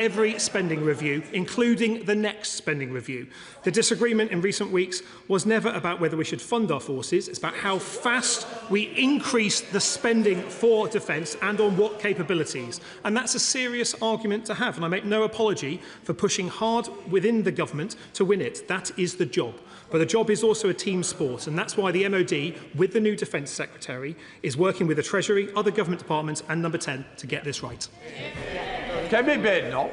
every spending review, including the next spending review. The disagreement in recent weeks was never about whether we should fund our forces. It's about how fast we increase the spending for defence and on what capabilities. And that's a serious argument to have. And I make no apology for pushing hard within the government to win it. That is the job. But the job is also a team sport. And that's why the MOD, with the new Defence Secretary, is working with the Treasury, other government departments and Number 10 to get this right. Can we bid now?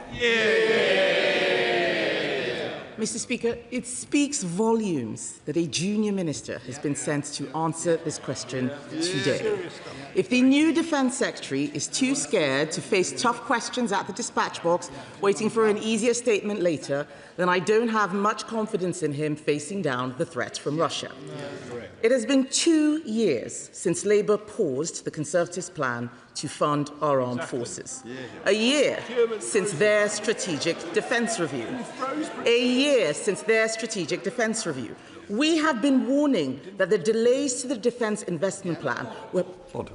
Mr. Speaker, it speaks volumes that a junior minister has been sent to answer this question today. If the new Defence Secretary is too scared to face tough questions at the dispatch box, waiting for an easier statement later, then I don't have much confidence in him facing down the threat from Russia. It has been 2 years since Labour paused the Conservatives' plan to fund our armed forces. A year since their strategic defence review. A year since their strategic defence review. We have been warning that the delays to the defence investment plan were... Order.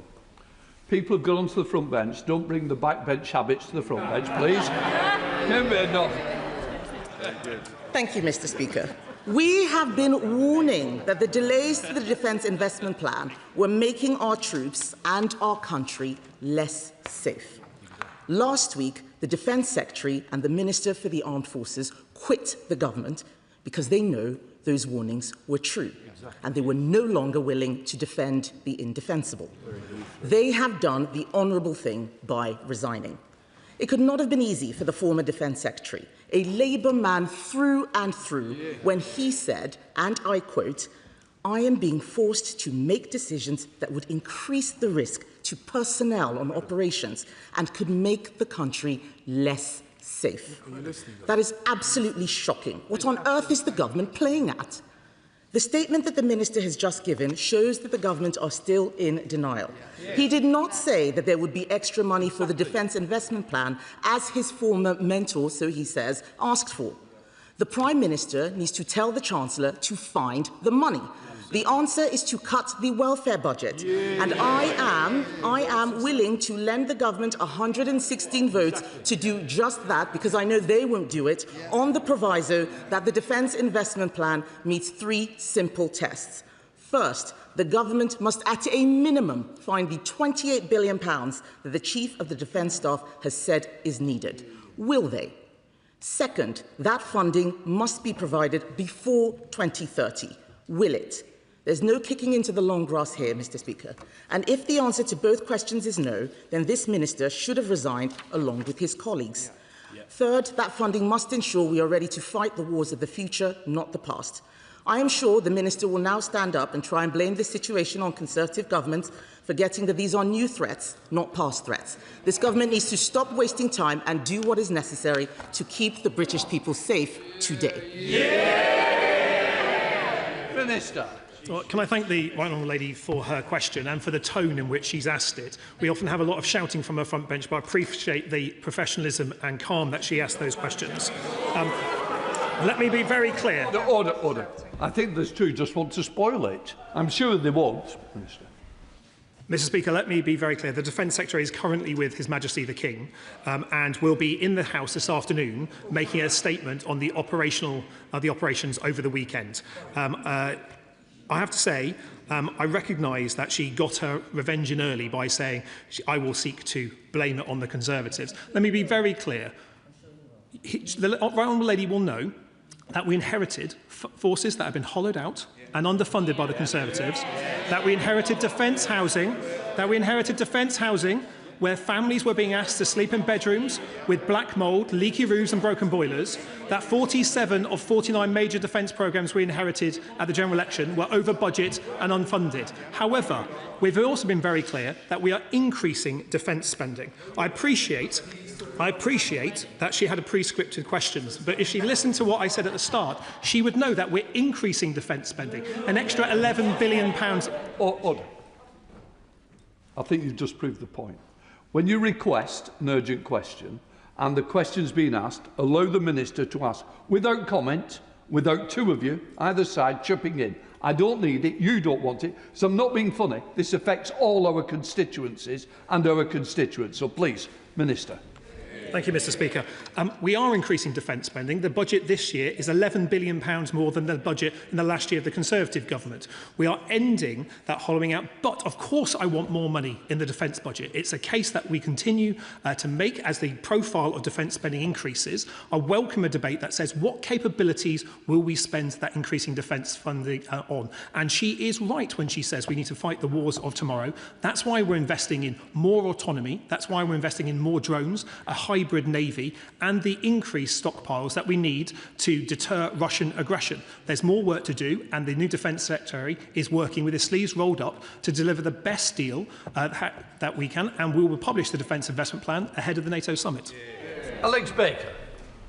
People have gone to the front bench. Don't bring the backbench habits to the front bench, please. Thank you, Mr. Speaker. We have been warning that the delays to the defence investment plan were making our troops and our country less safe. Last week, the Defence Secretary and the Minister for the Armed Forces quit the government because they know those warnings were true and they were no longer willing to defend the indefensible. They have done the honourable thing by resigning. It could not have been easy for the former Defence Secretary, a Labour man through and through, when he said, and I quote, "I am being forced to make decisions that would increase the risk to personnel on operations and could make the country less safe." That is absolutely shocking. What on earth is the government playing at? The statement that the Minister has just given shows that the government are still in denial. He did not say that there would be extra money for the Defence Investment Plan, as his former mentor, so he says, asked for. The Prime Minister needs to tell the Chancellor to find the money. The answer is to cut the welfare budget. And I am willing to lend the government 116 votes to do just that, because I know they won't do it, on the proviso that the Defence Investment Plan meets 3 simple tests. First, the government must at a minimum find the £28 billion that the Chief of the Defence Staff has said is needed. Will they? Second, that funding must be provided before 2030. Will it? There's no kicking into the long grass here, Mr. Speaker. And if the answer to both questions is no, then this minister should have resigned along with his colleagues. Third, that funding must ensure we are ready to fight the wars of the future, not the past. I am sure the minister will now stand up and try and blame this situation on Conservative governments, forgetting that these are new threats, not past threats. This government needs to stop wasting time and do what is necessary to keep the British people safe today. Minister. Well, can I thank the right honourable lady for her question and for the tone in which she's asked it. We often have a lot of shouting from her front bench, but I appreciate the professionalism and calm that she asked those questions. Let me be very clear. No, order. I think there's 2 just want to spoil it. I'm sure they won't, Minister. Mr. Speaker, let me be very clear. The Defence Secretary is currently with His Majesty the King and will be in the House this afternoon making a statement on the operations over the weekend. I have to say, I recognise that she got her revenge in early by saying, I will seek to blame it on the Conservatives. Let me be very clear. The right honourable lady will know that we inherited forces that have been hollowed out and underfunded by the Conservatives, that we inherited defence housing, where families were being asked to sleep in bedrooms with black mould, leaky roofs and broken boilers, that 47 of 49 major defence programmes we inherited at the general election were over budget and unfunded. However, we've also been very clear that we are increasing defence spending. I appreciate that she had a pre-scripted questions, but if she listened to what I said at the start, she would know that we're increasing defence spending, an extra £11 billion. Order. I think you've just proved the point. When you request an urgent question and the question's been asked, allow the Minister to ask without comment, without 2 of you, either side, chipping in. I don't need it, you don't want it, so I'm not being funny. This affects all our constituencies and our constituents, so please, Minister. Thank you, Mr Speaker. We are increasing defence spending. The budget this year is £11 billion more than the budget in the last year of the Conservative government. We are ending that hollowing out, but of course I want more money in the defence budget. It's a case that we continue to make as the profile of defence spending increases. I welcome a debate that says what capabilities will we spend that increasing defence funding on. And she is right when she says we need to fight the wars of tomorrow. That's why we're investing in more autonomy. That's why we're investing in more drones, a hybrid navy, and the increased stockpiles that we need to deter Russian aggression. There's more work to do, and the new Defence Secretary is working with his sleeves rolled up to deliver the best deal that we can, and we will publish the Defence Investment Plan ahead of the NATO summit. Alex Baker.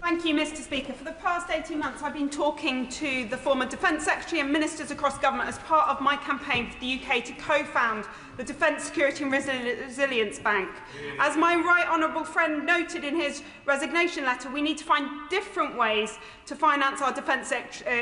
Thank you, Mr Speaker. For the past 18 months, I've been talking to the former Defence Secretary and ministers across government as part of my campaign for the UK to co-found the Defence Security and Resilience Bank. As my right honourable friend noted in his resignation letter, we need to find different ways to finance our defence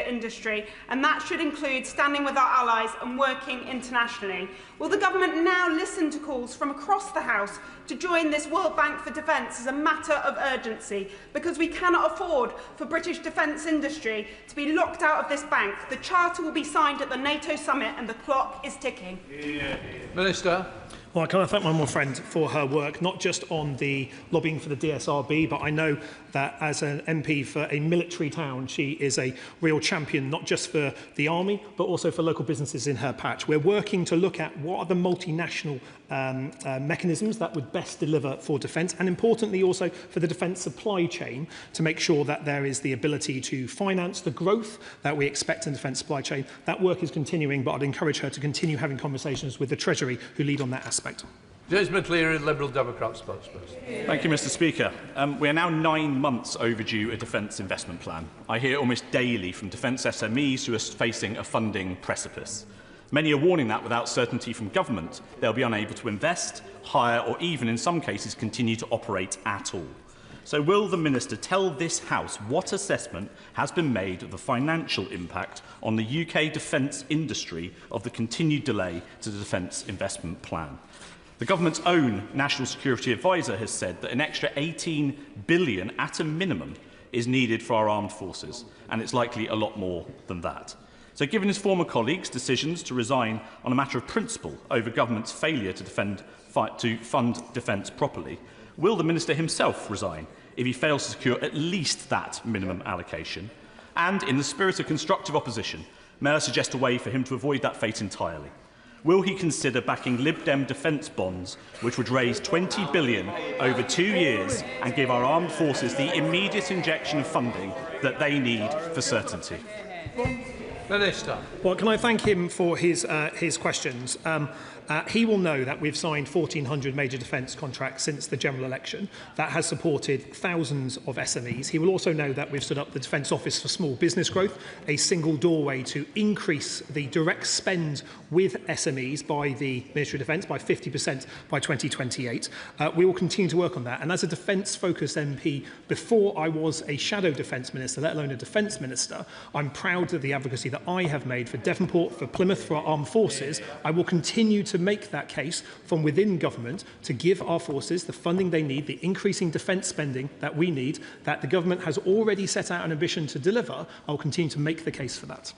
industry, and that should include standing with our allies and working internationally. Will the government now listen to calls from across the House to join this World Bank for Defence as a matter of urgency? Because we cannot afford for British defence industry to be locked out of this bank. The Charter will be signed at the NATO summit and the clock is ticking. Minister. Well, can I thank my friend for her work, not just on the lobbying for the DSRB, but I know that as an MP for a military town, she is a real champion, not just for the army, but also for local businesses in her patch. We're working to look at what are the multinational mechanisms that would best deliver for defence, and importantly also for the defence supply chain, to make sure that there is the ability to finance the growth that we expect in the defence supply chain. That work is continuing, but I'd encourage her to continue having conversations with the Treasury, who lead on that aspect. James McLeary, Liberal Democrat spokesperson. Thank you, Mr Speaker. We are now 9 months overdue a defence investment plan. I hear almost daily from defence SMEs who are facing a funding precipice. Many are warning that without certainty from government, they'll be unable to invest, hire, or even in some cases continue to operate at all. So will the Minister tell this House what assessment has been made of the financial impact on the UK defence industry of the continued delay to the defence investment plan? The government's own National Security Advisor has said that an extra £18 billion at a minimum is needed for our armed forces, and it's likely a lot more than that. So given his former colleagues' decisions to resign on a matter of principle over government's failure to fund defence properly, will the Minister himself resign if he fails to secure at least that minimum allocation? And in the spirit of constructive opposition, may I suggest a way for him to avoid that fate entirely? Will he consider backing Lib Dem defence bonds, which would raise £20 billion over 2 years and give our armed forces the immediate injection of funding that they need for certainty? Minister. Well, can I thank him for his questions? He will know that we've signed 1,400 major defence contracts since the general election. That has supported thousands of SMEs. He will also know that we've stood up the Defence Office for Small Business Growth, a single doorway to increase the direct spend with SMEs by the Ministry of Defence by 50% by 2028. We will continue to work on that. And as a defence-focused MP, before I was a shadow defence minister, let alone a defence minister, I'm proud of the advocacy that I have made for Devonport, for Plymouth, for our armed forces. I will continue to make that case from within government to give our forces the funding they need, the increasing defence spending that we need, that the government has already set out an ambition to deliver. I will continue to make the case for that.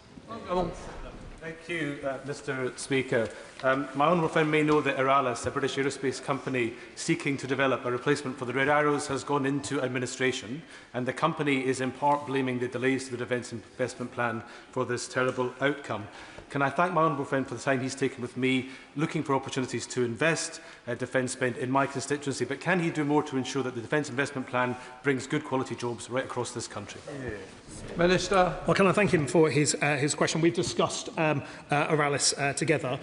Thank you, Mr Speaker. My honourable friend may know that Aralis, a British aerospace company seeking to develop a replacement for the Red Arrows, has gone into administration, and the company is in part blaming the delays to the Defence Investment Plan for this terrible outcome. Can I thank my honourable friend for the time he's taken with me, looking for opportunities to invest defence spend in my constituency, but can he do more to ensure that the Defence Investment Plan brings good quality jobs right across this country? Minister. Well, can I thank him for his question? We've discussed Aralis together.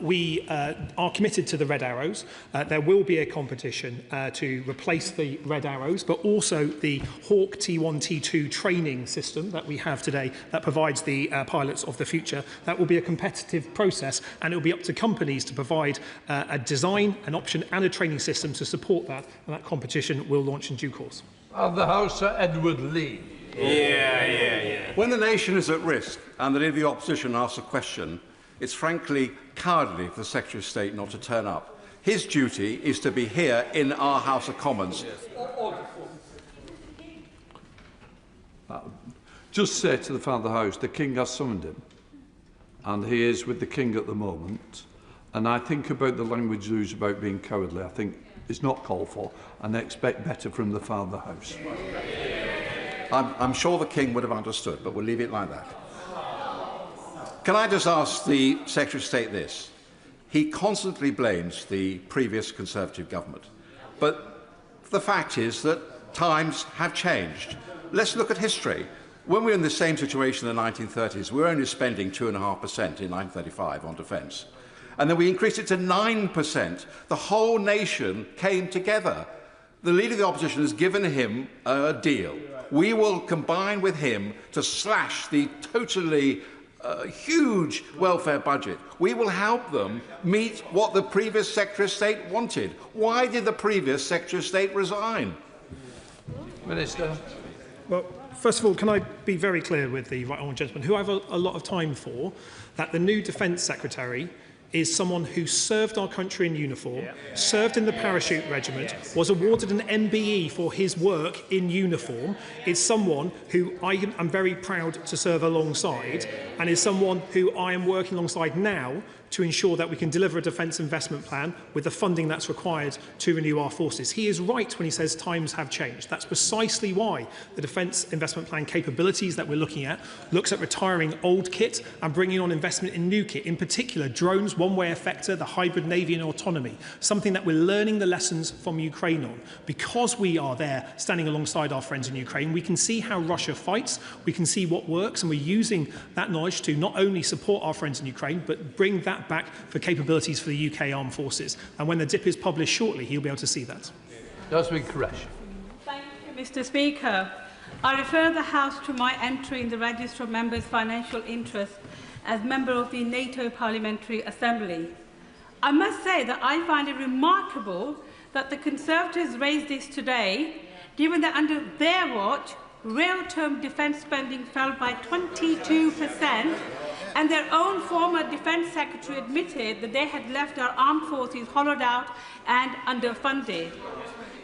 We are committed to the Red Arrows. There will be a competition to replace the Red Arrows, but also the Hawk T1, T2 training system that we have today that provides the pilots of the future. That will be a competitive process, and it will be up to companies to provide a design, an option and a training system to support that, and that competition will launch in due course. Of the House, Edward Lee. When the nation is at risk and the Leader of the Opposition asks a question, it's frankly cowardly for the Secretary of State not to turn up. His duty is to be here in our House of Commons. Just say to the Father of the House, the King has summoned him, and he is with the King at the moment. And I think about the language used about being cowardly. I think it's not called for, and I expect better from the Father of the House. I'm sure the King would have understood, but we'll leave it like that. Can I just ask the Secretary of State this? He constantly blames the previous Conservative government, but the fact is that times have changed. Let's look at history. When we were in the same situation in the 1930s, we were only spending 2.5% in 1935 on defence. And then we increased it to 9%. The whole nation came together. The Leader of the Opposition has given him a deal. We will combine with him to slash the totally huge welfare budget. We will help them meet what the previous Secretary of State wanted. Why did the previous Secretary of State resign? Minister. Well, first of all, can I be very clear with the right honourable gentleman, who I have a lot of time for, that the new Defence Secretary is someone who served our country in uniform, served in the parachute regiment, was awarded an MBE for his work in uniform, is someone who I am very proud to serve alongside, and is someone who I am working alongside now to ensure that we can deliver a defence investment plan with the funding that's required to renew our forces. He is right when he says times have changed. That's precisely why the defence investment plan capabilities that we're looking at looks at retiring old kit and bringing on investment in new kit, in particular drones, one-way effector, the hybrid navy and autonomy, something that we're learning the lessons from Ukraine on. Because we are there standing alongside our friends in Ukraine, we can see how Russia fights, we can see what works, and we're using that knowledge to not only support our friends in Ukraine, but bring that back for capabilities for the UK Armed Forces. And when the DIP is published shortly, he'll be able to see that. Jasmine Koresh. Thank you, Mr. Speaker. I refer the House to my entry in the Register of Members' Financial Interest as member of the NATO Parliamentary Assembly. I must say that I find it remarkable that the Conservatives raised this today, given that under their watch, real-term defence spending fell by 22%, and their own former Defence Secretary admitted that they had left our armed forces hollowed out and underfunded.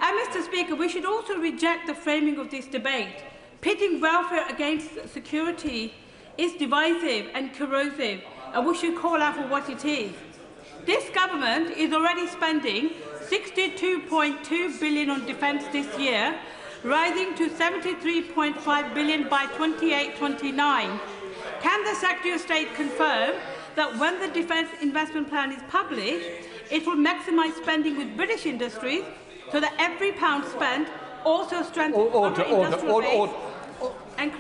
And, Mr. Speaker, we should also reject the framing of this debate. Pitting welfare against security is divisive and corrosive, and we should call out for what it is. This government is already spending £62.2 billion on defence this year, rising to £73.5 billion by 28-29. Can the Secretary of State confirm that when the Defence Investment Plan is published, it will maximise spending with British industries so that every pound spent also strengthens our industrial base and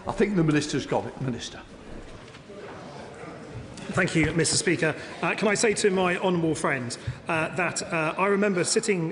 I think the Minister's got it. Minister. Thank you, Mr. Speaker. Can I say to my honourable friend that I remember sitting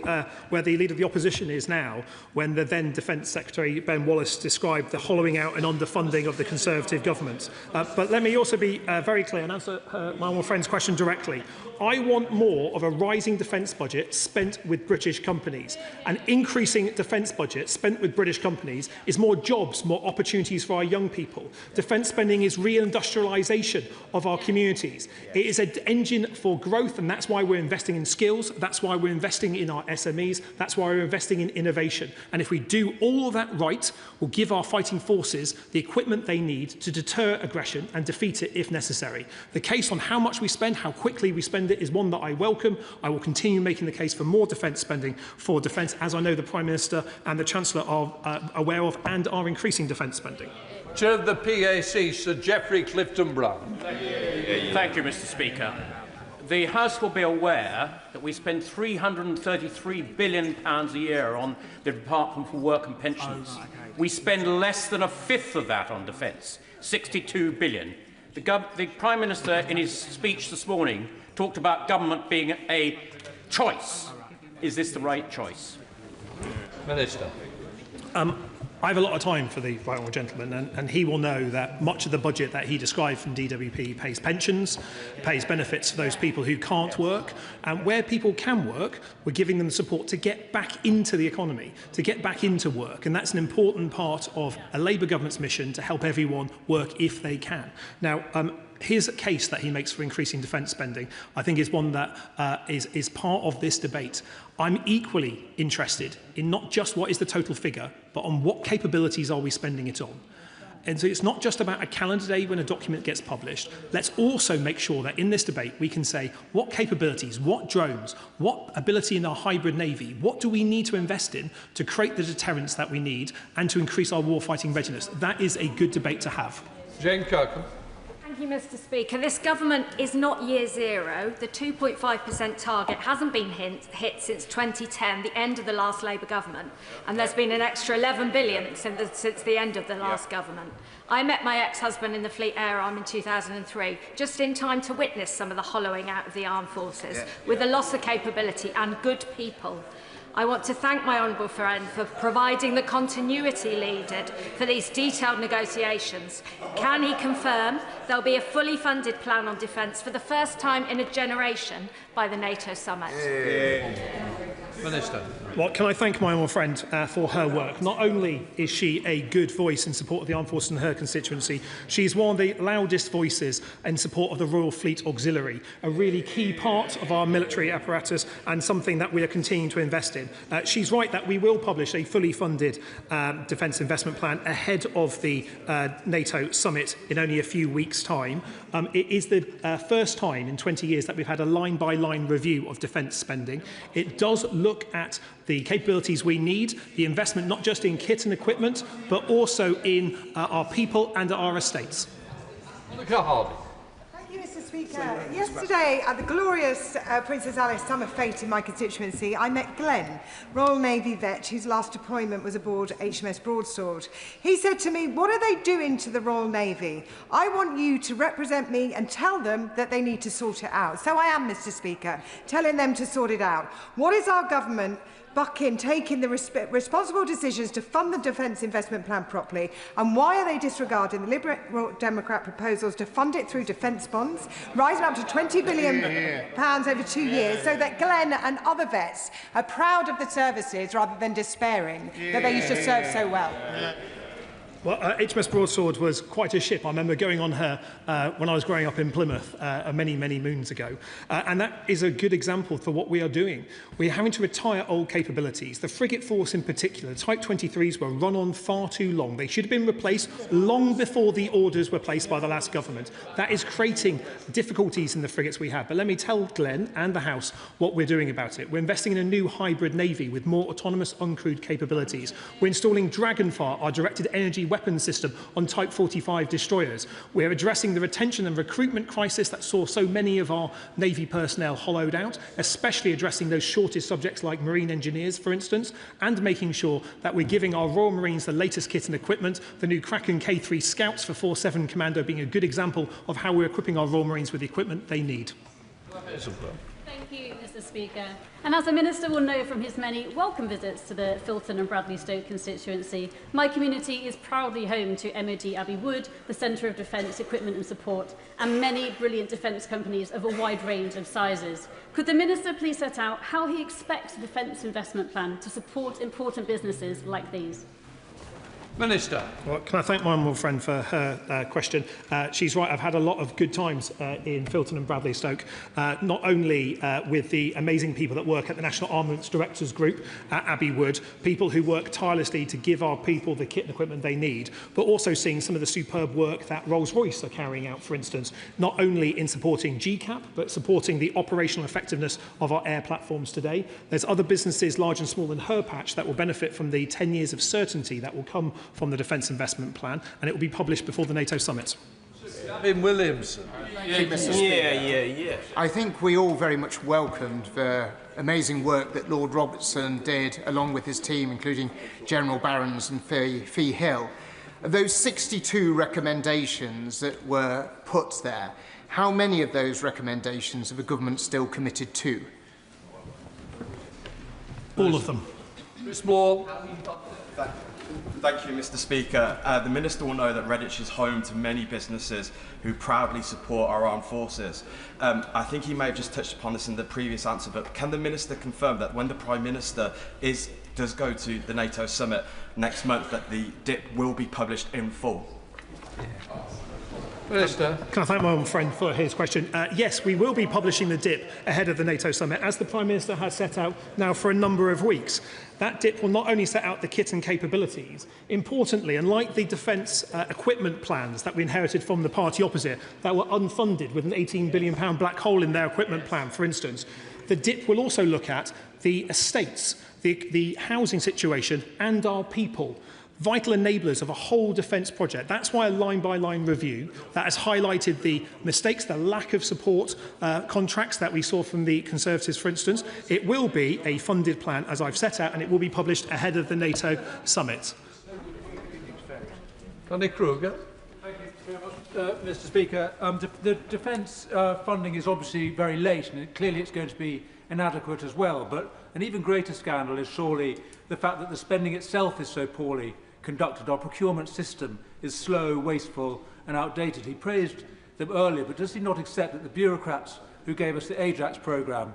where the Leader of the Opposition is now when the then Defence Secretary, Ben Wallace, described the hollowing out and underfunding of the Conservative government. But let me also be very clear and answer my honourable friend's question directly. I want more of a rising defence budget spent with British companies. An increasing defence budget spent with British companies is more jobs, more opportunities for our young people. Defence spending is reindustrialisation of our communities. It is an engine for growth, and that's why we're investing in skills, that's why we're investing in our SMEs, that's why we're investing in innovation. And if we do all of that right, we'll give our fighting forces the equipment they need to deter aggression and defeat it if necessary. The case on how much we spend, how quickly we spend it, is one that I welcome. I will continue making the case for more defence spending for defence, as I know the Prime Minister and the Chancellor are aware of and are increasing defence spending. Chair of the PAC, Sir Geoffrey Clifton-Brown. Thank you, Mr. Speaker. The House will be aware that we spend £333 billion a year on the Department for Work and Pensions. We spend less than a fifth of that on defence, £62 billion. The Prime Minister, in his speech this morning, talked about government being a choice. Is this the right choice? Minister. I have a lot of time for the right honourable gentleman, and he will know that much of the budget that he described from DWP pays pensions, pays benefits for those people who can't work, and where people can work, we're giving them support to get back into the economy, to get back into work, and that's an important part of a Labour government's mission to help everyone work if they can. Now, his case that he makes for increasing defence spending, I think, is one that is part of this debate. I'm equally interested in not just what is the total figure, but on what capabilities are we spending it on. And so it's not just about a calendar day when a document gets published. Let's also make sure that in this debate we can say what capabilities, what drones, what ability in our hybrid navy, what do we need to invest in to create the deterrence that we need and to increase our warfighting readiness. That is a good debate to have. Jane Kirkham. Thank you, Mr. Speaker. This government is not year zero. The 2.5% target hasn't been hit since 2010, the end of the last Labour government, and there's been an extra 11 billion since the end of the last government. I met my ex-husband in the Fleet Air Arm in 2003, just in time to witness some of the hollowing out of the armed forces, with the loss of capability and good people. I want to thank my honourable friend for providing the continuity needed for these detailed negotiations. Can he confirm there will be a fully funded plan on defence for the first time in a generation by the NATO summit? Minister. Well, can I thank my honourable friend for her work? Not only is she a good voice in support of the armed forces in her constituency, she is one of the loudest voices in support of the Royal Fleet Auxiliary, a really key part of our military apparatus and something that we are continuing to invest in. She's right that we will publish a fully funded defence investment plan ahead of the NATO summit in only a few weeks' time. It is the first time in 20 years that we've had a line-by-line review of defence spending. It does look at the capabilities we need, the investment not just in kit and equipment, but also in our people and our estates. Monica Hardy. Thank you, Mr. Speaker. Yesterday, at the glorious Princess Alice Summer Fete in my constituency, I met Glenn, Royal Navy vet, whose last deployment was aboard HMS Broadsword. He said to me, "What are they doing to the Royal Navy? I want you to represent me and tell them that they need to sort it out." So I am, Mr. Speaker, telling them to sort it out. What is our government bucking, taking the responsible decisions to fund the defence investment plan properly, and why are they disregarding the Liberal Democrat proposals to fund it through defence bonds, rising up to £20 billion over 2 years, so that Glenn and other vets are proud of the services rather than despairing that they used to serve so well? Well, HMS Broadsword was quite a ship. I remember going on her when I was growing up in Plymouth many, many moons ago. And that is a good example for what we are doing. We're having to retire old capabilities. The frigate force in particular, the Type 23s were run on far too long. They should have been replaced long before the orders were placed by the last government. That is creating difficulties in the frigates we have. But let me tell Glenn and the House what we're doing about it. We're investing in a new hybrid navy with more autonomous uncrewed capabilities. We're installing Dragonfire, our directed energy weapons system, on Type 45 destroyers. We're addressing the retention and recruitment crisis that saw so many of our Navy personnel hollowed out, especially addressing those shortage subjects like marine engineers, for instance, and making sure that we're giving our Royal Marines the latest kit and equipment, the new Kraken K3 Scouts for 4-7 Commando being a good example of how we're equipping our Royal Marines with the equipment they need. Thank you, Mr. Speaker. And as the Minister will know from his many welcome visits to the Filton and Bradley Stoke constituency, my community is proudly home to MOD Abbey Wood, the Centre of Defence Equipment and Support, and many brilliant defence companies of a wide range of sizes. Could the Minister please set out how he expects the Defence Investment Plan to support important businesses like these? Minister. Well, can I thank my honourable friend for her question? She's right, I've had a lot of good times in Filton and Bradley Stoke, not only with the amazing people that work at the National Armaments Directors Group at Abbey Wood, people who work tirelessly to give our people the kit and equipment they need, but also seeing some of the superb work that Rolls-Royce are carrying out, for instance, not only in supporting GCAP, but supporting the operational effectiveness of our air platforms today. There's other businesses, large and small, in her patch that will benefit from the 10 years of certainty that will come from the Defence Investment Plan, and it will be published before the NATO summit. Gavin Williamson. I think we all very much welcomed the amazing work that Lord Robertson did along with his team, including General Barrons and Fee Hill. Those 62 recommendations that were put there, how many of those recommendations are the government still committed to? All of them. Chris Moore. Thank you, Mr. Speaker. The Minister will know that Redditch is home to many businesses who proudly support our armed forces. I think he may have just touched upon this in the previous answer, but can the Minister confirm that when the Prime Minister does go to the NATO summit next month, that the DIP will be published in full? Minister. Can I thank my old friend for his question? Yes, we will be publishing the DIP ahead of the NATO summit, as the Prime Minister has set out now for a number of weeks. That DIP will not only set out the kit and capabilities, importantly, unlike the defence equipment plans that we inherited from the party opposite that were unfunded with an £18 billion black hole in their equipment plan, for instance, the DIP will also look at the estates, the housing situation and our people. Vital enablers of a whole defence project. That's why a line-by-line review that has highlighted the mistakes, the lack of support contracts that we saw from the Conservatives, for instance. It will be a funded plan, as I've set out, and it will be published ahead of the NATO summit. Andy Kruger. Thank you very much, Mr. Speaker. The defence funding is obviously very late, and clearly it's going to be inadequate as well. But an even greater scandal is surely the fact that the spending itself is so poorly conducted. Our procurement system is slow, wasteful and outdated. He praised them earlier, but does he not accept that the bureaucrats who gave us the Ajax programme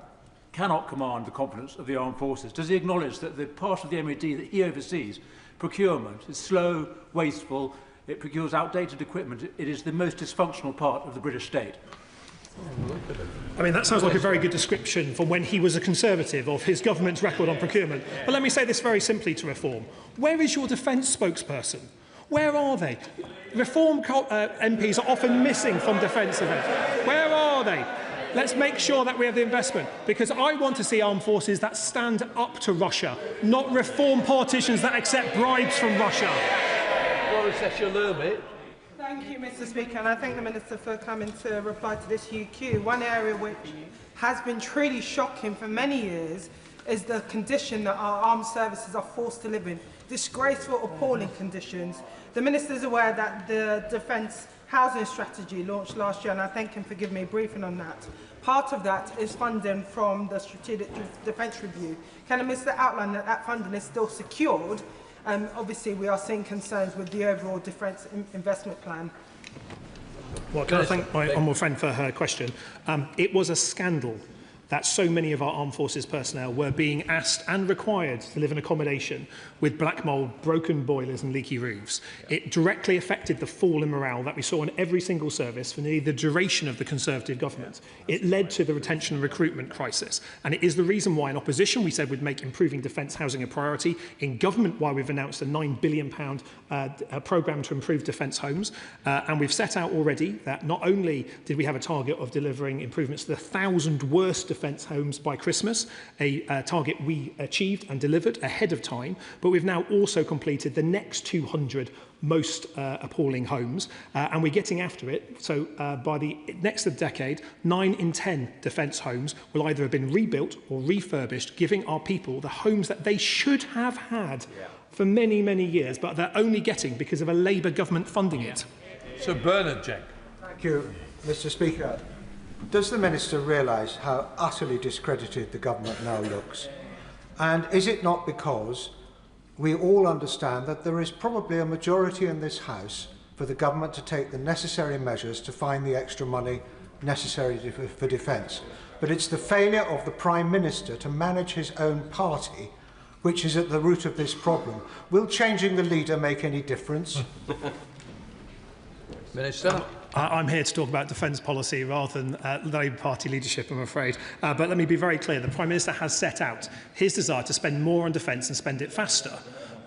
cannot command the confidence of the armed forces? Does he acknowledge that the part of the MOD that he oversees, procurement, is slow, wasteful, it procures outdated equipment, it is the most dysfunctional part of the British state? I mean, that sounds like a very good description for when he was a Conservative of his government's record on procurement. But let me say this very simply to Reform. Where is your defence spokesperson? Where are they? Reform MPs are often missing from defence events. Where are they? Let's make sure that we have the investment, because I want to see armed forces that stand up to Russia, not Reform politicians that accept bribes from Russia. Thank you, Mr. Speaker, and I thank the Minister for coming to reply to this UQ. One area which has been truly shocking for many years is the condition that our armed services are forced to live in. Disgraceful, appalling conditions. The Minister is aware that the Defence Housing Strategy launched last year, and I thank him for giving me a briefing on that. Part of that is funding from the Strategic Defence Review. Can the Minister outline that that funding is still secured? Obviously, we are seeing concerns with the overall defence investment plan. Well, can I thank my honourable friend for her question? It was a scandal that so many of our armed forces personnel were being asked and required to live in accommodation with black mould, broken boilers and leaky roofs. It directly affected the fall in morale that we saw in every single service for nearly the duration of the Conservative government. It led to the retention and recruitment crisis, and it is the reason why in opposition we said we'd make improving defence housing a priority, in government why we've announced a £9 billion programme to improve defence homes, and we've set out already that not only did we have a target of delivering improvements to the 1,000 worst defence homes by Christmas, a target we achieved and delivered ahead of time, but we've now also completed the next 200 most appalling homes, and we're getting after it. So by the next decade, 9 in 10 defence homes will either have been rebuilt or refurbished, giving our people the homes that they should have had for many, many years, but they're only getting because of a Labour government funding it. Sir Bernard Jenk. Thank you, Mr. Speaker. Does the Minister realise how utterly discredited the government now looks? And is it not because we all understand that there is probably a majority in this House for the government to take the necessary measures to find the extra money necessary for defence? But it's the failure of the Prime Minister to manage his own party which is at the root of this problem. Will changing the leader make any difference? Minister. I'm here to talk about defence policy rather than Labour Party leadership, I'm afraid. But let me be very clear. The Prime Minister has set out his desire to spend more on defence and spend it faster.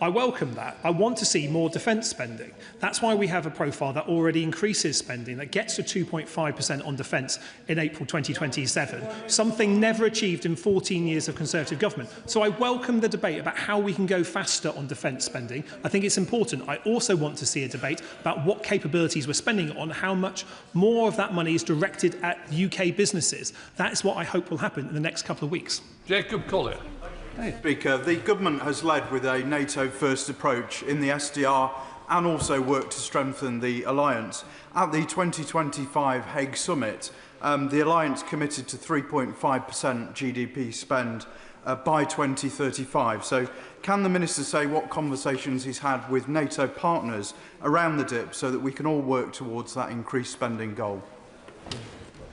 I welcome that. I want to see more defence spending. That's why we have a profile that already increases spending, that gets to 2.5% on defence in April 2027, something never achieved in 14 years of Conservative government. So I welcome the debate about how we can go faster on defence spending. I think it's important. I also want to see a debate about what capabilities we're spending on, how much more of that money is directed at UK businesses. That is what I hope will happen in the next couple of weeks. Jacob Collier. Speaker, the government has led with a NATO-first approach in the SDR and also worked to strengthen the alliance. At the 2025 Hague Summit, the alliance committed to 3.5% GDP spend by 2035. So can the Minister say what conversations he's had with NATO partners around the DIP so that we can all work towards that increased spending goal?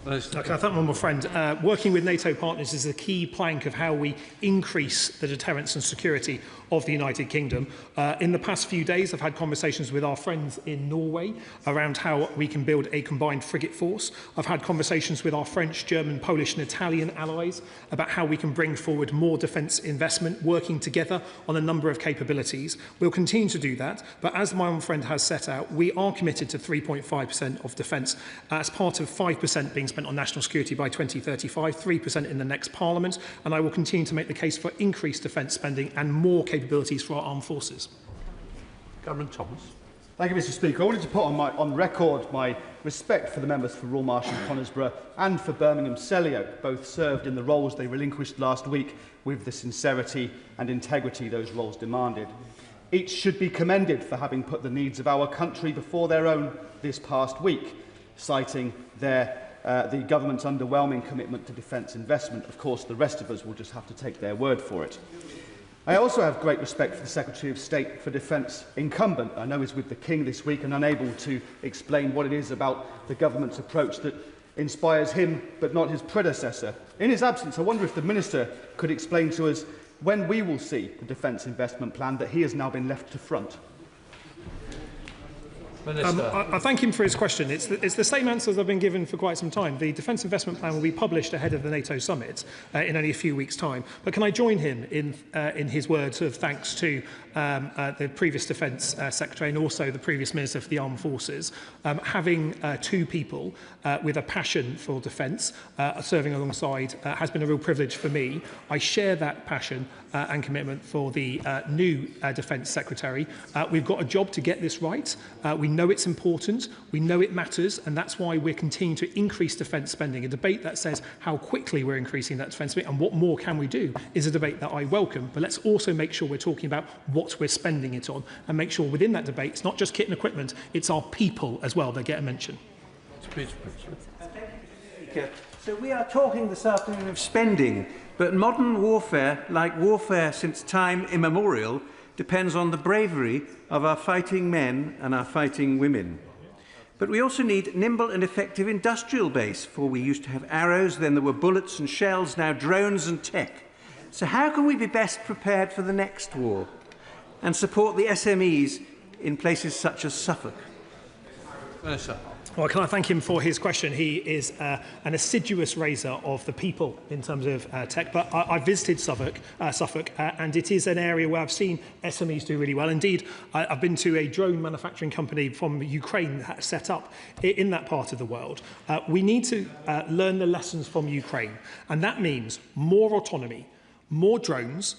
Can I thank my friend? Working with NATO partners is a key plank of how we increase the deterrence and security of the United Kingdom. In the past few days, I've had conversations with our friends in Norway around how we can build a combined frigate force. I've had conversations with our French, German, Polish and Italian allies about how we can bring forward more defence investment, working together on a number of capabilities. We'll continue to do that, but as my own friend has set out, we are committed to 3.5% of defence as part of 5% being spent on national security by 2035, 3% in the next Parliament, and I will continue to make the case for increased defence spending and more capabilities for our armed forces. Cameron Thomas. Thank you, Mr. Speaker. I wanted to put on record my respect for the members for Royal Marsh and Conisbrough and for Birmingham Selly. Both served in the roles they relinquished last week with the sincerity and integrity those roles demanded. Each should be commended for having put the needs of our country before their own this past week, citing the government's underwhelming commitment to defence investment. Of course, the rest of us will just have to take their word for it. I also have great respect for the Secretary of State for Defence incumbent. I know he's with the King this week and unable to explain what it is about the government's approach that inspires him but not his predecessor. In his absence, I wonder if the Minister could explain to us when we will see the defence investment plan that he has now been left to front. I thank him for his question. It's the same answers I've been given for quite some time. The Defence Investment Plan will be published ahead of the NATO summit in only a few weeks' time. But can I join him in his words of thanks to the previous Defence Secretary and also the previous Minister for the Armed Forces. Having two people with a passion for defence serving alongside has been a real privilege for me. I share that passion and commitment for the new Defence Secretary. We've got a job to get this right. We know it's important, we know it matters, and that's why we're continuing to increase defence spending. A debate that says how quickly we're increasing that defence spending and what more can we do is a debate that I welcome. But let's also make sure we're talking about what we're spending it on and make sure within that debate it's not just kit and equipment, it's our people as well that get a mention. So we are talking this afternoon of spending, but modern warfare, like warfare since time immemorial, depends on the bravery of our fighting men and our fighting women. But we also need nimble and effective industrial base, for we used to have arrows, then there were bullets and shells, now drones and tech. So how can we be best prepared for the next war and support the SMEs in places such as Suffolk? Well, can I thank him for his question? He is an assiduous raiser of the people in terms of tech. But I visited Suffolk, and it is an area where I've seen SMEs do really well. Indeed, I've been to a drone manufacturing company from Ukraine set up in that part of the world. We need to learn the lessons from Ukraine, and that means more autonomy, more drones,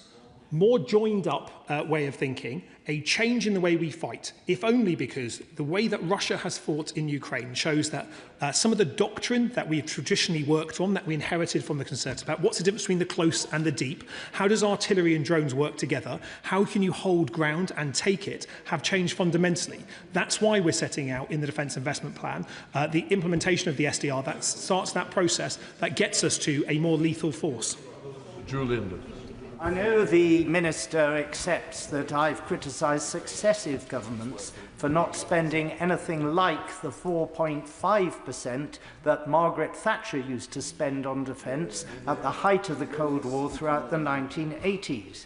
more joined up way of thinking, a change in the way we fight, if only because the way that Russia has fought in Ukraine shows that some of the doctrine that we've traditionally worked on, that we inherited from the Conservatives, about what's the difference between the close and the deep, how does artillery and drones work together, how can you hold ground and take it, have changed fundamentally. That's why we're setting out in the Defence Investment Plan the implementation of the SDR that starts that process that gets us to a more lethal force. Julian. I know the Minister accepts that I've criticised successive governments for not spending anything like the 4.5% that Margaret Thatcher used to spend on defence at the height of the Cold War throughout the 1980s.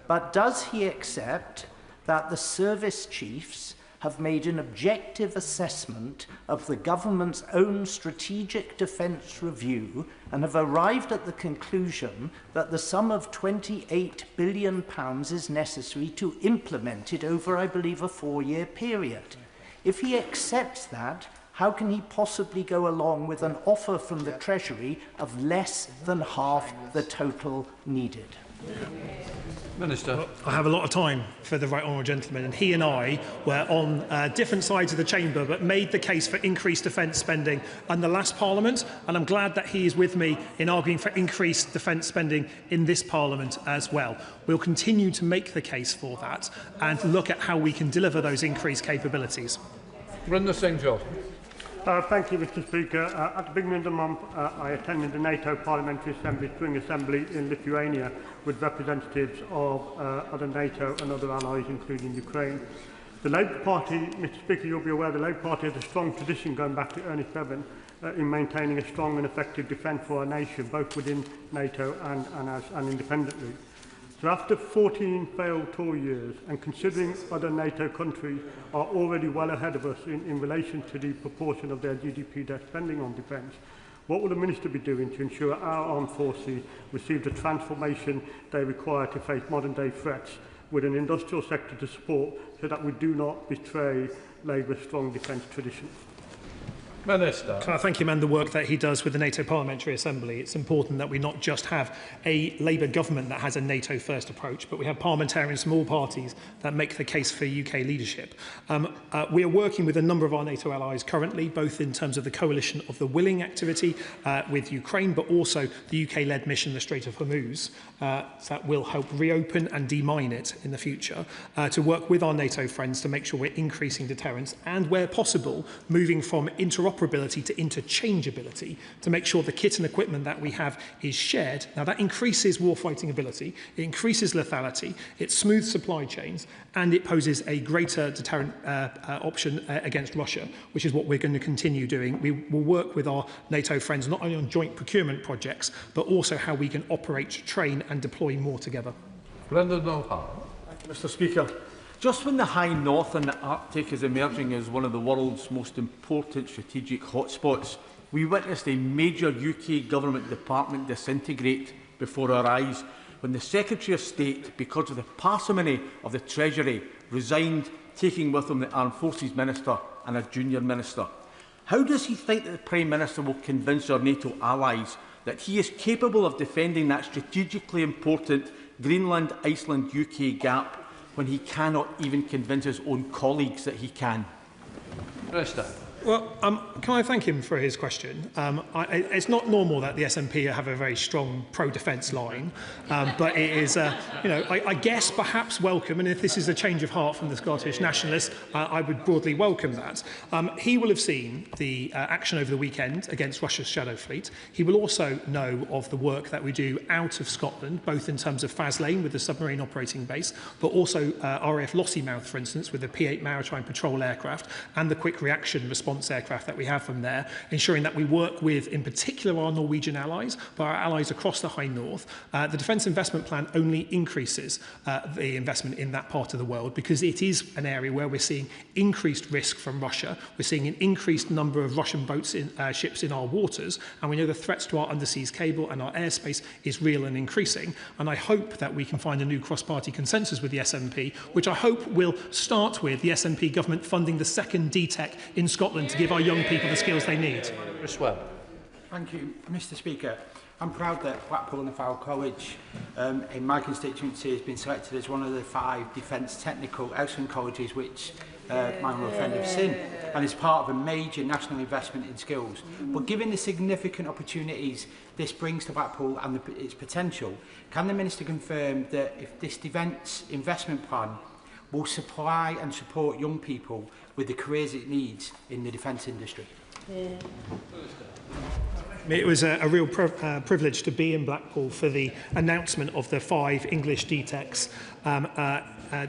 But does he accept that the service chiefs have made an objective assessment of the government's own strategic defence review and have arrived at the conclusion that the sum of £28 billion is necessary to implement it over, I believe, a 4-year period? If he accepts that, how can he possibly go along with an offer from the Treasury of less than half the total needed? Minister. Well, I have a lot of time for the right honourable gentleman, and he and I were on different sides of the chamber but made the case for increased defence spending in the last Parliament, and I'm glad that he is with me in arguing for increased defence spending in this Parliament as well. We'll continue to make the case for that and look at how we can deliver those increased capabilities. Brenda St John. Thank you, Mr. Speaker. At the beginning of the month, I attended the NATO Parliamentary Assembly Spring Assembly in Lithuania with representatives of other NATO and other allies, including Ukraine. The Labour Party, Mr Speaker, you'll be aware the Labour Party has a strong tradition going back to Ernest Bevin in maintaining a strong and effective defence for our nation, both within NATO and independently. So after 14 failed Tory years, and considering other NATO countries are already well ahead of us in relation to the proportion of their GDP they're spending on defence, what will the Minister be doing to ensure our armed forces receive the transformation they require to face modern-day threats, with an industrial sector to support, so that we do not betray Labour's strong defence traditions? Minister. Can I thank him and the work that he does with the NATO Parliamentary Assembly? It's important that we not just have a Labour government that has a NATO-first approach, but we have parliamentarians from all parties that make the case for UK leadership. We are working with a number of our NATO allies currently, both in terms of the coalition of the willing activity with Ukraine, but also the UK-led mission in the Strait of Hormuz that will help reopen and demine it in the future, to work with our NATO friends to make sure we're increasing deterrence and, where possible, moving from interoperability to interchangeability to make sure the kit and equipment that we have is shared. Now, that increases warfighting ability, it increases lethality, it smooths supply chains, and it poses a greater deterrent option against Russia, which is what we're going to continue doing. We will work with our NATO friends not only on joint procurement projects, but also how we can operate, train and deploy more together. Brendan O'Hara. Thank you, Mr Speaker. Just when the High North and the Arctic is emerging as one of the world's most important strategic hotspots, we witnessed a major UK government department disintegrate before our eyes when the Secretary of State, because of the parsimony of the Treasury, resigned, taking with him the Armed Forces Minister and a junior minister. How does he think that the Prime Minister will convince our NATO allies that he is capable of defending that strategically important Greenland-Iceland-UK gap when he cannot even convince his own colleagues that he can? Minister. Well, can I thank him for his question? It's not normal that the SNP have a very strong pro-defence line, but it is, I guess perhaps welcome, and if this is a change of heart from the Scottish nationalists, I would broadly welcome that. He will have seen the action over the weekend against Russia's Shadow Fleet. He will also know of the work that we do out of Scotland, both in terms of Faslane with the submarine operating base, but also RAF Lossiemouth, for instance, with the P-8 maritime patrol aircraft and the quick reaction response aircraft that we have from there, ensuring that we work with, in particular, our Norwegian allies, but our allies across the High North. The Defence Investment Plan only increases the investment in that part of the world because it is an area where we're seeing increased risk from Russia. We're seeing an increased number of Russian boats ships in our waters, and we know the threats to our underseas cable and our airspace is real and increasing. And I hope that we can find a new cross-party consensus with the SNP, which I hope will start with the SNP government funding the second DTEC in Scotland to give our young people the skills they need. Thank you, Mr Speaker. I'm proud that Blackpool and Fowl College in my constituency has been selected as one of the 5 defence technical excellent colleges which my honourable friend have seen, and is part of a major national investment in skills. But given the significant opportunities this brings to Blackpool and its potential, can the Minister confirm that if this defence investment plan will supply and support young people with the careers it needs in the defence industry? It was a real privilege to be in Blackpool for the announcement of the 5 English DTECs.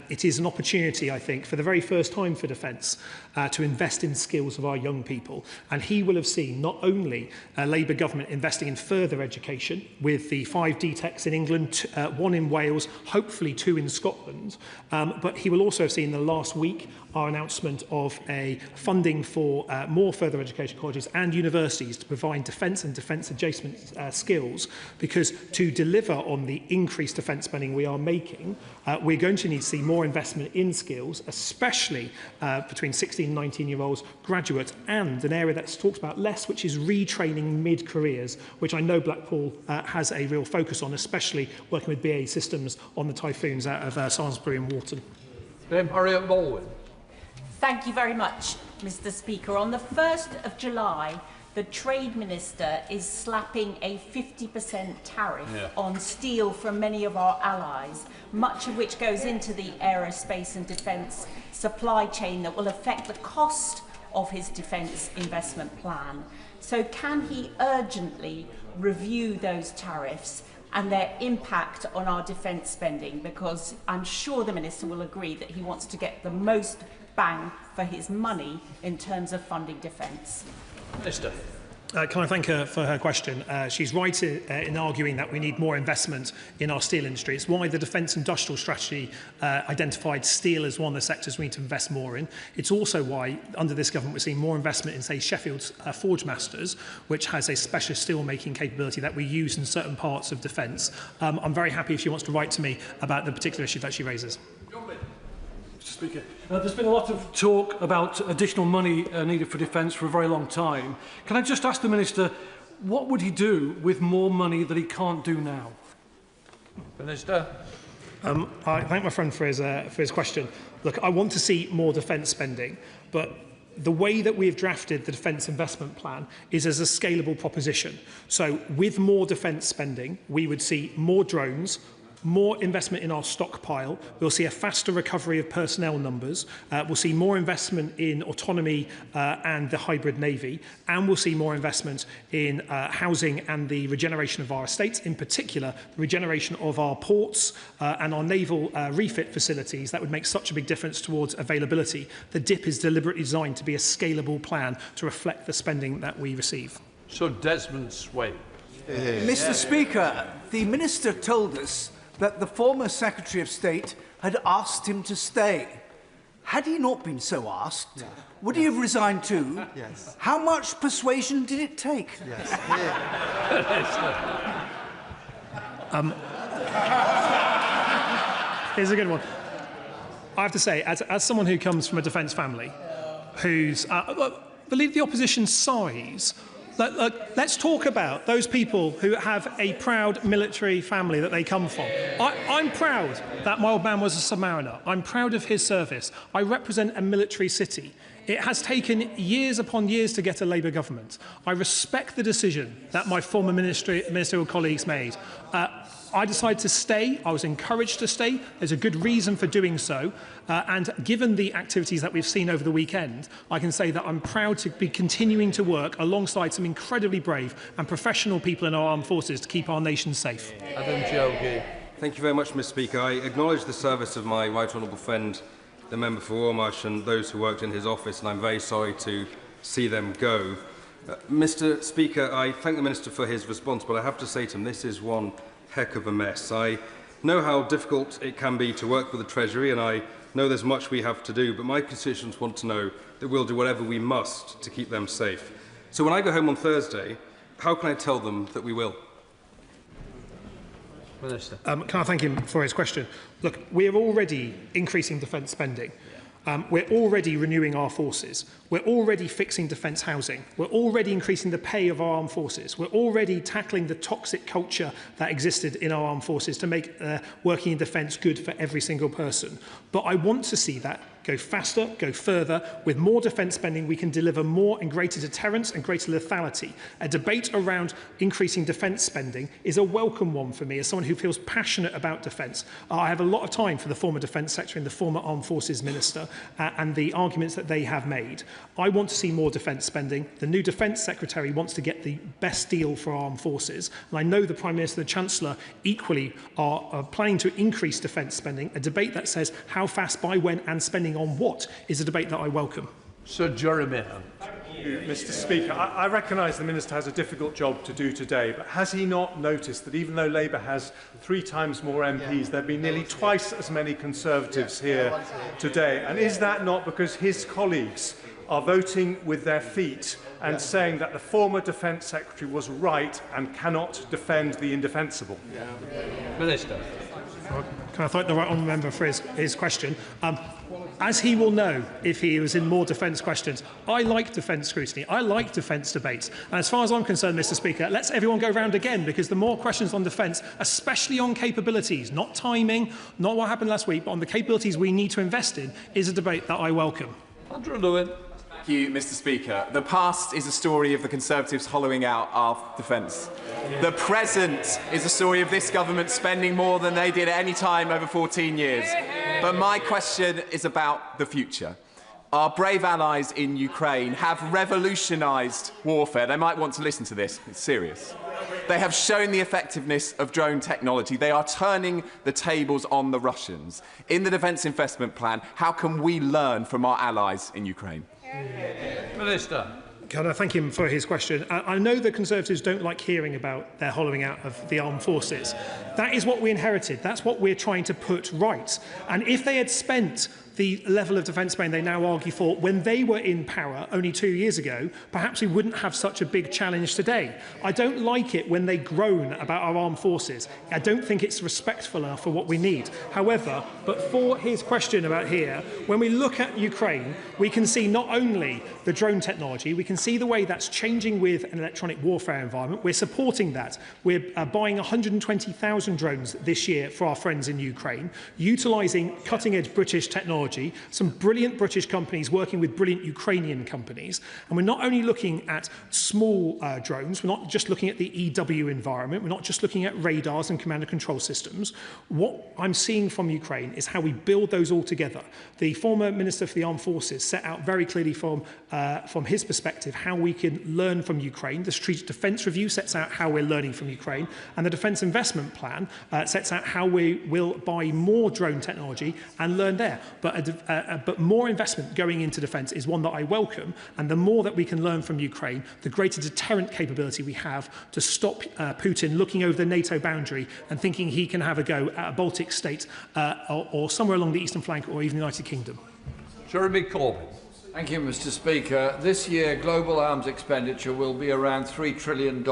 It is an opportunity, I think, for the very first time for defence to invest in skills of our young people. And he will have seen not only a Labour government investing in further education with the 5 DTECs in England, 1 in Wales, hopefully 2 in Scotland, but he will also have seen the last week our announcement of a funding for more further education colleges and universities to provide defence and defence-adjacent skills, because to deliver on the increased defence spending we are making, we're going to need to see more investment in skills, especially between 16 and 19-year-olds, graduates, and an area that's talked about less, which is retraining mid-careers, which I know Blackpool has a real focus on, especially working with BAE Systems on the Typhoons out of Salisbury and Wharton. Harriet Baldwin. Thank you very much, Mr Speaker. On the 1st of July, the Trade Minister is slapping a 50% tariff on steel from many of our allies, much of which goes into the aerospace and defence supply chain that will affect the cost of his defence investment plan. So can he urgently review those tariffs and their impact on our defence spending? Because I'm sure the Minister will agree that he wants to get the most bang for his money in terms of funding defence? Minister. Can I thank her for her question? She's right in arguing that we need more investment in our steel industry. It's why the Defence Industrial Strategy identified steel as one of the sectors we need to invest more in. It's also why, under this government, we're seeing more investment in, say, Sheffield's Forge Masters, which has a specialist steel-making capability that we use in certain parts of defence. I'm very happy if she wants to write to me about the particular issue that she raises. Mr. Speaker, there's been a lot of talk about additional money needed for defence for a very long time. Can I just ask the Minister, what would he do with more money that he can't do now? Minister. I thank my friend for his question. Look, I want to see more defence spending, but the way that we have drafted the Defence Investment Plan is as a scalable proposition. So with more defence spending, we would see more drones, more investment in our stockpile. We'll see a faster recovery of personnel numbers. We'll see more investment in autonomy and the hybrid navy. And we'll see more investment in housing and the regeneration of our estates, in particular, the regeneration of our ports and our naval refit facilities. That would make such a big difference towards availability. The DIP is deliberately designed to be a scalable plan to reflect the spending that we receive. So Desmond Sway. Mr. Speaker, the Minister told us that the former Secretary of State had asked him to stay. Had he not been so asked, would he have resigned too? Yes. How much persuasion did it take? Yes. Here's a good one. I have to say, as someone who comes from a defence family, who's believe the opposition's size. Let's talk about those people who have a proud military family that they come from. I'm proud that my old man was a submariner. I'm proud of his service. I represent a military city. It has taken years upon years to get a Labour government. I respect the decision that my former ministerial colleagues made. I decided to stay. I was encouraged to stay. There's a good reason for doing so. And given the activities that we've seen over the weekend, I can say that I'm proud to be continuing to work alongside some incredibly brave and professional people in our armed forces to keep our nation safe. Adam Jogi. Thank you very much, Mr. Speaker. I acknowledge the service of my right honourable friend, the member for Royal Marsh, and those who worked in his office, and I'm very sorry to see them go. Mr. Speaker, I thank the Minister for his response, but I have to say to him, this is one heck of a mess. I know how difficult it can be to work with the Treasury, and I know there's much we have to do, but my constituents want to know that we'll do whatever we must to keep them safe. So when I go home on Thursday, how can I tell them that we will? Minister. Can I thank him for his question? Look, we are already increasing defence spending. We're already renewing our forces. We're already fixing defence housing. We're already increasing the pay of our armed forces. We're already tackling the toxic culture that existed in our armed forces to make working in defence good for every single person. But I want to see that go faster, go further. With more defence spending, we can deliver more and greater deterrence and greater lethality. A debate around increasing defence spending is a welcome one for me as someone who feels passionate about defence. I have a lot of time for the former defence secretary and the former armed forces minister and the arguments that they have made. I want to see more defence spending. The new defence secretary wants to get the best deal for armed forces. And I know the Prime Minister and the Chancellor equally are planning to increase defence spending. A debate that says how fast, by when and spending on what is a debate that I welcome. Sir Jeremy Hunt. Mr. Speaker, I recognise the Minister has a difficult job to do today, but has he not noticed that even though Labour has 3 times more MPs, there have been nearly twice as many Conservatives here today? And is that not because his colleagues are voting with their feet and saying that the former Defence Secretary was right and cannot defend the indefensible? Minister. Can I thank the right honourable member for his question? As he will know if he was in more defence questions, I like defence scrutiny. I like defence debates. And as far as I'm concerned, Mr. Speaker, let's everyone go round again, because the more questions on defence, especially on capabilities, not timing, not what happened last week, but on the capabilities we need to invest in, is a debate that I welcome. Andrew Lewin. Thank you, Mr. Speaker. The past is a story of the Conservatives hollowing out our defence. The present is a story of this government spending more than they did at any time over 14 years. But my question is about the future. Our brave allies in Ukraine have revolutionised warfare. They might want to listen to this. It's serious. They have shown the effectiveness of drone technology. They are turning the tables on the Russians. In the Defence Investment Plan, how can we learn from our allies in Ukraine? Minister. Can I thank him for his question? I know the Conservatives don't like hearing about their hollowing out of the armed forces. That is what we inherited. That's what we're trying to put right. And if they had spent the level of defence spending they now argue for when they were in power only 2 years ago, perhaps we wouldn't have such a big challenge today. I don't like it when they groan about our armed forces. I don't think it's respectful enough for what we need. However, but for his question about here, when we look at Ukraine, we can see not only the drone technology, we can see the way that's changing with an electronic warfare environment. We're supporting that. We're buying 120,000 drones this year for our friends in Ukraine, utilising cutting-edge British technology, some brilliant British companies working with brilliant Ukrainian companies. And we're not only looking at small drones, we're not just looking at the EW environment, we're not just looking at radars and command and control systems. What I'm seeing from Ukraine is how we build those all together. The former Minister for the Armed Forces set out very clearly from his perspective how we can learn from Ukraine. The Strategic Defence Review sets out how we're learning from Ukraine, and the Defence Investment Plan sets out how we will buy more drone technology and learn there. But more investment going into defence is one that I welcome, and the more that we can learn from Ukraine, the greater deterrent capability we have to stop Putin looking over the NATO boundary and thinking he can have a go at a Baltic state or somewhere along the eastern flank or even the United Kingdom. Jeremy Corbyn. Thank you, Mr. Speaker. This year, global arms expenditure will be around $3 trillion.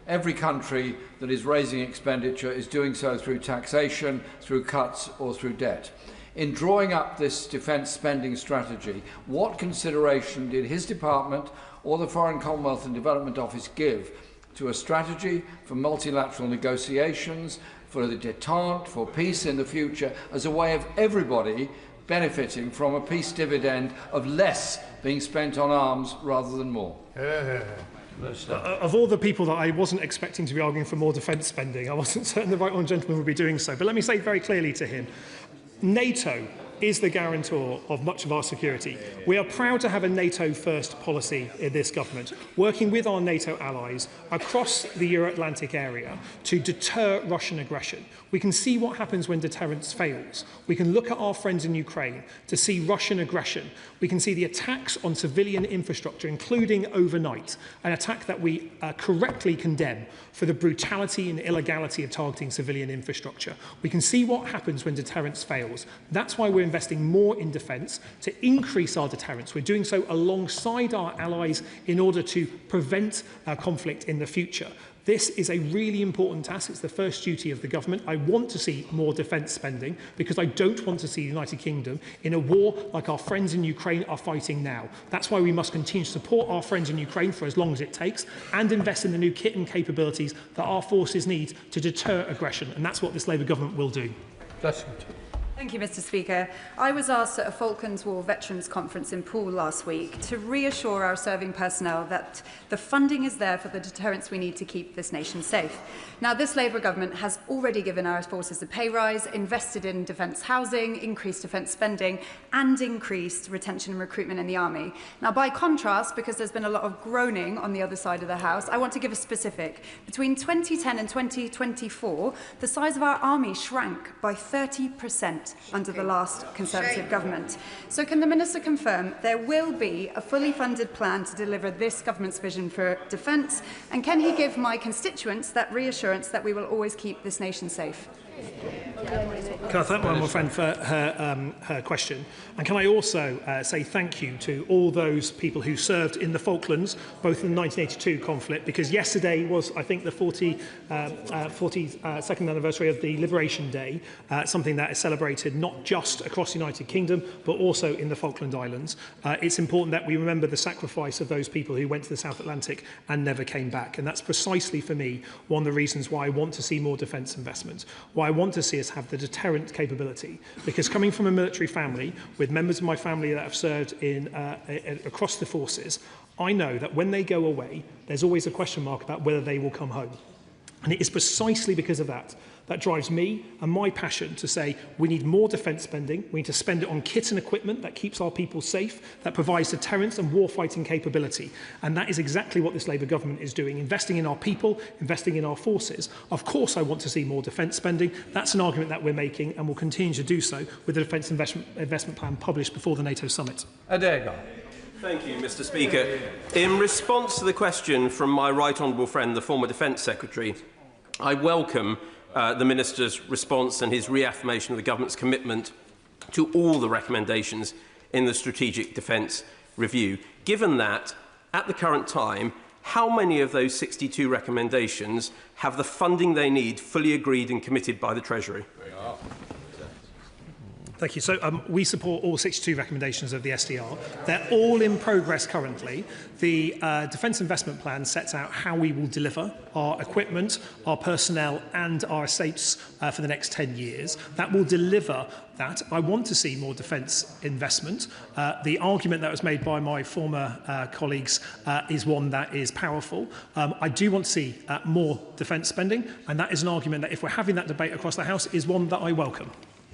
Every country that is raising expenditure is doing so through taxation, through cuts or through debt. In drawing up this defence spending strategy, what consideration did his department or the Foreign Commonwealth and Development Office give to a strategy for multilateral negotiations, for the détente, for peace in the future, as a way of everybody benefiting from a peace dividend of less being spent on arms rather than more? Of all the people that I wasn't expecting to be arguing for more defence spending, I wasn't certain the right honourable gentleman would be doing so. But let me say very clearly to him, NATO is the guarantor of much of our security. We are proud to have a NATO-first policy in this government, working with our NATO allies across the Euro-Atlantic area to deter Russian aggression. We can see what happens when deterrence fails. We can look at our friends in Ukraine to see Russian aggression. We can see the attacks on civilian infrastructure, including overnight, an attack that we correctly condemn for the brutality and illegality of targeting civilian infrastructure. We can see what happens when deterrence fails. That's why we're investing more in defence to increase our deterrence. We're doing so alongside our allies in order to prevent conflict in the future. This is a really important task. It's the first duty of the government. I want to see more defence spending because I don't want to see the United Kingdom in a war like our friends in Ukraine are fighting now. That's why we must continue to support our friends in Ukraine for as long as it takes and invest in the new kit and capabilities that our forces need to deter aggression. And that's what this Labour government will do. Thank you, Mr. Speaker. I was asked at a Falklands War Veterans Conference in Poole last week to reassure our serving personnel that the funding is there for the deterrence we need to keep this nation safe. Now, this Labour government has already given our forces a pay rise, invested in defence housing, increased defence spending, and increased retention and recruitment in the army. Now, by contrast, because there's been a lot of groaning on the other side of the House, I want to give a specific. Between 2010 and 2024, the size of our army shrank by 30%. Under the last Conservative government. So can the Minister confirm there will be a fully funded plan to deliver this government's vision for defence? And can he give my constituents that reassurance that we will always keep this nation safe? Can I thank my friend for her question? And can I also say thank you to all those people who served in the Falklands, both in the 1982 conflict, because yesterday was, I think, the 42nd anniversary of the Liberation Day, something that is celebrated not just across the United Kingdom, but also in the Falkland Islands. It's important that we remember the sacrifice of those people who went to the South Atlantic and never came back. And that's precisely, for me, one of the reasons why I want to see more defence investment, why I want to see us have the deterrent capability. Because coming from a military family, with members of my family that have served across the forces, I know that when they go away, there's always a question mark about whether they will come home. And it is precisely because of that that drives me and my passion to say we need more defence spending, we need to spend it on kit and equipment that keeps our people safe, that provides deterrence and warfighting capability. And that is exactly what this Labour government is doing, investing in our people, investing in our forces. Of course I want to see more defence spending. That's an argument that we're making and will continue to do so with the Defence Investment Plan published before the NATO summit. Adega. Thank you, Mr. Speaker. In response to the question from my right honourable friend, the former Defence Secretary, I welcome the Minister's response and his reaffirmation of the Government's commitment to all the recommendations in the Strategic Defence Review. Given that, at the current time, how many of those 62 recommendations have the funding they need fully agreed and committed by the Treasury? Thank you. So we support all 62 recommendations of the SDR. They're all in progress currently. The Defence Investment Plan sets out how we will deliver our equipment, our personnel and our estates for the next 10 years. That will deliver that. I want to see more defence investment. The argument that was made by my former colleagues is one that is powerful. I do want to see more defence spending, and that is an argument that if we're having that debate across the House is one that I welcome.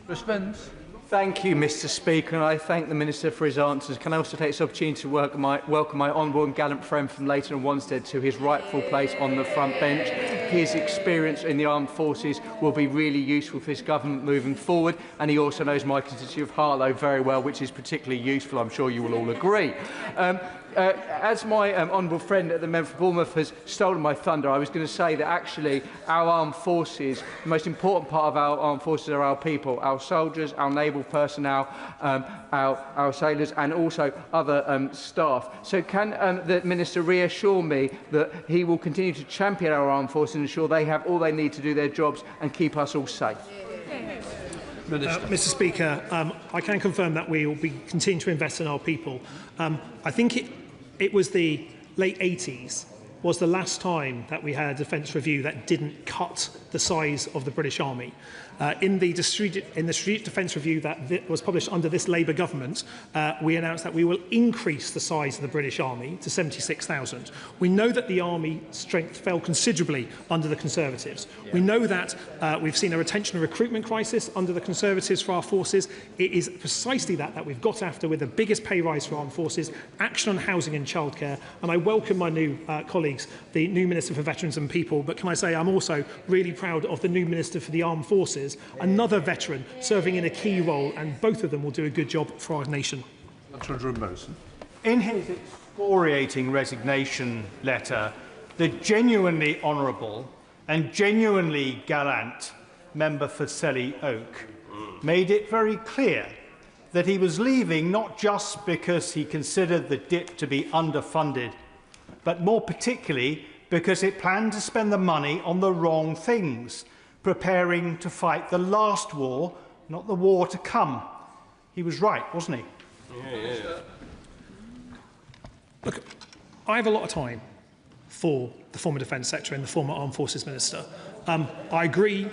Response. Thank you, Mr. Speaker, and I thank the Minister for his answers. Can I also take this opportunity to welcome my honourable and gallant friend from Leighton and Wanstead to his rightful place on the front bench. His experience in the armed forces will be really useful for this government moving forward, and he also knows my constituency of Harlow very well, which is particularly useful, I'm sure you will all agree. As my honourable friend at the member for Bournemouth has stolen my thunder, I was going to say that actually our armed forces, the most important part of our armed forces are our people, our soldiers, our naval personnel, our sailors and also other staff. So can the Minister reassure me that he will continue to champion our armed forces and ensure they have all they need to do their jobs and keep us all safe? Mr. Speaker, I can confirm that we will be continuing to invest in our people. I think it was the late 80s was the last time that we had a defence review that didn't cut the size of the British Army. In the Strategic Defence Review that was published under this Labour government, we announced that we will increase the size of the British Army to 76,000. We know that the Army strength fell considerably under the Conservatives. We know that we've seen a retention and recruitment crisis under the Conservatives for our forces. It is precisely that we've got after with the biggest pay rise for armed forces, action on housing and childcare, and I welcome my new colleagues, the new Minister for Veterans and People, but can I say I'm also really proud of the new Minister for the Armed Forces, another veteran serving in a key role, and both of them will do a good job for our nation. In his excoriating resignation letter, the genuinely honourable and genuinely gallant member for Selly Oak made it very clear that he was leaving not just because he considered the DIP to be underfunded, but more particularly because it planned to spend the money on the wrong things, preparing to fight the last war, not the war to come. He was right, wasn't he? Yeah. Look, I have a lot of time for the former Defence Secretary and the former Armed Forces Minister. I agree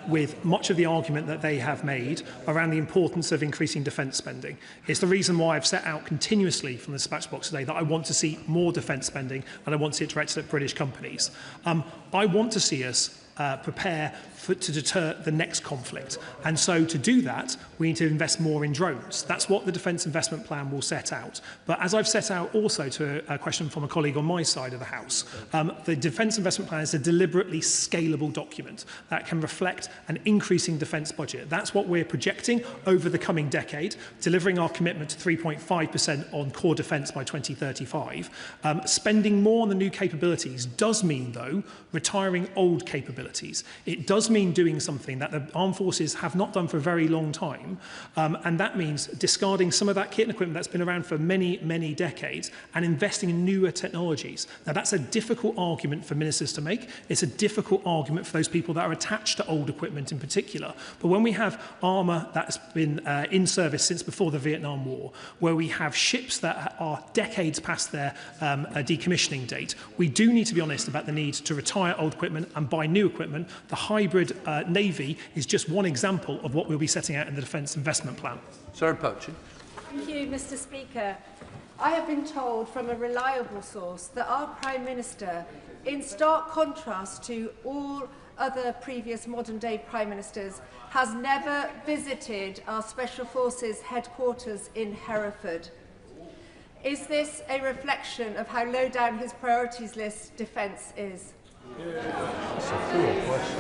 with much of the argument that they have made around the importance of increasing defence spending. It's the reason why I've set out continuously from the dispatch box today that I want to see more defence spending and I want to see it directed at British companies. I want to see us prepare to deter the next conflict. And so to do that, we need to invest more in drones. That's what the Defence Investment Plan will set out. But as I've set out also to a question from a colleague on my side of the House, the Defence Investment Plan is a deliberately scalable document that can reflect an increasing defence budget. That's what we're projecting over the coming decade, delivering our commitment to 3.5% on core defence by 2035. Spending more on the new capabilities does mean, though, retiring old capabilities. It does mean doing something that the armed forces have not done for a very long time, and that means discarding some of that kit and equipment that's been around for many, many decades and investing in newer technologies. Now, that's a difficult argument for ministers to make. It's a difficult argument for those people that are attached to old equipment in particular. But when we have armour that's been in service since before the Vietnam War, where we have ships that are decades past their decommissioning date, we do need to be honest about the need to retire old equipment and buy new equipment. The hybrid Navy is just one example of what we'll be setting out in the Defence Investment Plan. Sarah Poaching. Thank you, Mr. Speaker. I have been told from a reliable source that our Prime Minister in stark contrast to all other previous modern-day Prime Ministers, has never visited our Special Forces headquarters in Hereford. Is this a reflection of how low down his priorities list defence is? That's a cool question.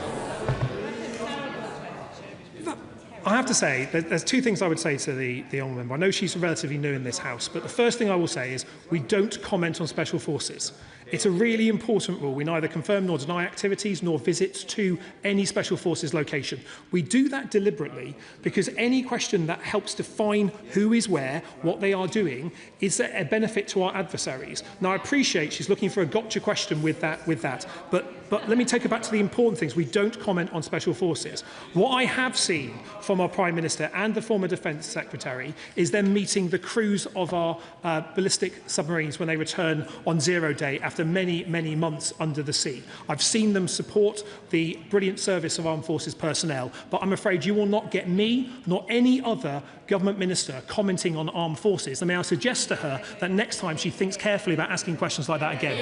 I have to say that there's two things I would say to the honourable member. I know she's relatively new in this House, but the first thing I will say is we don't comment on Special Forces. It's a really important rule. We neither confirm nor deny activities nor visits to any Special Forces location. We do that deliberately because any question that helps define who is where, what they are doing, is a benefit to our adversaries. Now, I appreciate she's looking for a gotcha question with that, but let me take her back to the important things. We don't comment on Special Forces. What I have seen from our Prime Minister and the former Defence Secretary is them meeting the crews of our ballistic submarines when they return on zero day after many, many months under the sea. I've seen them support the brilliant service of armed forces personnel, but I'm afraid you will not get me nor any other government minister commenting on armed forces. And may I suggest to her that next time she thinks carefully about asking questions like that again.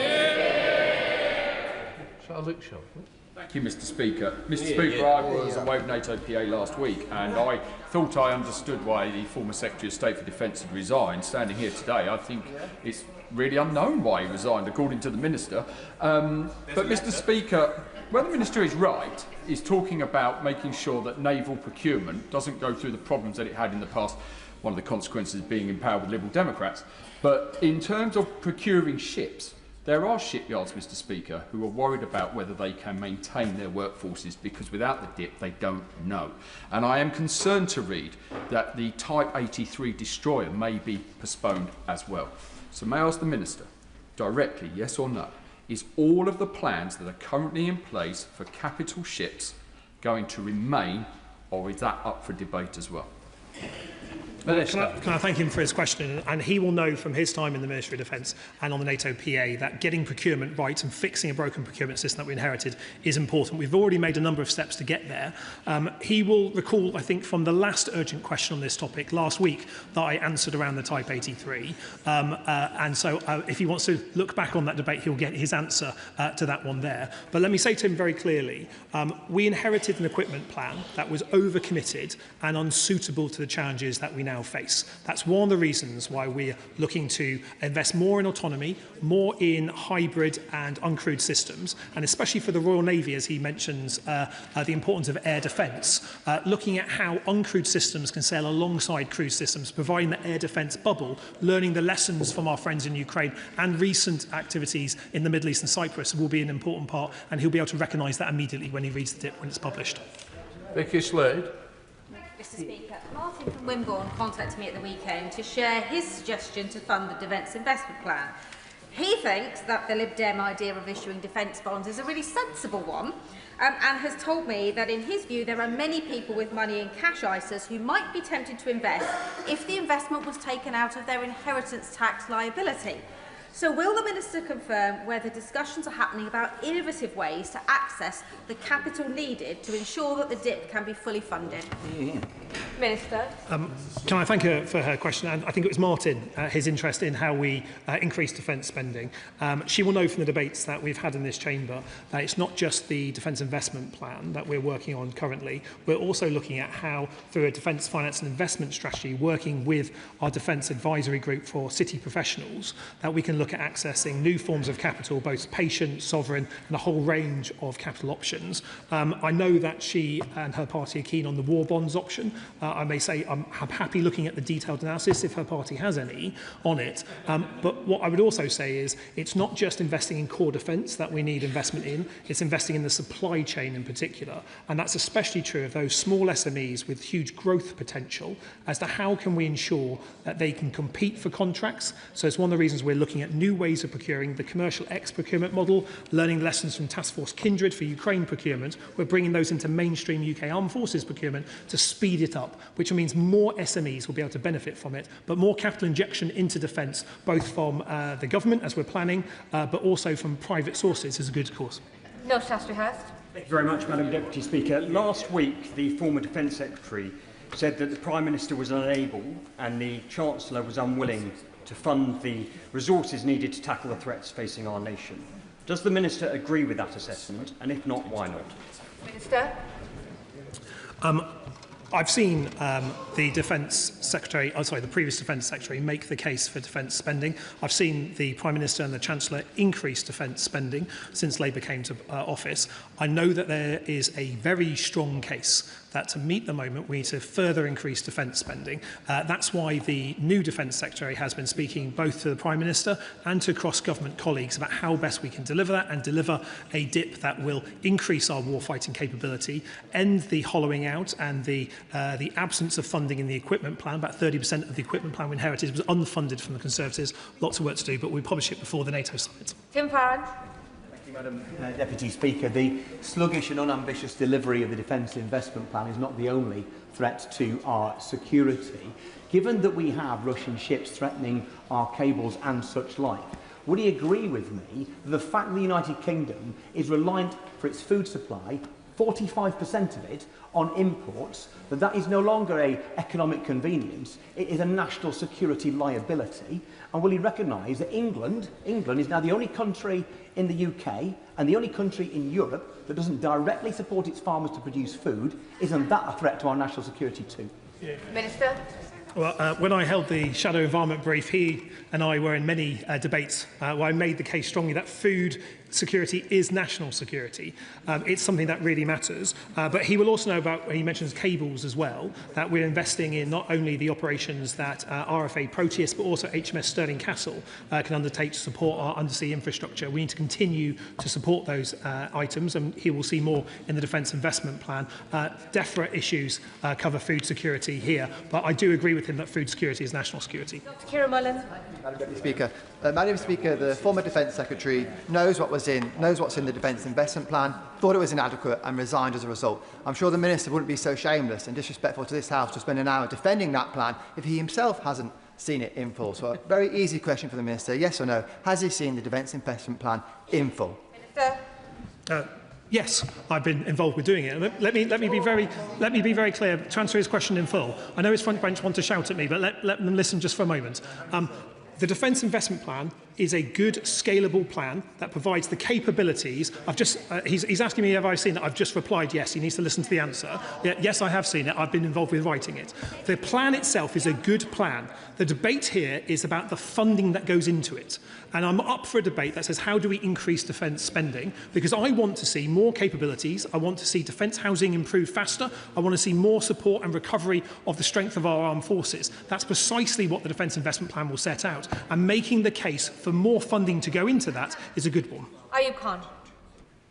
Shall I look, shall I? Thank you, Mr. Speaker. Mr. Speaker, I was away with NATO PA last week, and I thought I understood why the former Secretary of State for Defence had resigned. Standing here today, I think it's really unknown why he resigned, according to the Minister. But, Mr. Speaker, where the Minister is right, is talking about making sure that naval procurement doesn't go through the problems that it had in the past, one of the consequences being in power with Liberal Democrats. But in terms of procuring ships, there are shipyards, Mr. Speaker, who are worried about whether they can maintain their workforces because without the dip, they don't know. And I am concerned to read that the Type 83 destroyer may be postponed as well. So may I ask the Minister, directly, yes or no, is all of the plans that are currently in place for capital ships going to remain, or is that up for debate as well? Can I thank him for his question? And he will know from his time in the Ministry of Defence and on the NATO PA that getting procurement right and fixing a broken procurement system that we inherited is important. We've already made a number of steps to get there. He will recall, I think, from the last urgent question on this topic last week that I answered around the Type 83. And so if he wants to look back on that debate, he'll get his answer to that one there. But let me say to him very clearly, we inherited an equipment plan that was overcommitted and unsuitable to the challenges that we now face. That's one of the reasons why we're looking to invest more in autonomy, more in hybrid and uncrewed systems, and especially for the Royal Navy, as he mentions, the importance of air defence, looking at how uncrewed systems can sail alongside crewed systems, providing the air defence bubble, learning the lessons from our friends in Ukraine and recent activities in the Middle East and Cyprus will be an important part, and he'll be able to recognise that immediately when he reads the DIP when it's published. Vicky Slade. Mr. Speaker, Martin from Wimborne contacted me at the weekend to share his suggestion to fund the Defence Investment Plan. He thinks that the Lib Dem idea of issuing defence bonds is a really sensible one, and has told me that in his view there are many people with money in cash ISAs who might be tempted to invest if the investment was taken out of their inheritance tax liability. So will the Minister confirm whether discussions are happening about innovative ways to access the capital needed to ensure that the DIP can be fully funded? Minister. Can I thank her for her question? And I think it was Martin, his interest in how we increase defence spending. She will know from the debates that we've had in this chamber that it's not just the Defence Investment Plan that we're working on currently. We're also looking at how, through a Defence Finance and Investment Strategy, working with our Defence Advisory Group for City Professionals, that we can look at accessing new forms of capital, both patient, sovereign, and a whole range of capital options. I know that she and her party are keen on the war bonds option. I may say I'm happy looking at the detailed analysis if her party has any on it. But what I would also say is it's not just investing in core defence that we need investment in, it's investing in the supply chain in particular. And that's especially true of those small SMEs with huge growth potential as to how can we ensure that they can compete for contracts. So it's one of the reasons we're looking at new ways of procuring, the commercial procurement model, learning lessons from Task Force Kindred for Ukraine procurement. We're bringing those into mainstream UK Armed Forces procurement to speed it up, which means more SMEs will be able to benefit from it, but more capital injection into defence, both from the government, as we're planning, but also from private sources is a good course. No, Shastrihurst. Thank you very much, Madam Deputy Speaker. Last week, the former Defence Secretary said that the Prime Minister was unable and the Chancellor was unwilling to fund the resources needed to tackle the threats facing our nation. Does the Minister agree with that assessment? And if not, why not? Minister. I've seen the Defence Secretary, the previous Defence Secretary, make the case for defence spending. I've seen the Prime Minister and the Chancellor increase defence spending since Labour came to office. I know that there is a very strong case that to meet the moment we need to further increase defence spending. That's why the new Defence Secretary has been speaking both to the Prime Minister and to cross-government colleagues about how best we can deliver that and deliver a DIP that will increase our warfighting capability, end the hollowing out and the absence of funding in the equipment plan. About 30% of the equipment plan we inherited was unfunded from the Conservatives. Lots of work to do, but we publish it before the NATO summit. Tim Farron. Madam Deputy Speaker, the sluggish and unambitious delivery of the Defence Investment Plan is not the only threat to our security. Given that we have Russian ships threatening our cables and such like, would he agree with me that the fact that the United Kingdom is reliant for its food supply, 45% of it, on imports, that is no longer an economic convenience, it is a national security liability? And will he recognise that England is now the only country in the UK and the only country in Europe that doesn't directly support its farmers to produce food? Isn't that a threat to our national security too? Yeah. Minister. Well, when I held the Shadow Environment brief, he and I were in many debates where I made the case strongly that food security is national security. It's something that really matters. But he will also know about, he mentions cables as well, that we're investing in not only the operations that RFA Proteus, but also HMS Stirling Castle can undertake to support our undersea infrastructure. We need to continue to support those items, and he will see more in the Defence Investment Plan. DEFRA issues cover food security here, but I do agree with him that food security is national security. Dr. Keir Mullen. Madam Deputy Speaker, Madam Speaker, the former Defence Secretary knows what's in the Defence Investment Plan, thought it was inadequate and resigned as a result. I'm sure the Minister wouldn't be so shameless and disrespectful to this House to spend an hour defending that plan if he himself hasn't seen it in full. So a very easy question for the Minister, yes or no, has he seen the Defence Investment Plan in full? Minister. Yes, I've been involved with doing it. Let me be very clear. To answer his question in full, I know his front bench want to shout at me, but let them listen just for a moment. The Defence Investment Plan is a good, scalable plan that provides the capabilities. He's asking me if I've seen it. I've just replied yes. He needs to listen to the answer. Yes, I have seen it. I've been involved with writing it. The plan itself is a good plan. The debate here is about the funding that goes into it. And I'm up for a debate that says, how do we increase defence spending? Because I want to see more capabilities. I want to see defence housing improve faster. I want to see more support and recovery of the strength of our armed forces. That's precisely what the Defence Investment Plan will set out. And making the case for more funding to go into that is a good one. Ayub Khan.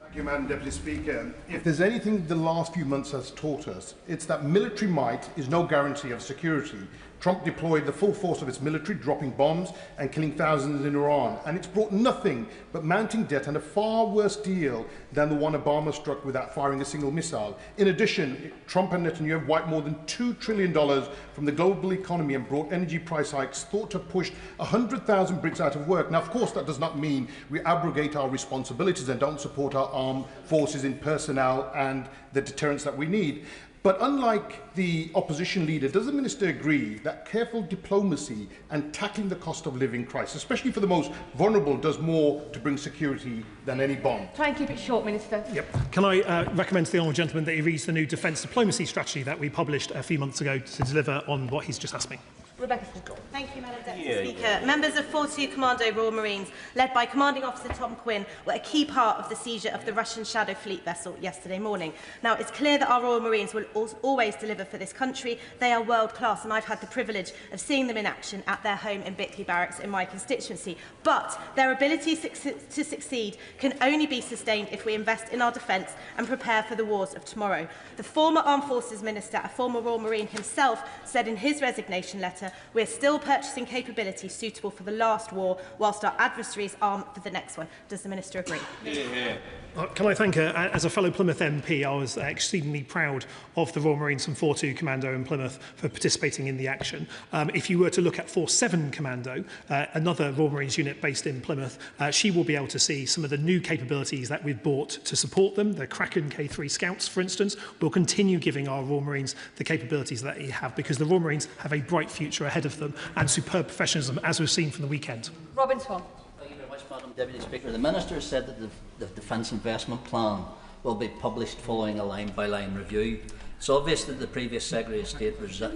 Thank you, Madam Deputy Speaker. If there's anything the last few months has taught us, it's that military might is no guarantee of security. Trump deployed the full force of its military, dropping bombs and killing thousands in Iran. And it's brought nothing but mounting debt and a far worse deal than the one Obama struck without firing a single missile. In addition, Trump and Netanyahu wiped more than $2 trillion from the global economy and brought energy price hikes thought to have pushed 100,000 Brits out of work. Now, of course, that does not mean we abrogate our responsibilities and don't support our armed forces in personnel and the deterrence that we need. But unlike the opposition leader, does the Minister agree that careful diplomacy and tackling the cost of living crisis, especially for the most vulnerable, does more to bring security than any bomb? Try and keep it short, Minister. Yep. Can I recommend to the honourable gentleman that he reads the new defence diplomacy strategy that we published a few months ago to deliver on what he's just asked me? Rebecca Ford. Thank you, Madam Deputy Speaker. Members of 42 Commando Royal Marines, led by Commanding Officer Tom Quinn, were a key part of the seizure of the Russian Shadow Fleet vessel yesterday morning. Now, it's clear that our Royal Marines will always deliver for this country. They are world class, and I've had the privilege of seeing them in action at their home in Bickley Barracks in my constituency. But their ability to succeed can only be sustained if we invest in our defence and prepare for the wars of tomorrow. The former Armed Forces Minister, a former Royal Marine himself, said in his resignation letter, "We're still purchasing capability suitable for the last war, whilst our adversaries arm for the next one." Does the Minister agree? Can I thank her? As a fellow Plymouth MP, I was exceedingly proud of the Royal Marines from 4-2 Commando in Plymouth for participating in the action. If you were to look at 4-7 Commando, another Royal Marines unit based in Plymouth, she will be able to see some of the new capabilities that we've bought to support them. The Kraken K3 Scouts, for instance, will continue giving our Royal Marines the capabilities that they have, because the Royal Marines have a bright future ahead of them and superb professionalism, as we've seen from the weekend. Robin Swan. Madam Deputy Speaker. The Minister said that the Defence Investment Plan will be published following a line-by-line review. It's obvious that the previous Secretary of State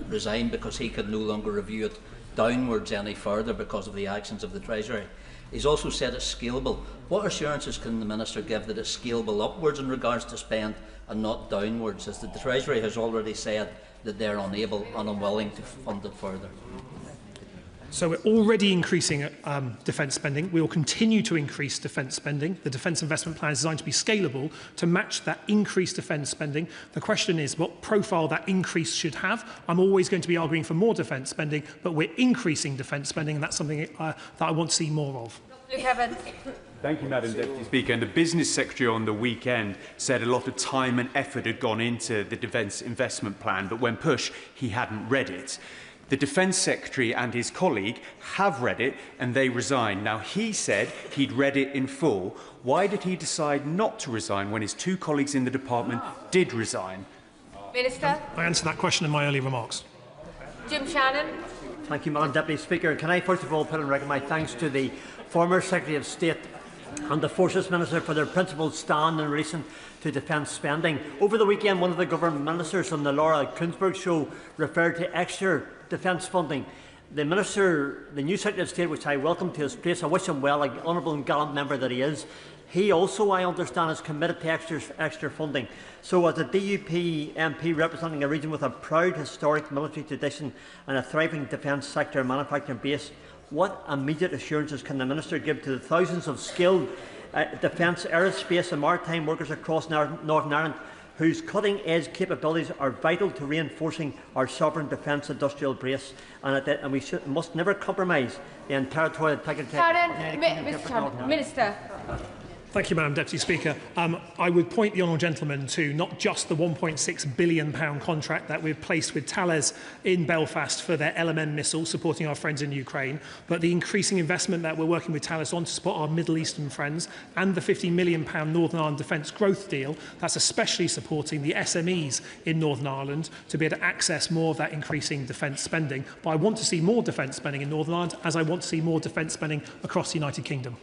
resigned because he could no longer review it downwards any further because of the actions of the Treasury. He's also said it's scalable. What assurances can the Minister give that it's scalable upwards in regards to spend and not downwards, as the Treasury has already said that they're unable and unwilling to fund it further? So we're already increasing defence spending. We will continue to increase defence spending. The Defence Investment Plan is designed to be scalable to match that increased defence spending. The question is what profile that increase should have. I'm always going to be arguing for more defence spending, but we're increasing defence spending, and that's something that I want to see more of. Thank you, Madam Deputy Speaker. And the Business Secretary on the weekend said a lot of time and effort had gone into the Defence Investment Plan, but when pushed, he hadn't read it. The Defence Secretary and his colleague have read it and they resigned. Now, he said he'd read it in full. Why did he decide not to resign when his two colleagues in the department did resign? Minister. I answered that question in my early remarks. Jim Shannon. Thank you, Madam Deputy Speaker. Can I first of all put on record my thanks to the former Secretary of State and the Forces Minister for their principled stand in relation to defence spending. Over the weekend, one of the government ministers on the Laura Kuenssberg show referred to extra defence funding. The Minister, the new Secretary of State, which I welcome to his place, I wish him well, like the honourable and gallant member that he is. He also, I understand, is committed to extra funding. So as a DUP MP representing a region with a proud historic military tradition and a thriving defence sector and manufacturing base, what immediate assurances can the Minister give to the thousands of skilled defence, aerospace and maritime workers across Northern Ireland whose cutting-edge capabilities are vital to reinforcing our sovereign defence industrial base, and we must never compromise the territorial integrity of Minister. Thank you, Madam Deputy Speaker. I would point the honourable gentleman to not just the £1.6 billion contract that we've placed with Thales in Belfast for their LMM missile, supporting our friends in Ukraine, but the increasing investment that we're working with Thales on to support our Middle Eastern friends, and the £50 million Northern Ireland Defence Growth Deal, that's especially supporting the SMEs in Northern Ireland to be able to access more of that increasing defence spending. But I want to see more defence spending in Northern Ireland, as I want to see more defence spending across the United Kingdom.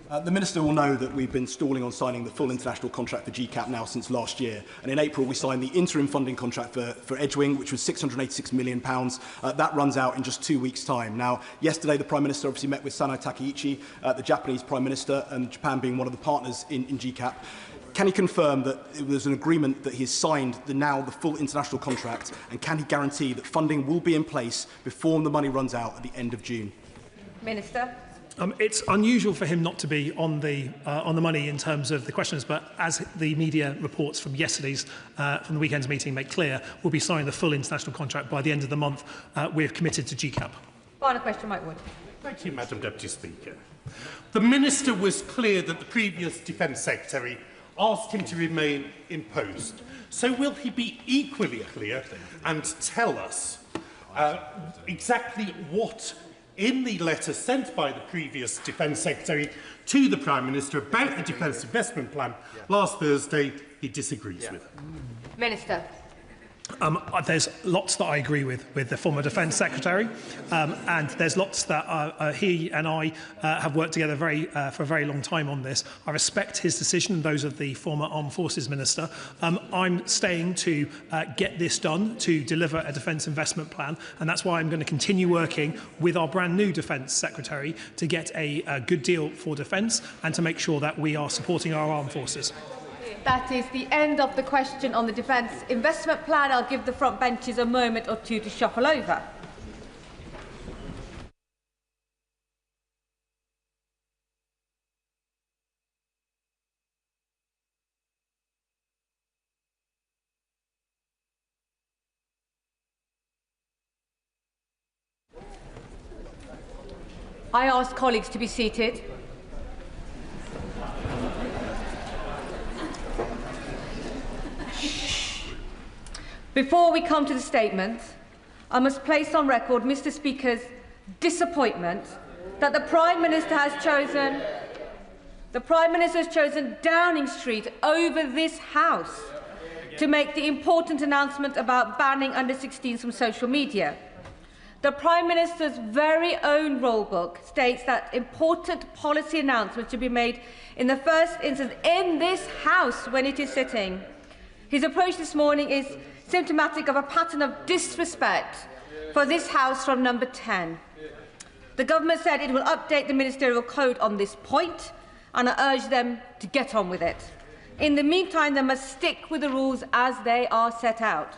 The Minister will know that we've been stalling on signing the full international contract for GCAP now since last year. And in April, we signed the interim funding contract for Edgewing, which was £686 million. That runs out in just 2 weeks' time. Now, yesterday, the Prime Minister obviously met with Sanai Takaichi, the Japanese Prime Minister, and Japan being one of the partners in GCAP. Can he confirm that there's an agreement that he has signed the full international contract, and can he guarantee that funding will be in place before the money runs out at the end of June? Minister. It's unusual for him not to be on the money in terms of the questions, but as the media reports from from the weekend's meeting make clear, we'll be signing the full international contract by the end of the month. We're committed to GCAP. Final question, Mike Wood. Thank you, Madam Deputy Speaker. The Minister was clear that the previous Defence Secretary asked him to remain in post. So will he be equally clear and tell us exactly what, in the letter sent by the previous Defence Secretary to the Prime Minister about the Defence Investment Plan last Thursday, he disagrees with? Minister. There's lots that I agree with the former Defence Secretary, and there's lots that he and I have worked together for a very long time on this. I respect his decision and those of the former Armed Forces Minister. I'm staying to get this done, to deliver a Defence Investment Plan, and that's why I'm going to continue working with our brand new Defence Secretary to get a good deal for defence and to make sure that we are supporting our armed forces. That is the end of the question on the Defence Investment Plan. I'll give the front benches a moment or two to shuffle over. I ask colleagues to be seated. Before we come to the statements, I must place on record Mr. Speaker's disappointment that the Prime Minister has chosen Downing Street over this House to make the important announcement about banning under-16s from social media. The Prime Minister's very own rule book states that important policy announcements should be made in the first instance in this House when it is sitting. His approach this morning is symptomatic of a pattern of disrespect for this House from number 10. The government said it will update the ministerial code on this point, and I urge them to get on with it. In the meantime, they must stick with the rules as they are set out.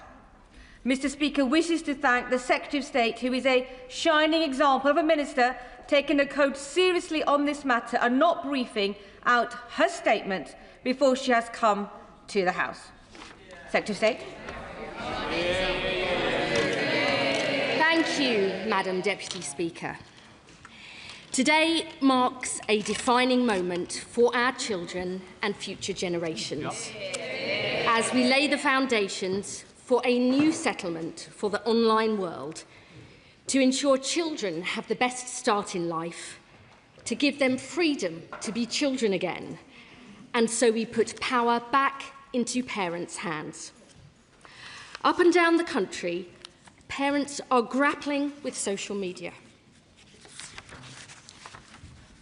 Mr. Speaker wishes to thank the Secretary of State, who is a shining example of a minister taking the code seriously on this matter and not briefing out her statement before she has come to the House. Secretary of State. Thank you, Madam Deputy Speaker. Today marks a defining moment for our children and future generations as we lay the foundations for a new settlement for the online world to ensure children have the best start in life, to give them freedom to be children again, and so we put power back into parents' hands. Up and down the country, parents are grappling with social media.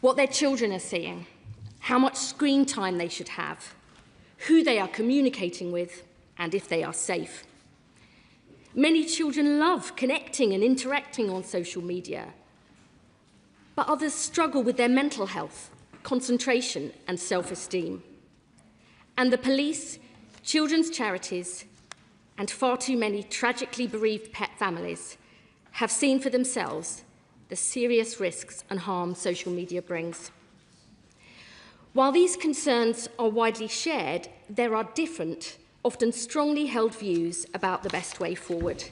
What their children are seeing, how much screen time they should have, who they are communicating with, and if they are safe. Many children love connecting and interacting on social media, but others struggle with their mental health, concentration, and self-esteem. And the police, children's charities, and far too many tragically bereaved pet families have seen for themselves the serious risks and harm social media brings. While these concerns are widely shared, there are different, often strongly held views about the best way forward.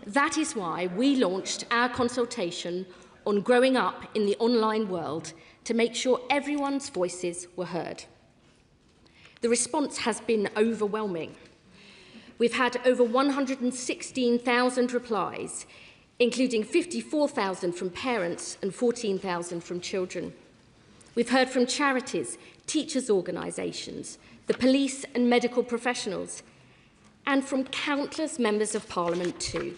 That is why we launched our consultation on growing up in the online world to make sure everyone's voices were heard. The response has been overwhelming. We've had over 116,000 replies, including 54,000 from parents and 14,000 from children. We've heard from charities, teachers' organisations, the police and medical professionals, and from countless members of Parliament too.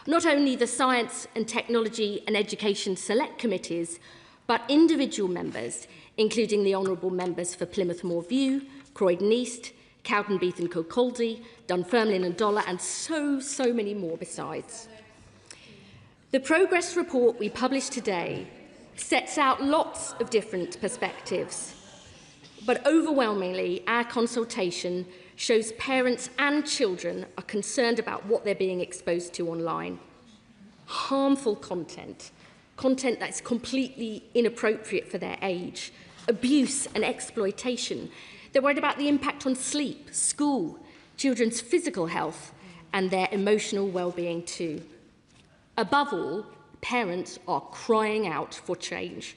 Not only the Science and Technology and Education Select Committees, but individual members, including the honourable members for Plymouth Moor View, Croydon East, Cowdenbeath and Kirkcaldy, Dunfermline and Dollar, and so many more besides. The progress report we published today sets out lots of different perspectives, but overwhelmingly our consultation shows parents and children are concerned about what they're being exposed to online. Harmful content, content that's completely inappropriate for their age, abuse and exploitation. They're worried about the impact on sleep, school, children's physical health, and their emotional well-being too. Above all, parents are crying out for change.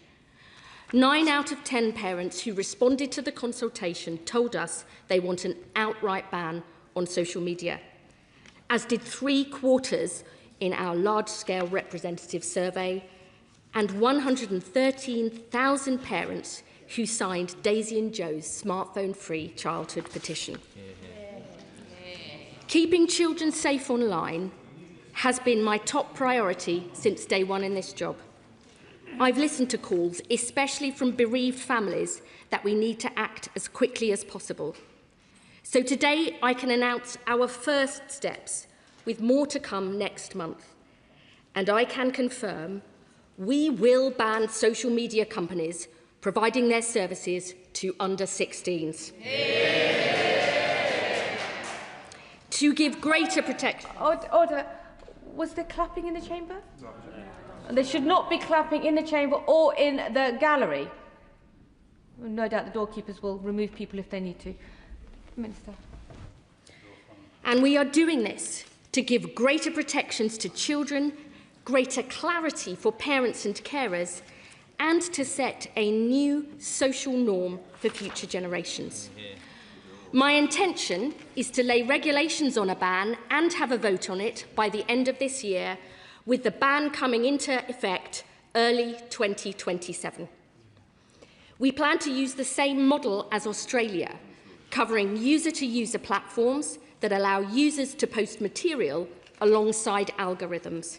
9 out of 10 parents who responded to the consultation told us they want an outright ban on social media, as did 3/4 in our large-scale representative survey, and 113,000 parents who signed Daisy and Joe's smartphone-free childhood petition. Keeping children safe online has been my top priority since day one in this job. I've listened to calls, especially from bereaved families, that we need to act as quickly as possible. So today I can announce our first steps, with more to come next month. And I can confirm we will ban social media companies providing their services to under-16s. To give greater protection. Order. Was there clapping in the chamber? No. There should not be clapping in the chamber or in the gallery. No doubt the doorkeepers will remove people if they need to. Minister. And we are doing this to give greater protections to children, greater clarity for parents and carers, and to set a new social norm for future generations. My intention is to lay regulations on a ban and have a vote on it by the end of this year, with the ban coming into effect early 2027. We plan to use the same model as Australia, covering user-to-user platforms that allow users to post material alongside algorithms.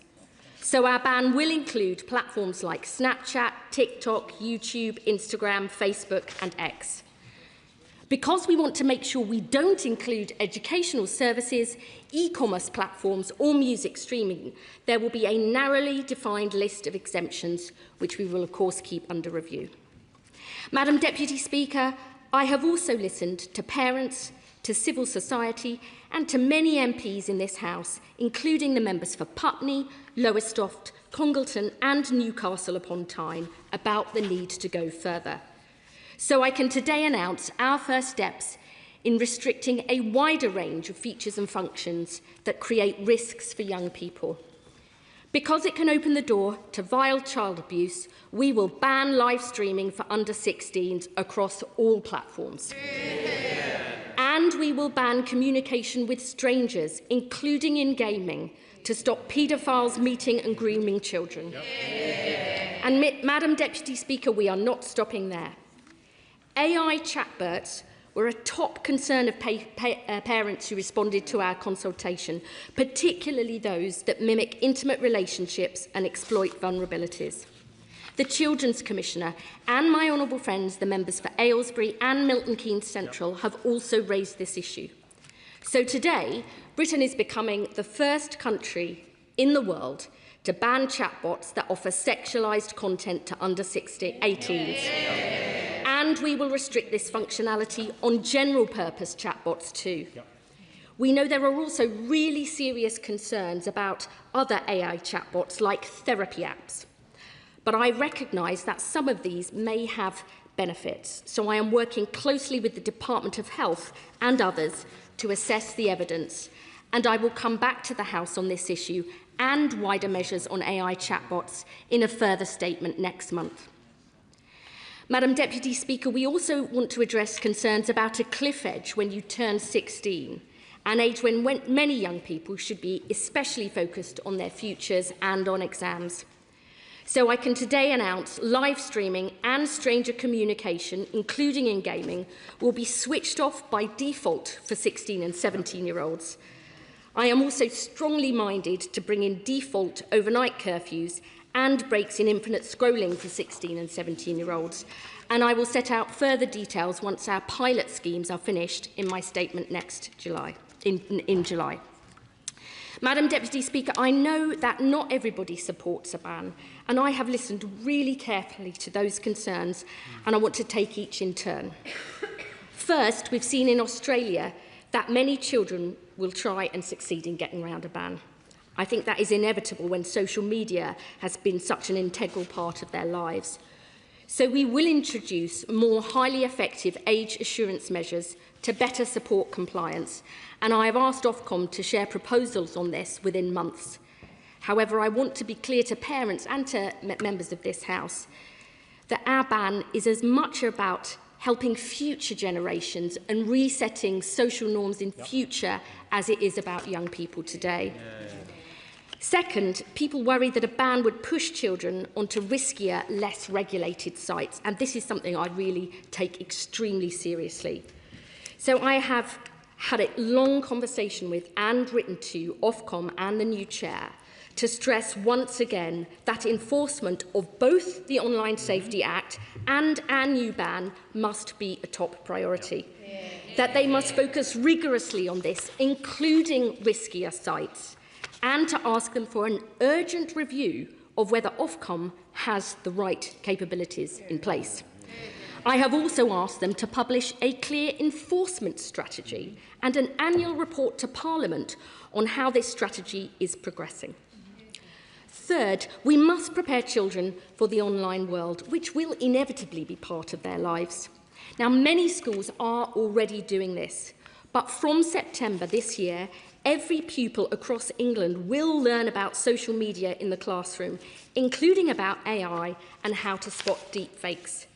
So our ban will include platforms like Snapchat, TikTok, YouTube, Instagram, Facebook and X. Because we want to make sure we don't include educational services, e-commerce platforms or music streaming, there will be a narrowly defined list of exemptions, which we will of course keep under review. Madam Deputy Speaker, I have also listened to parents, to civil society and to many MPs in this House, including the members for Putney, Lowestoft, Congleton and Newcastle upon Tyne, about the need to go further. So I can today announce our first steps in restricting a wider range of features and functions that create risks for young people. Because it can open the door to vile child abuse, we will ban live streaming for under-16s across all platforms. And we will ban communication with strangers, including in gaming, to stop paedophiles meeting and grooming children. And Madam Deputy Speaker, we are not stopping there. AI chatbots were a top concern of parents who responded to our consultation, particularly those that mimic intimate relationships and exploit vulnerabilities. The Children's Commissioner and my honourable friends, the members for Aylesbury and Milton Keynes Central, have also raised this issue. So today, Britain is becoming the first country in the world to ban chatbots that offer sexualised content to under-18s. And we will restrict this functionality on general-purpose chatbots too. We know there are also really serious concerns about other AI chatbots like therapy apps. But I recognise that some of these may have benefits, so I am working closely with the Department of Health and others to assess the evidence, and I will come back to the House on this issue and wider measures on AI chatbots in a further statement next month. Madam Deputy Speaker, we also want to address concerns about a cliff edge when you turn 16, an age when many young people should be especially focused on their futures and on exams. So I can today announce live streaming and stranger communication, including in gaming, will be switched off by default for 16 and 17-year-olds. I am also strongly minded to bring in default overnight curfews and breaks in infinite scrolling for 16 and 17-year-olds. And I will set out further details once our pilot schemes are finished in my statement next July, in July. Madam Deputy Speaker, I know that not everybody supports a ban, and I have listened really carefully to those concerns, and I want to take each in turn. First, we've seen in Australia that many children will try and succeed in getting around a ban. I think that is inevitable when social media has been such an integral part of their lives. So we will introduce more highly effective age assurance measures to better support compliance, and I have asked Ofcom to share proposals on this within months. However, I want to be clear to parents and to members of this House that our ban is as much about helping future generations and resetting social norms in future as it is about young people today. Second, people worry that a ban would push children onto riskier, less regulated sites, and this is something I really take extremely seriously. So I have had a long conversation with and written to Ofcom and the new chair to stress once again that enforcement of both the Online Safety Act and our new ban must be a top priority. That they must focus rigorously on this, including riskier sites, and to ask them for an urgent review of whether Ofcom has the right capabilities in place. I have also asked them to publish a clear enforcement strategy and an annual report to Parliament on how this strategy is progressing. Third, we must prepare children for the online world, which will inevitably be part of their lives. Now, many schools are already doing this, but from September this year, every pupil across England will learn about social media in the classroom, including about AI and how to spot deepfakes.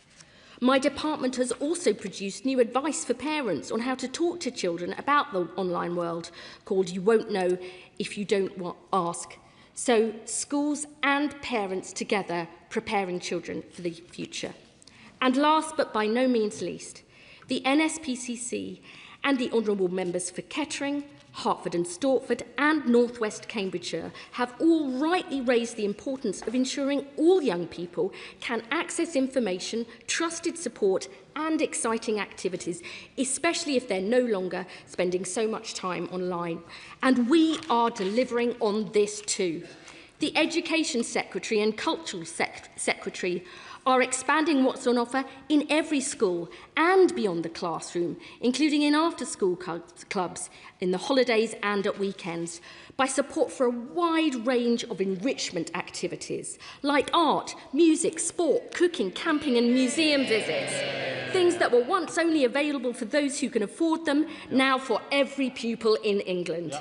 My department has also produced new advice for parents on how to talk to children about the online world, called You Won't Know If You Don't Ask. So schools and parents together preparing children for the future. And last but by no means least, the NSPCC and the honourable members for Kettering, Hertford and Stortford and North West Cambridgeshire have all rightly raised the importance of ensuring all young people can access information, trusted support and exciting activities, especially if they're no longer spending so much time online. And we are delivering on this too. The Education Secretary and Cultural Secretary are expanding what's on offer in every school and beyond the classroom, including in after-school clubs, in the holidays and at weekends, by support for a wide range of enrichment activities, like art, music, sport, cooking, camping and museum visits. Things that were once only available for those who can afford them, now for every pupil in England.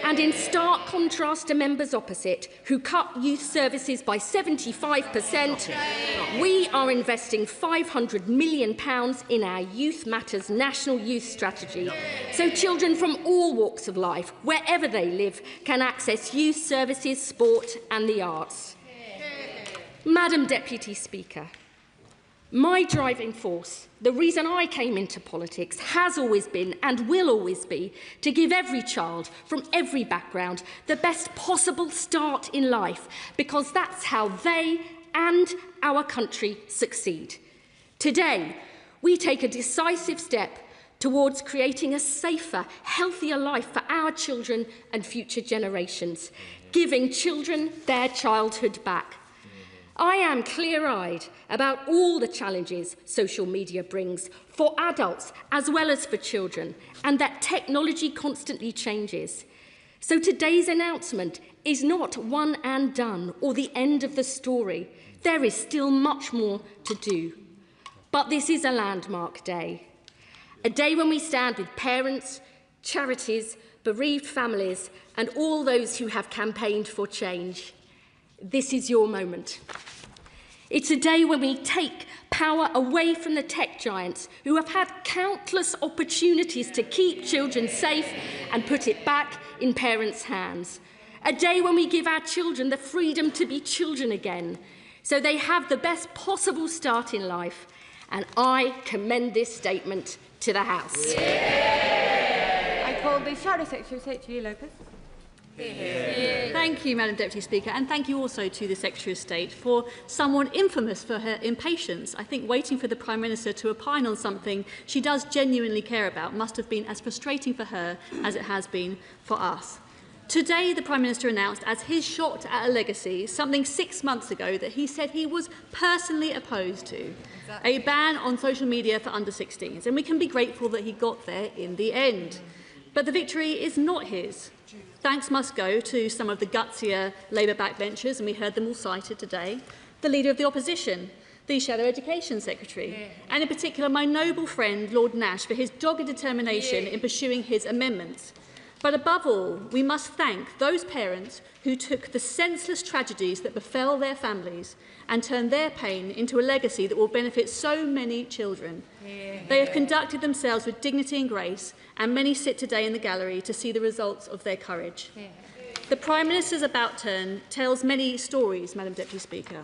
And in stark contrast to members opposite, who cut youth services by 75%, we are investing £500 million in our Youth Matters National Youth Strategy, so children from all walks of life, wherever they live, can access youth services, sport and the arts. Madam Deputy Speaker, my driving force, the reason I came into politics, has always been and will always be to give every child from every background the best possible start in life, because that's how they and our country succeed. Today, we take a decisive step towards creating a safer, healthier life for our children and future generations, giving children their childhood back. I am clear-eyed about all the challenges social media brings for adults as well as for children, and that technology constantly changes. So today's announcement is not one and done or the end of the story. There is still much more to do. But this is a landmark day. A day when we stand with parents, charities, bereaved families, and all those who have campaigned for change. This is your moment. It's a day when we take power away from the tech giants who have had countless opportunities to keep children safe and put it back in parents' hands. A day when we give our children the freedom to be children again, so they have the best possible start in life. And I commend this statement to the House. I call the Shadow Secretary, Julie Lopez. Thank you, Madam Deputy Speaker, and thank you also to the Secretary of State for someone infamous for her impatience. I think waiting for the Prime Minister to opine on something she does genuinely care about must have been as frustrating for her as it has been for us. Today, the Prime Minister announced as his shot at a legacy something 6 months ago that he said he was personally opposed to, a ban on social media for under-16s, and we can be grateful that he got there in the end. But the victory is not his. Thanks must go to some of the gutsier Labour backbenchers, and we heard them all cited today, the Leader of the Opposition, the Shadow Education Secretary, and in particular my noble friend Lord Nash for his dogged determination in pursuing his amendments. But above all, we must thank those parents who took the senseless tragedies that befell their families and turned their pain into a legacy that will benefit so many children. They have conducted themselves with dignity and grace, and many sit today in the gallery to see the results of their courage. The Prime Minister's about turn tells many stories, Madam Deputy Speaker.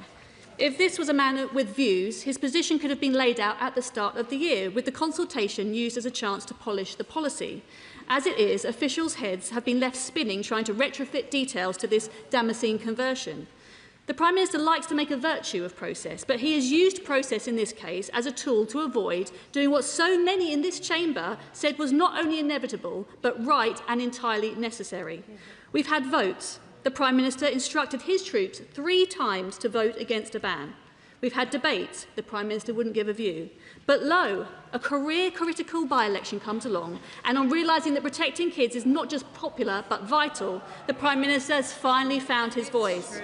If this was a man with views, his position could have been laid out at the start of the year, with the consultation used as a chance to polish the policy. As it is, officials' heads have been left spinning trying to retrofit details to this Damascene conversion. The Prime Minister likes to make a virtue of process, but he has used process in this case as a tool to avoid doing what so many in this chamber said was not only inevitable, but right and entirely necessary. We've had votes. The Prime Minister instructed his troops 3 times to vote against a ban. We've had debates. The Prime Minister wouldn't give a view. But lo, a career-critical by-election comes along, and on realising that protecting kids is not just popular but vital, the Prime Minister has finally found his voice.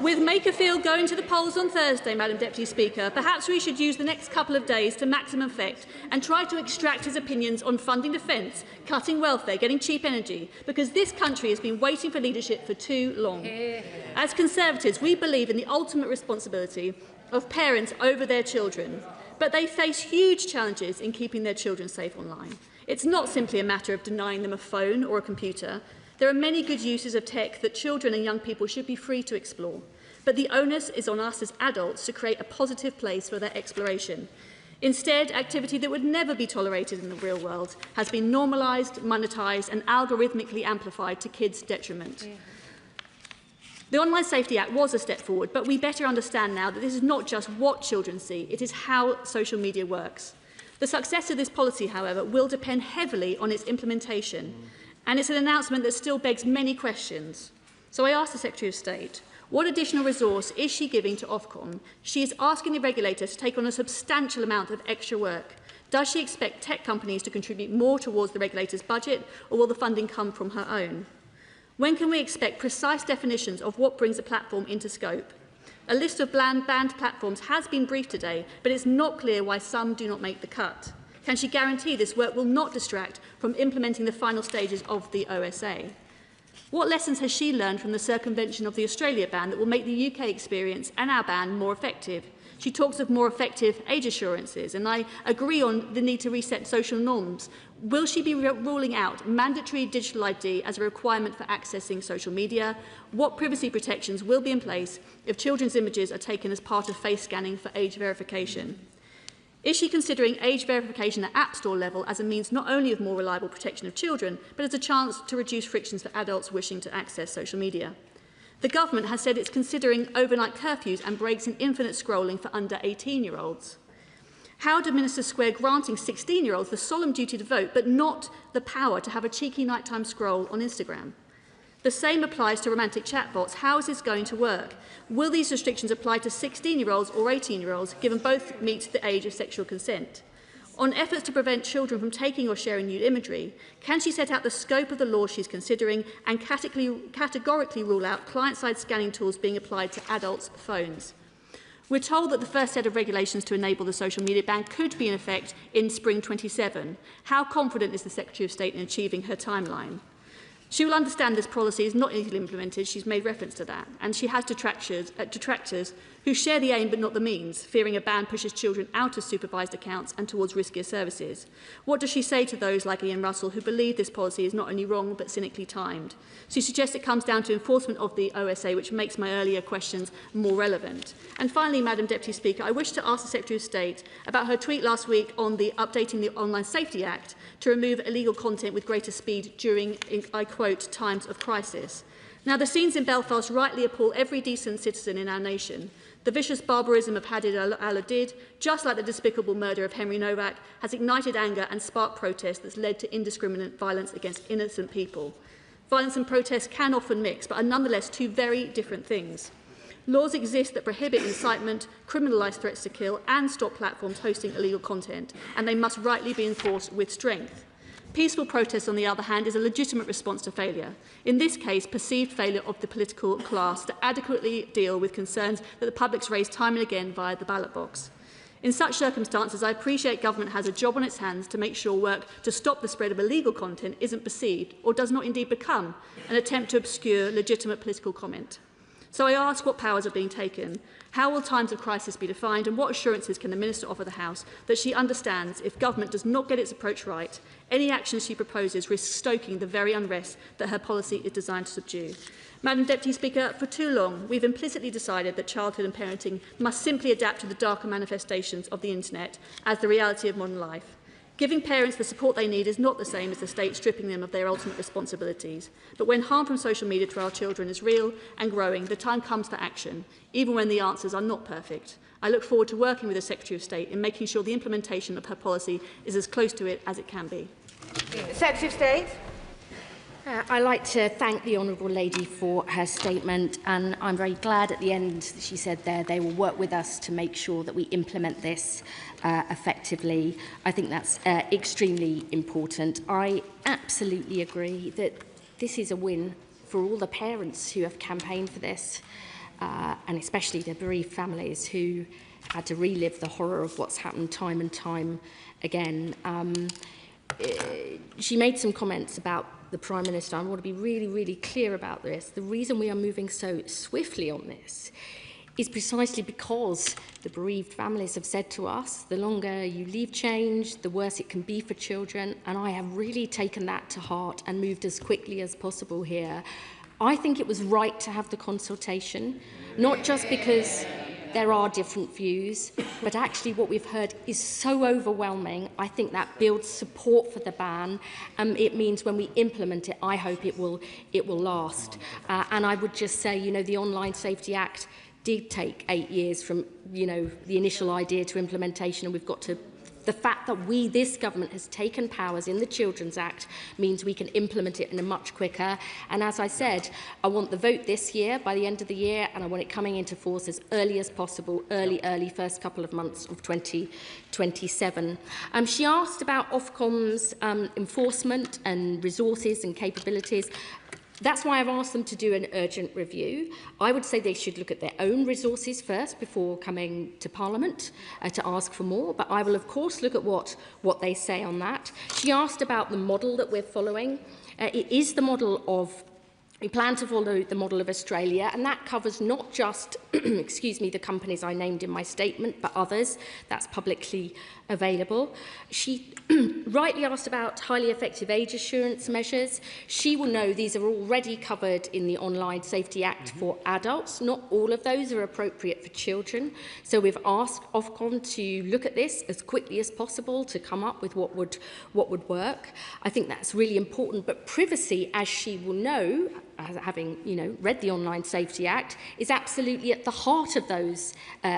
With Makerfield going to the polls on Thursday, Madam Deputy Speaker, perhaps we should use the next couple of days to maximum effect and try to extract his opinions on funding defence, cutting welfare, getting cheap energy, because this country has been waiting for leadership for too long. As Conservatives, we believe in the ultimate responsibility of parents over their children, but they face huge challenges in keeping their children safe online. It's not simply a matter of denying them a phone or a computer. There are many good uses of tech that children and young people should be free to explore, but the onus is on us as adults to create a positive place for their exploration. Instead, activity that would never be tolerated in the real world has been normalised, monetised and algorithmically amplified to kids' detriment. The Online Safety Act was a step forward, but we better understand now that this is not just what children see, it is how social media works. The success of this policy, however, will depend heavily on its implementation, and it's an announcement that still begs many questions. So I asked the Secretary of State, what additional resource is she giving to Ofcom? She is asking the regulator to take on a substantial amount of extra work. Does she expect tech companies to contribute more towards the regulator's budget, or will the funding come from her own? When can we expect precise definitions of what brings a platform into scope? A list of banned platforms has been briefed today, but it's not clear why some do not make the cut. Can she guarantee this work will not distract from implementing the final stages of the OSA? What lessons has she learned from the circumvention of the Australia ban that will make the UK experience and our ban more effective? She talks of more effective age assurances, and I agree on the need to reset social norms. Will she be ruling out mandatory digital ID as a requirement for accessing social media? What privacy protections will be in place if children's images are taken as part of face scanning for age verification? Is she considering age verification at App Store level as a means not only of more reliable protection of children, but as a chance to reduce frictions for adults wishing to access social media? The government has said it's considering overnight curfews and breaks in infinite scrolling for under 18-year-olds. How do ministers square granting 16-year-olds the solemn duty to vote, but not the power to have a cheeky nighttime scroll on Instagram? The same applies to romantic chatbots. How is this going to work? Will these restrictions apply to 16-year-olds or 18-year-olds, given both meet the age of sexual consent? On efforts to prevent children from taking or sharing nude imagery, can she set out the scope of the law she's considering and categorically rule out client-side scanning tools being applied to adults' phones? We're told that the first set of regulations to enable the social media ban could be in effect in spring 27. How confident is the Secretary of State in achieving her timeline? She will understand this policy is not easily implemented, she's made reference to that, and she has detractors who share the aim but not the means, fearing a ban pushes children out of supervised accounts and towards riskier services. What does she say to those like Ian Russell who believe this policy is not only wrong but cynically timed? She suggests it comes down to enforcement of the OSA, which makes my earlier questions more relevant. And finally, Madam Deputy Speaker, I wish to ask the Secretary of State about her tweet last week on updating the Online Safety Act to remove illegal content with greater speed during, I quote, times of crisis. Now, the scenes in Belfast rightly appall every decent citizen in our nation. The vicious barbarism of Hadid al-Adid, just like the despicable murder of Henry Novak, has ignited anger and sparked protest that's led to indiscriminate violence against innocent people. Violence and protest can often mix, but are nonetheless two very different things. Laws exist that prohibit incitement, criminalise threats to kill, and stop platforms hosting illegal content, and they must rightly be enforced with strength. Peaceful protest, on the other hand, is a legitimate response to failure. In this case, perceived failure of the political class to adequately deal with concerns that the public's raised time and again via the ballot box. In such circumstances, I appreciate government has a job on its hands to make sure work to stop the spread of illegal content isn't perceived, or does not indeed become, an attempt to obscure legitimate political comment. So I ask what powers are being taken, how will times of crisis be defined, and what assurances can the Minister offer the House that she understands if government does not get its approach right, any actions she proposes risk stoking the very unrest that her policy is designed to subdue. Madam Deputy Speaker, for too long we've implicitly decided that childhood and parenting must simply adapt to the darker manifestations of the internet as the reality of modern life. Giving parents the support they need is not the same as the state stripping them of their ultimate responsibilities. But when harm from social media to our children is real and growing, the time comes for action, even when the answers are not perfect. I look forward to working with the Secretary of State in making sure the implementation of her policy is as close to it as it can be. Secretary of State. I'd like to thank the Honourable Lady for her statement, and I'm very glad at the end that she said there they will work with us to make sure that we implement this effectively. I think that's extremely important. I absolutely agree that this is a win for all the parents who have campaigned for this, and especially the bereaved families who had to relive the horror of what's happened time and time again. She made some comments about the Prime Minister. I want to be really, really clear about this. The reason we are moving so swiftly on this is precisely because the bereaved families have said to us, the longer you leave change, the worse it can be for children, and I have really taken that to heart and moved as quickly as possible here. I think it was right to have the consultation, not just because there are different views, but actually what we've heard is so overwhelming. I think that builds support for the ban, and it means when we implement it, I hope it will last. And I would just say, the Online Safety Act did take 8 years from, the initial idea to implementation, and we've got to. The fact that this government has taken powers in the Children's Act means we can implement it in a much quicker. And as I said, I want the vote this year, by the end of the year, and I want it coming into force as early as possible, early first couple of months of 2027. She asked about Ofcom's enforcement and resources and capabilities. That's why I've asked them to do an urgent review. I would say they should look at their own resources first before coming to Parliament to ask for more, but I will of course look at what they say on that. She asked about the model that we're following. It is the model of We plan to follow the model of Australia, and that covers not just the companies I named in my statement, but others. That's publicly available. She rightly asked about highly effective age assurance measures. She will know these are already covered in the Online Safety Act for adults. Not all of those are appropriate for children. So we've asked Ofcom to look at this as quickly as possible to come up with what would work. I think that's really important. But privacy, as she will know, having read the Online Safety Act, is absolutely at the heart of those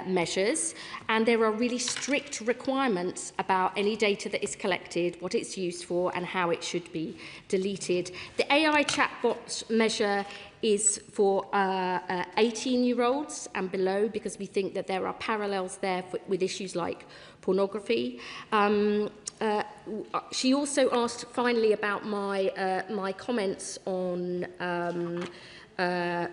measures, and there are really strict requirements about any data that is collected, what it's used for, and how it should be deleted. The AI chatbot measure is for 18-year-olds and below, because we think that there are parallels there with issues like pornography. She also asked finally about my comments on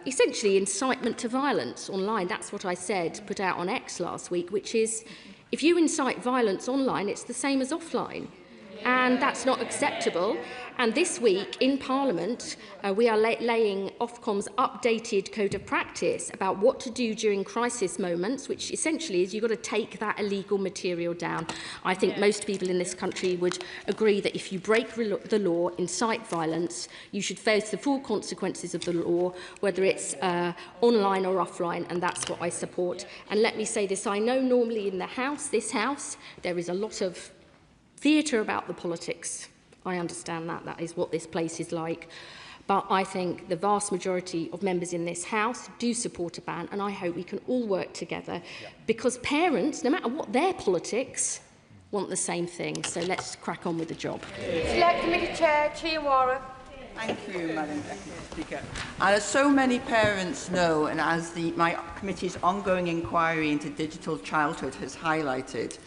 essentially incitement to violence online. That's what I said, put out on X last week, which is if you incite violence online, it's the same as offline. And that's not acceptable. And this week in Parliament, we are laying Ofcom's updated code of practice about what to do during crisis moments, which essentially is you've got to take that illegal material down. I think most people in this country would agree that if you break the law, incite violence, you should face the full consequences of the law, whether it's online or offline, and that's what I support. And let me say this, I know normally in this House, there is a lot of theatre about the politics. I understand that. That is what this place is like. But I think the vast majority of members in this House do support a ban, and I hope we can all work together because parents, no matter what their politics, want the same thing. So let's crack on with the job. Select Committee Chair, Chiawara. Thank you, Madam Deputy Speaker. And as so many parents know, and as my committee's ongoing inquiry into digital childhood has highlighted,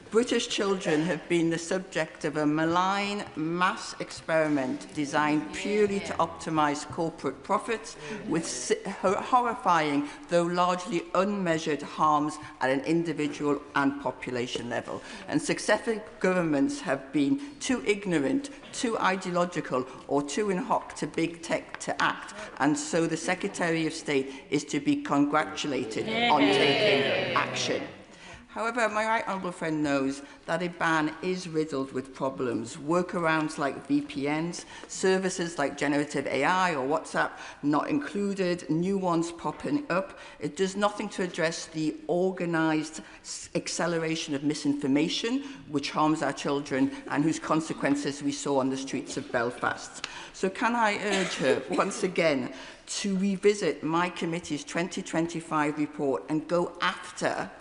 British children have been the subject of a malign mass experiment designed purely to optimise corporate profits with horrifying, though largely unmeasured, harms at an individual and population level. And successive governments have been too ignorant, too ideological, or too in hock to big tech to act. And so the Secretary of State is to be congratulated on taking action. However, my right honourable friend knows that a ban is riddled with problems. Workarounds like VPNs, services like generative AI or WhatsApp not included, new ones popping up. It does nothing to address the organised acceleration of misinformation, which harms our children and whose consequences we saw on the streets of Belfast. So can I urge her once again to revisit my committee's 2025 report and go after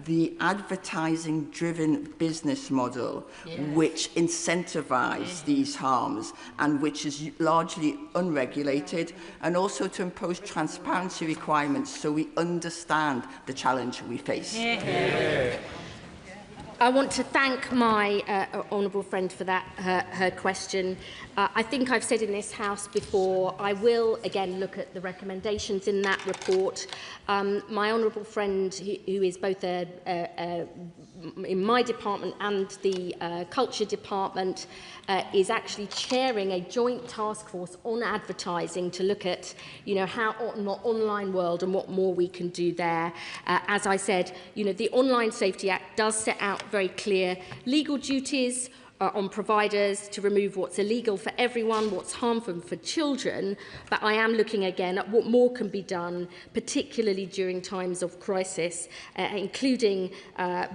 the advertising-driven business model, which incentivises these harms and which is largely unregulated, and also to impose transparency requirements so we understand the challenge we face. I want to thank my honourable friend for that, her question. I think I've said in this House before, I will again look at the recommendations in that report. My honourable friend, who is both in my department and the Culture Department, is actually chairing a joint task force on advertising to look at, how in the online world and what more we can do there. As I said, the Online Safety Act does set out very clear legal duties, on providers to remove what's illegal for everyone, what's harmful for children, but I am looking again at what more can be done, particularly during times of crisis, including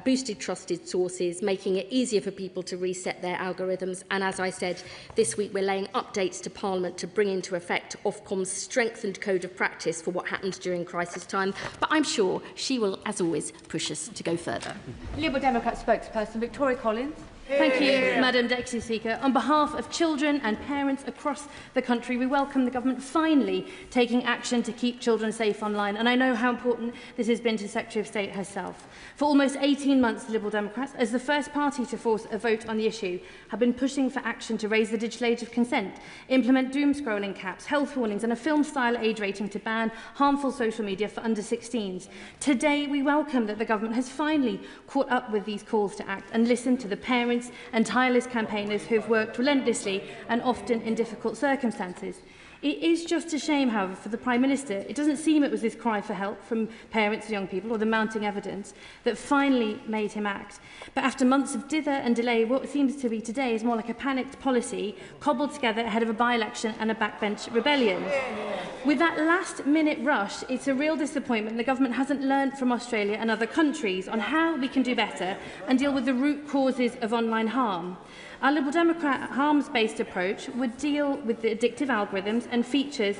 boosted trusted sources, making it easier for people to reset their algorithms. And as I said, this week we're laying updates to Parliament to bring into effect Ofcom's strengthened code of practice for what happens during crisis time. But I'm sure she will, as always, push us to go further. Liberal Democrat spokesperson Victoria Collins. Thank you, Madam Deputy Speaker. On behalf of children and parents across the country, we welcome the government finally taking action to keep children safe online. And I know how important this has been to the Secretary of State herself. For almost 18 months, the Liberal Democrats, as the first party to force a vote on the issue, have been pushing for action to raise the digital age of consent, implement doom-scrolling caps, health warnings and a film-style age rating to ban harmful social media for under-16s. Today, we welcome that the government has finally caught up with these calls to act and listened to the parents and tireless campaigners who have worked relentlessly and often in difficult circumstances. It is just a shame, however, for the Prime Minister. It doesn't seem it was this cry for help from parents and young people or the mounting evidence that finally made him act. But after months of dither and delay, what seems to be today is more like a panicked policy cobbled together ahead of a by-election and a backbench rebellion. With that last-minute rush, it's a real disappointment the government hasn't learned from Australia and other countries on how we can do better and deal with the root causes of online harm. Our Liberal Democrat harms-based approach would deal with the addictive algorithms and features,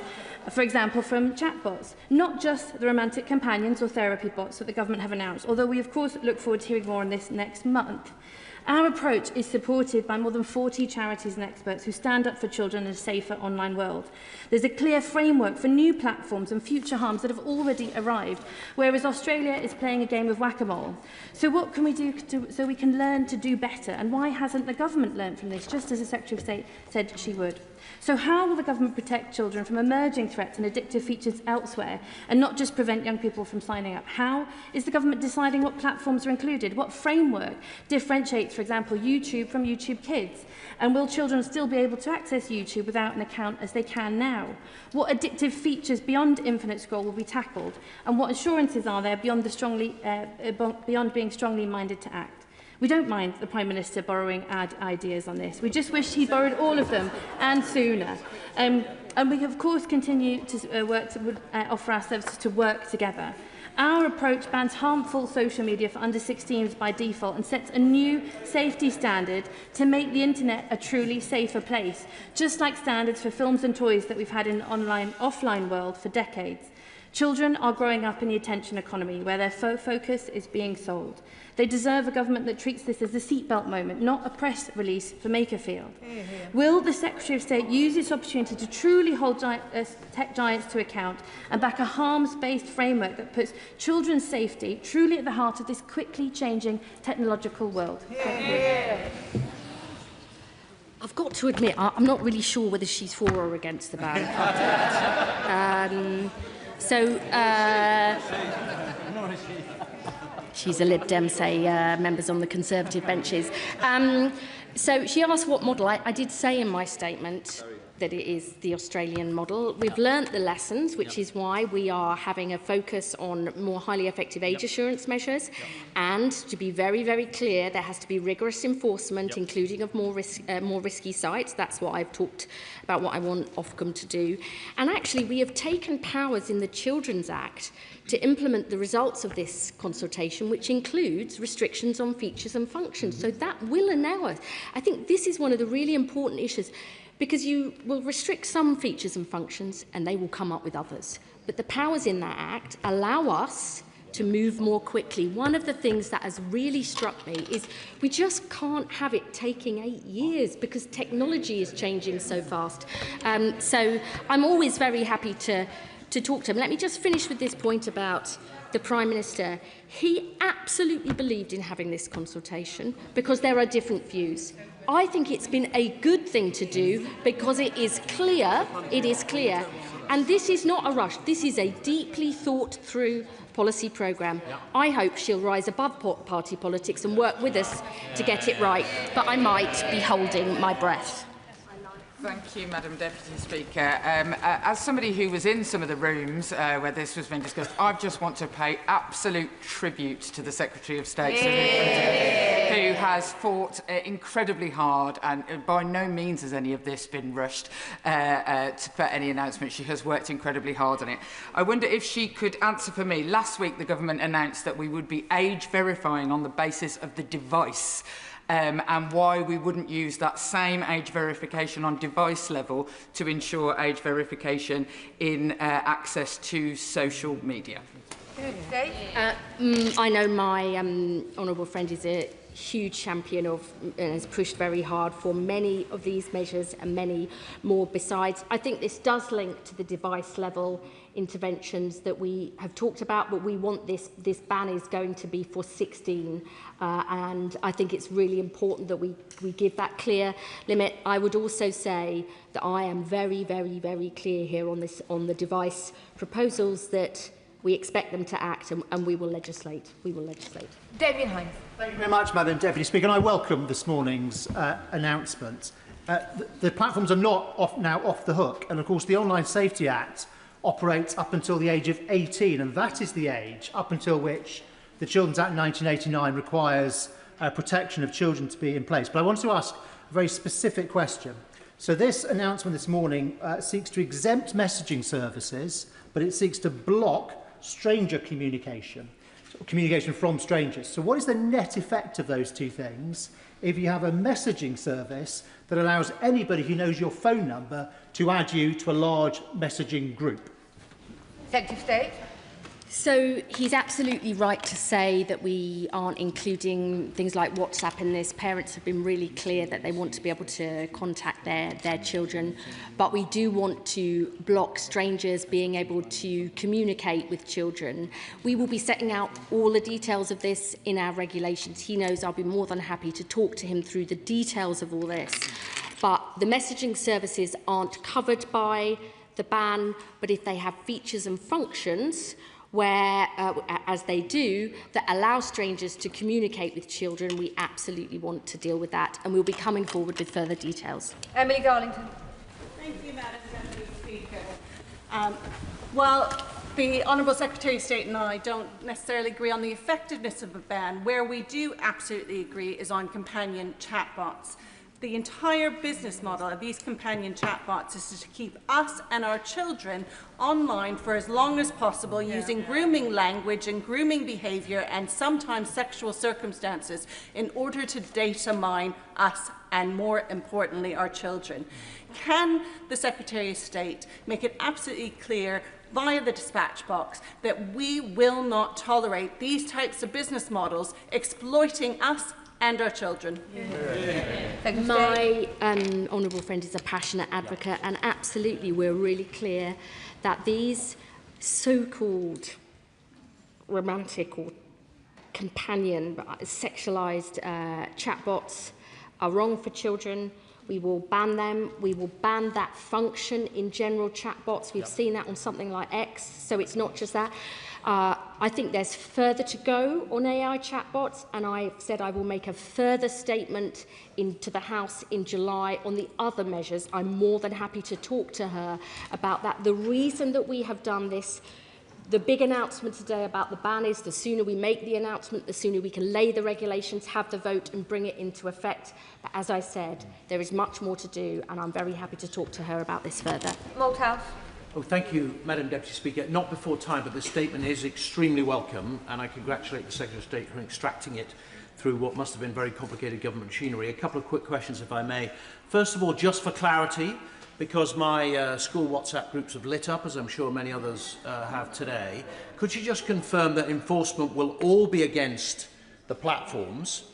for example, from chatbots, not just the romantic companions or therapy bots that the government have announced, although we, of course, look forward to hearing more on this next month. Our approach is supported by more than 40 charities and experts who stand up for children in a safer online world. There's a clear framework for new platforms and future harms that have already arrived, whereas Australia is playing a game of whack-a-mole. So what can we do so we can learn to do better? And why hasn't the government learned from this, just as the Secretary of State said she would? So how will the government protect children from emerging threats and addictive features elsewhere and not just prevent young people from signing up? How is the government deciding what platforms are included? What framework differentiates, for example, YouTube from YouTube Kids? And will children still be able to access YouTube without an account as they can now? What addictive features beyond infinite scroll will be tackled? And what assurances are there beyond being strongly minded to act? We don't mind the Prime Minister borrowing ideas on this. We just wish he'd borrowed all of them and sooner. And we, of course, continue to offer our services to work together. Our approach bans harmful social media for under-16s by default and sets a new safety standard to make the internet a truly safer place, just like standards for films and toys that we've had in the offline world for decades. Children are growing up in the attention economy, where their focus is being sold. They deserve a government that treats this as a seatbelt moment, not a press release for Makerfield. Will the Secretary of State use this opportunity to truly hold tech giants to account and back a harms-based framework that puts children's safety truly at the heart of this quickly changing technological world? I've got to admit, I'm not really sure whether she's for or against the ban. She's a Lib Dem, say members on the Conservative benches. So she asked what model. I did say in my statement that it is the Australian model. We've learnt the lessons, which is why we are having a focus on more highly effective age assurance measures. And to be very, very clear, there has to be rigorous enforcement, including of more risky sites. That's what I've talked about, what I want Ofcom to do. And actually, we have taken powers in the Children's Act to implement the results of this consultation, which includes restrictions on features and functions. So that will allow us. I think this is one of the really important issues, because you will restrict some features and functions and they will come up with others. But the powers in that Act allow us to move more quickly. One of the things that has really struck me is we just can't have it taking 8 years because technology is changing so fast. So I'm always very happy to talk to him. Let me just finish with this point about the Prime Minister. He absolutely believed in having this consultation because there are different views. I think it's been a good thing to do because it is clear, and this is not a rush, this is a deeply thought through policy programme. I hope she'll rise above party politics and work with us to get it right, but I might be holding my breath. Thank you, Madam Deputy Speaker. As somebody who was in some of the rooms where this was being discussed, I just want to pay absolute tribute to the Secretary of State. who has fought incredibly hard, and by no means has any of this been rushed for any announcement. She has worked incredibly hard on it. I wonder if she could answer for me. Last week, the government announced that we would be age verifying on the basis of the device. And why we wouldn't use that same age verification on device level to ensure age verification in access to social media. I know my honourable friend is a huge champion of and has pushed very hard for many of these measures and many more besides. I think this does link to the device level interventions that we have talked about, but we want this ban is going to be for 16 and I think it's really important that we give that clear limit. I would also say that I am very, very, very clear here on the device proposals that we expect them to act and we will legislate. We will legislate. Damien Hines. Thank you very much, Madam Deputy Speaker, and I welcome this morning's announcement. The platforms are not now off the hook, and of course the Online Safety Act operates up until the age of 18, and that is the age up until which the Children's Act 1989 requires protection of children to be in place. But I want to ask a very specific question. So this announcement this morning seeks to exempt messaging services, but it seeks to block stranger communication from strangers. So what is the net effect of those two things if you have a messaging service that allows anybody who knows your phone number to add you to a large messaging group? Secretary of State. So he's absolutely right to say that we aren't including things like WhatsApp in this. Parents have been really clear that they want to be able to contact their children, but we do want to block strangers being able to communicate with children. We will be setting out all the details of this in our regulations. He knows I'll be more than happy to talk to him through the details of all this. But the messaging services aren't covered by the ban, but if they have features and functions where, as they do, that allow strangers to communicate with children, we absolutely want to deal with that, and we'll be coming forward with further details. Emily Darlington. Thank you, Madam Deputy Speaker. Well, the Honourable Secretary of State and I don't necessarily agree on the effectiveness of a ban. Where we do absolutely agree is on companion chatbots. The entire business model of these companion chatbots is to keep us and our children online for as long as possible using grooming language and grooming behaviour and sometimes sexual circumstances in order to data mine us and, more importantly, our children. Can the Secretary of State make it absolutely clear via the dispatch box that we will not tolerate these types of business models exploiting us and our children? My honourable friend is a passionate advocate, and absolutely we're really clear that these so-called romantic or companion sexualised chatbots are wrong for children. We will ban them. We will ban that function in general chatbots. We've seen that on something like X, so it's not just that. I think there's further to go on AI chatbots, and I've said I will make a further statement to the House in July on the other measures. I'm more than happy to talk to her about that. The reason that we have done this, the big announcement today about the ban is the sooner we make the announcement, the sooner we can lay the regulations, have the vote and bring it into effect. But as I said, there is much more to do, and I'm very happy to talk to her about this further. Malthouse. Oh, thank you, Madam Deputy Speaker. Not before time, but the statement is extremely welcome, and I congratulate the Secretary of State for extracting it through what must have been very complicated government machinery. A couple of quick questions, if I may. First of all, just for clarity, because my school WhatsApp groups have lit up, as I'm sure many others have today, could you just confirm that enforcement will all be against the platforms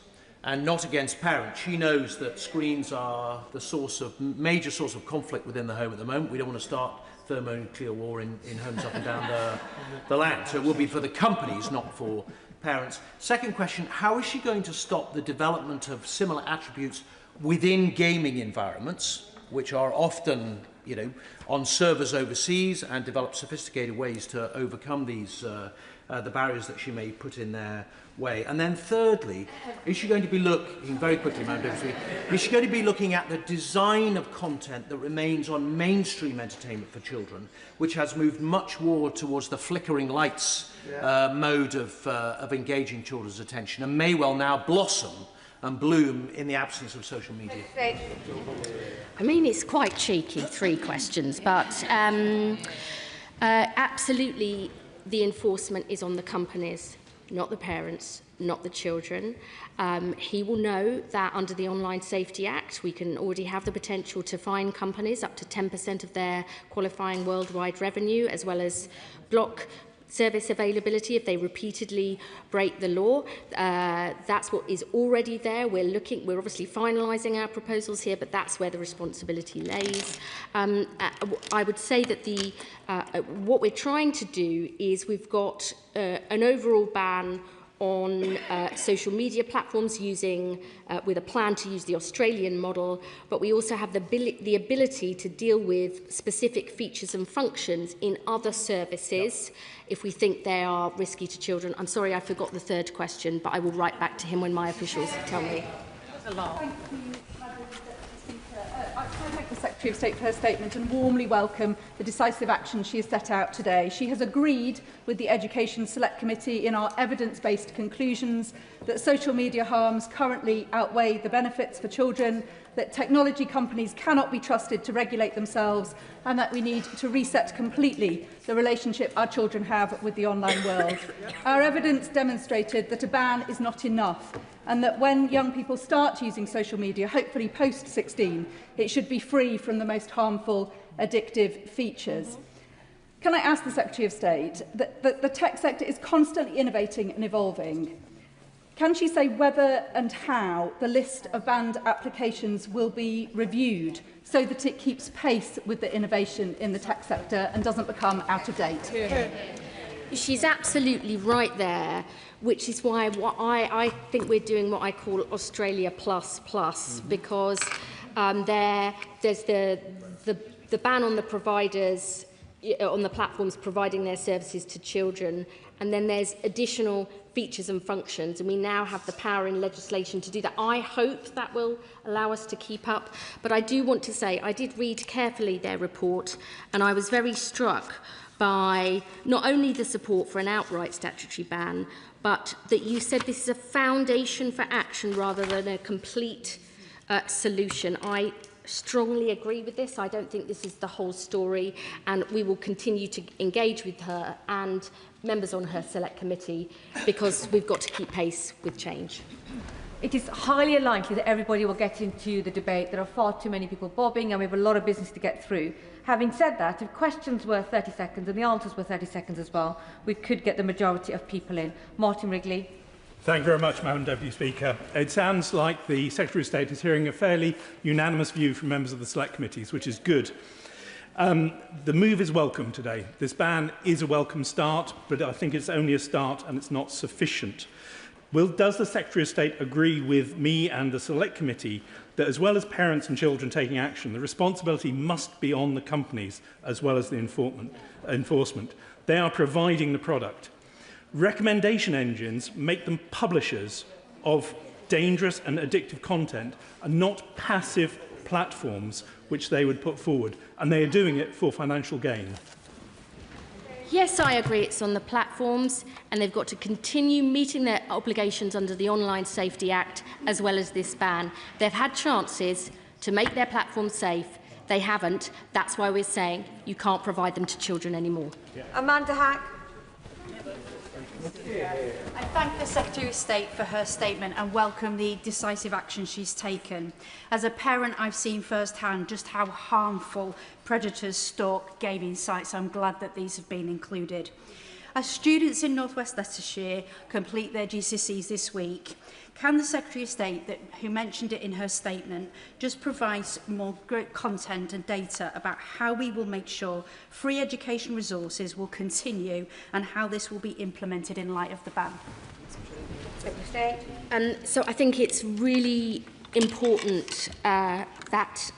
and not against parents? She knows that screens are the major source of conflict within the home at the moment. We don't want to start thermonuclear war in homes up and down the land. So it will be for the companies, not for parents. Second question, how is she going to stop the development of similar attributes within gaming environments, which are often, on servers overseas, and develop sophisticated ways to overcome these the barriers that she may put in their way? And then thirdly, is she going to be very quickly, Madam Deputy, is she going to be looking at the design of content that remains on mainstream entertainment for children, which has moved much more towards the flickering lights mode of engaging children's attention, and may well now blossom and bloom in the absence of social media? I mean, it's quite cheeky, 3 questions, but absolutely the enforcement is on the companies, not the parents, not the children. He will know that under the Online Safety Act, we can already have the potential to fine companies up to 10% of their qualifying worldwide revenue, as well as block service availability if they repeatedly break the law. That's what is already there. We're obviously finalising our proposals here, but that's where the responsibility lays. I would say that what we're trying to do is we've got an overall ban on social media platforms with a plan to use the Australian model, but we also have the ability to deal with specific features and functions in other services if we think they are risky to children. I'm sorry, I forgot the 3rd question, but I will write back to him when my officials tell me. That's a lot. Thank you, Madam Speaker. I thank the Secretary of State for her statement and warmly welcome the decisive action she has set out today. She has agreed with the Education Select Committee in our evidence-based conclusions that social media harms currently outweigh the benefits for children, that technology companies cannot be trusted to regulate themselves, and that we need to reset completely the relationship our children have with the online world. Our evidence demonstrated that a ban is not enough, and that when young people start using social media, hopefully post-16, it should be free from the most harmful, addictive features. Can I ask the Secretary of State that the tech sector is constantly innovating and evolving? Can she say whether and how the list of banned applications will be reviewed so that it keeps pace with the innovation in the tech sector and doesn't become out of date? She's absolutely right there, which is why I think we're doing what I call Australia plus, because there's the ban on the providers, on the platforms providing their services to children, and then there's additional features and functions, and we now have the power in legislation to do that. I hope that will allow us to keep up, but I do want to say I did read carefully their report, and I was very struck by not only the support for an outright statutory ban, but that you said this is a foundation for action rather than a complete solution. I strongly agree with this. I don't think this is the whole story, and we will continue to engage with her and members on her select committee because we've got to keep pace with change. It is highly unlikely that everybody will get into the debate. There are far too many people bobbing and we have a lot of business to get through. Having said that, if questions were 30 seconds and the answers were 30 seconds as well, we could get the majority of people in. Martin Wrigley. Thank you very much, Madam Deputy Speaker. It sounds like the Secretary of State is hearing a fairly unanimous view from members of the Select Committees, which is good. The move is welcome today. This ban is a welcome start, but I think it's only a start and it's not sufficient. Does the Secretary of State agree with me and the Select Committee that as well as parents and children taking action, the responsibility must be on the companies as well as the enforcement? They are providing the product. Recommendation engines make them publishers of dangerous and addictive content and not passive platforms which they would put forward, and they are doing it for financial gain. Yes, I agree it's on the platforms, and they've got to continue meeting their obligations under the Online Safety Act as well as this ban. They've had chances to make their platforms safe. They haven't. That's why we're saying you can't provide them to children anymore. Amanda Hack. I thank the Secretary of State for her statement and welcome the decisive action she's taken. As a parent, I've seen firsthand just how harmful predators stalk gaming sites. I'm glad that these have been included. As students in North West Leicestershire complete their GCSEs this week, can the Secretary of State, who mentioned it in her statement, just provide more great content and data about how we will make sure free education resources will continue and how this will be implemented in light of the ban? So I think it's really important that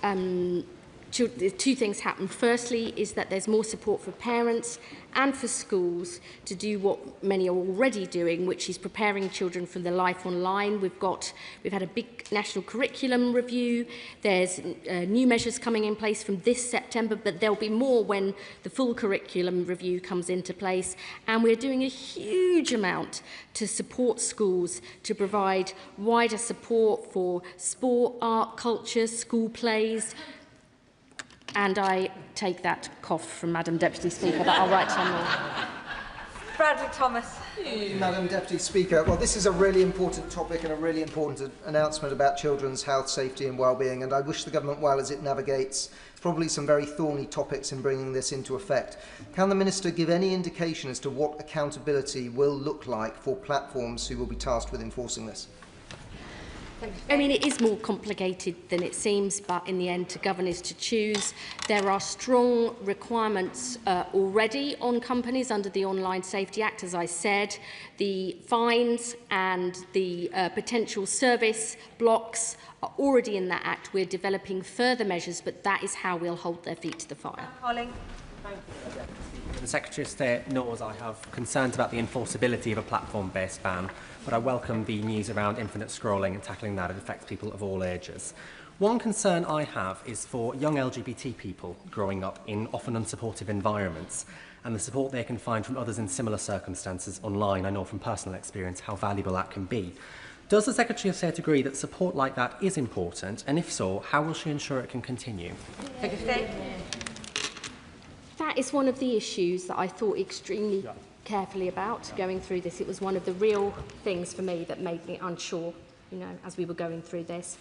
two things happen. Firstly is that there's more support for parents and for schools to do what many are already doing, which is preparing children for their life online. We've had a big national curriculum review. There's new measures coming in place from this September, but there'll be more when the full curriculum review comes into place. And we're doing a huge amount to support schools to provide wider support for sport, art, culture, school plays. And I take that cough from Madam Deputy Speaker that I'll write some more. Bradley Thomas. Madam Deputy Speaker, well, this is a really important topic and a really important announcement about children's health, safety and well-being, and I wish the government well as it navigates probably some very thorny topics in bringing this into effect. Can the Minister give any indication as to what accountability will look like for platforms who will be tasked with enforcing this? I mean, it is more complicated than it seems, but in the end, to govern is to choose. There are strong requirements already on companies under the Online Safety Act, as I said. The fines and the potential service blocks are already in that Act. We're developing further measures, but that is how we'll hold their feet to the fire. Colin. The Secretary of State knows I have concerns about the enforceability of a platform-based ban, but I welcome the news around infinite scrolling and tackling that. It affects people of all ages. One concern I have is for young LGBT people growing up in often unsupportive environments and the support they can find from others in similar circumstances online. I know from personal experience how valuable that can be. Does the Secretary of State agree that support like that is important, and if so, how will she ensure it can continue? Secretary of State. That is one of the issues that I thought extremely carefully about going through this. It was one of the real things for me that made me unsure, as we were going through this.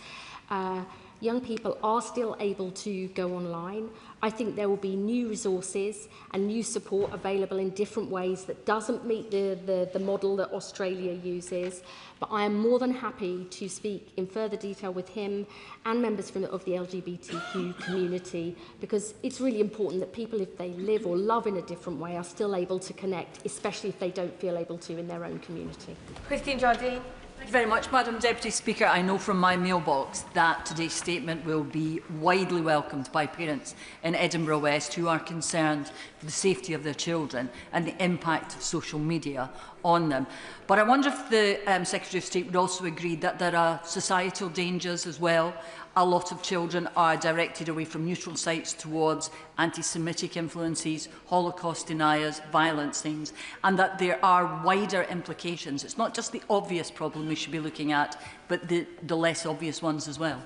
Young people are still able to go online. I think there will be new resources and new support available in different ways that doesn't meet the model that Australia uses. But I am more than happy to speak in further detail with him and members of the LGBTQ community, because it's really important that people, if they live or love in a different way, are still able to connect, especially if they don't feel able to in their own community. Christine Jardine. Thank you very much, Madam Deputy Speaker. I know from my mailbox that today's statement will be widely welcomed by parents in Edinburgh West who are concerned for the safety of their children and the impact of social media on them. But I wonder if the Secretary of State would also agree that there are societal dangers as well. A lot of children are directed away from neutral sites towards anti-Semitic influences, Holocaust deniers, violence things, and that there are wider implications. It's not just the obvious problem we should be looking at, but the less obvious ones as well.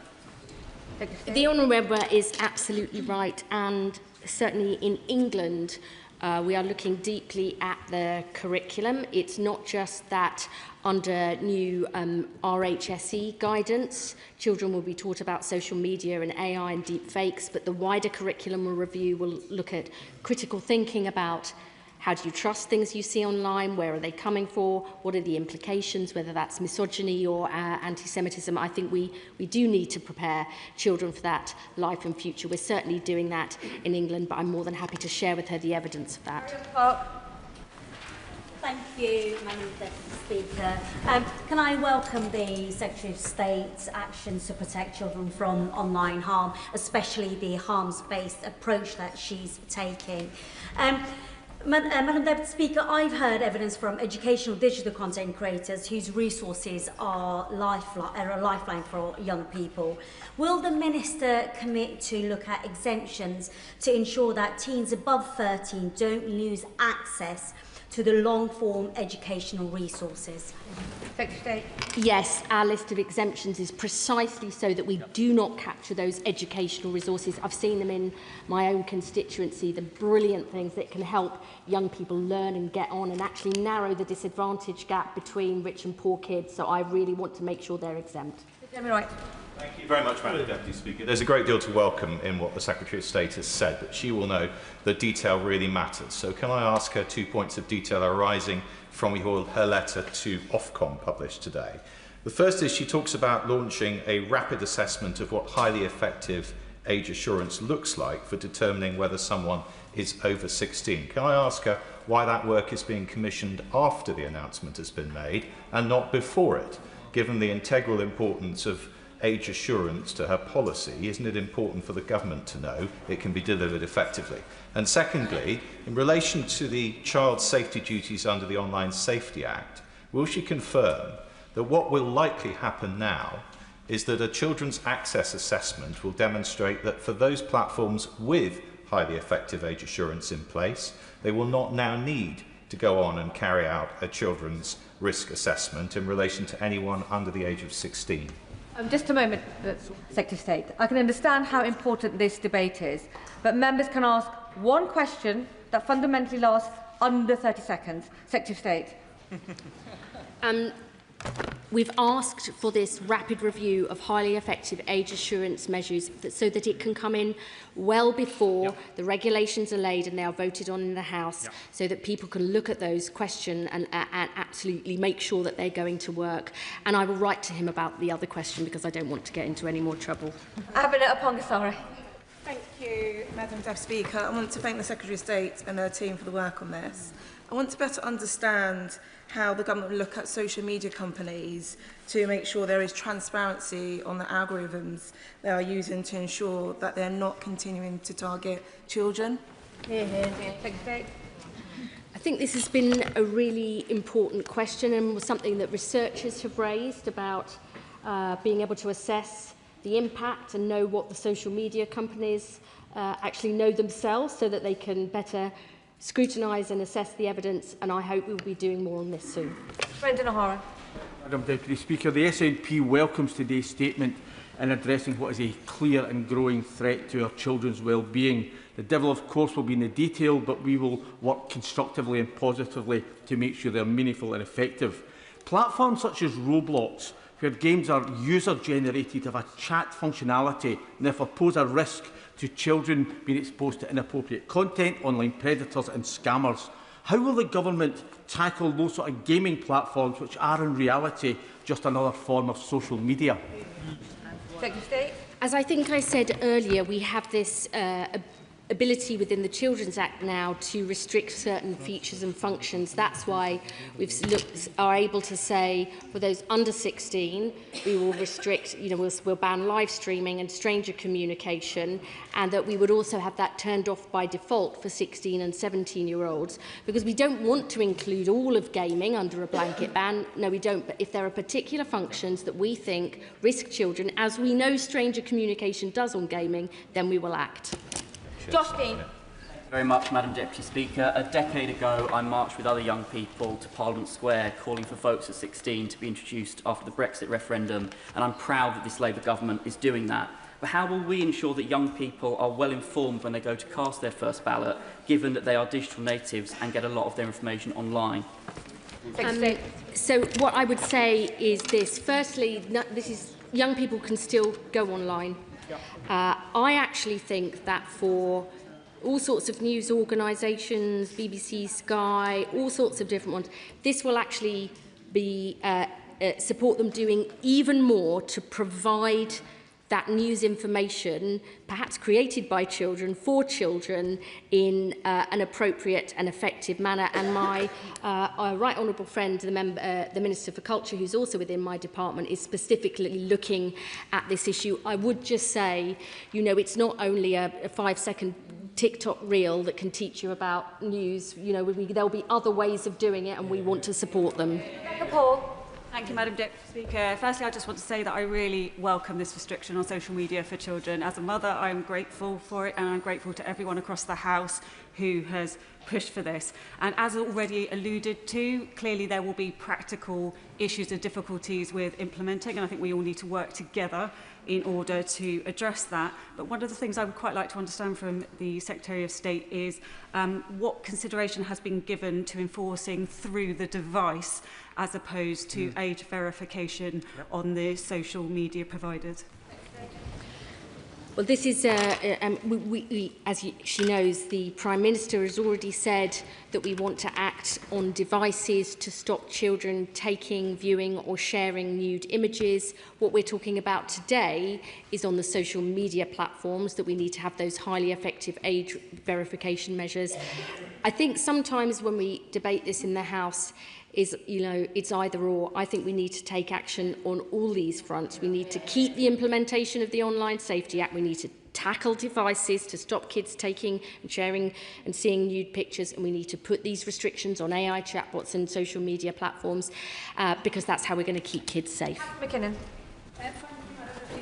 The Honourable Member is absolutely right, and certainly in England, we are looking deeply at the curriculum. It's not just that under new RHSE guidance, children will be taught about social media and AI and deep fakes, but the wider curriculum review will look at critical thinking about how do you trust things you see online, where are they coming for, what are the implications, whether that's misogyny or anti-Semitism. I think we do need to prepare children for that life and future. We're certainly doing that in England, but I'm more than happy to share with her the evidence of that. Thank you, Madam Deputy Speaker. Can I welcome the Secretary of State's actions to protect children from online harm, especially the harms-based approach that she's taking. Madam Deputy Speaker, I've heard evidence from educational digital content creators whose resources are a lifeline for young people. Will the Minister commit to look at exemptions to ensure that teens above 13 don't lose access to the long-form educational resources? Yes, our list of exemptions is precisely so that we do not capture those educational resources. I've seen them in my own constituency, the brilliant things that can help young people learn and get on and actually narrow the disadvantage gap between rich and poor kids. So I really want to make sure they're exempt. Thank you very much, Madam Deputy Speaker. There's a great deal to welcome in what the Secretary of State has said, but she will know that detail really matters. So can I ask her 2 points of detail arising from her letter to Ofcom published today? The first is she talks about launching a rapid assessment of what highly effective age assurance looks like for determining whether someone is over 16. Can I ask her why that work is being commissioned after the announcement has been made and not before it, given the integral importance of age assurance to her policy, isn't it important for the government to know it can be delivered effectively? And secondly, in relation to the child safety duties under the Online Safety Act, will she confirm that what will likely happen now is that a children's access assessment will demonstrate that for those platforms with highly effective age assurance in place, they will not now need to go on and carry out a children's risk assessment in relation to anyone under the age of 16? Just a moment, Secretary of State. I can understand how important this debate is, but members can ask one question that fundamentally lasts under 30 seconds. Secretary of State. We've asked for this rapid review of highly effective age assurance measures so that it can come in well before the regulations are laid and they are voted on in the House, so that people can look at those, question and absolutely make sure that they're going to work. And I will write to him about the other question because I don't want to get into any more trouble. Abinat Apongasari. Thank you, Madam Deputy Speaker. I want to thank the Secretary of State and her team for the work on this. I want to better understand how the government will look at social media companies to make sure there is transparency on the algorithms they are using to ensure that they're not continuing to target children. I think this has been a really important question and was something that researchers have raised about being able to assess the impact and know what the social media companies actually know themselves so that they can better scrutinise and assess the evidence, and I hope we'll be doing more on this soon. Brendan O'Hara. Madam Deputy Speaker, the SNP welcomes today's statement in addressing what is a clear and growing threat to our children's well-being. The devil, of course, will be in the detail, but we will work constructively and positively to make sure they are meaningful and effective. Platforms such as Roblox, where games are user-generated, have a chat functionality and therefore pose a risk to children being exposed to inappropriate content, online predators and scammers. How will the government tackle those sort of gaming platforms which are in reality just another form of social media? Secretary of State. As I think I said earlier, we have this ability within the Children's Act now to restrict certain features and functions. That's why we are able to say for those under 16, we will restrict, we'll ban live streaming and stranger communication, and that we would also have that turned off by default for 16 and 17-year-olds, because we don't want to include all of gaming under a blanket ban. No, we don't. But if there are particular functions that we think risk children, as we know stranger communication does on gaming, then we will act. Josh Dean. Very much, Madam Deputy Speaker. A decade ago, I marched with other young people to Parliament Square calling for votes at 16 to be introduced after the Brexit referendum, and I'm proud that this Labour government is doing that. But how will we ensure that young people are well informed when they go to cast their first ballot, given that they are digital natives and get a lot of their information online? So what I would say is this. Firstly, young people can still go online. I actually think that for all sorts of news organisations, BBC, Sky, all sorts of different ones, this will actually be support them doing even more to provide that news information, perhaps created by children, for children, in an appropriate and effective manner. And my right honourable friend, the Minister for Culture, who's also within my department, is specifically looking at this issue. I would just say, it's not only a 5-second TikTok reel that can teach you about news. There'll be other ways of doing it, and we want to support them. Paul. Thank you, Madam Deputy Speaker. Firstly, I just want to say that I really welcome this restriction on social media for children. As a mother, I am grateful for it, and I'm grateful to everyone across the House who has pushed for this. And as already alluded to, clearly there will be practical issues and difficulties with implementing, and I think we all need to work together in order to address that. But one of the things I would quite like to understand from the Secretary of State is what consideration has been given to enforcing through the device as opposed to age verification on the social media providers. Well, this is, as she knows, the Prime Minister has already said that we want to act on devices to stop children taking, viewing or sharing nude images. What we're talking about today is on the social media platforms that we need to have those highly effective age verification measures. I think sometimes when we debate this in the House, is, it's either or. I think we need to take action on all these fronts. We need to keep the implementation of the Online Safety Act. We need to tackle devices to stop kids taking and sharing and seeing nude pictures, and we need to put these restrictions on AI chatbots and social media platforms because that's how we're going to keep kids safe. McKinnon.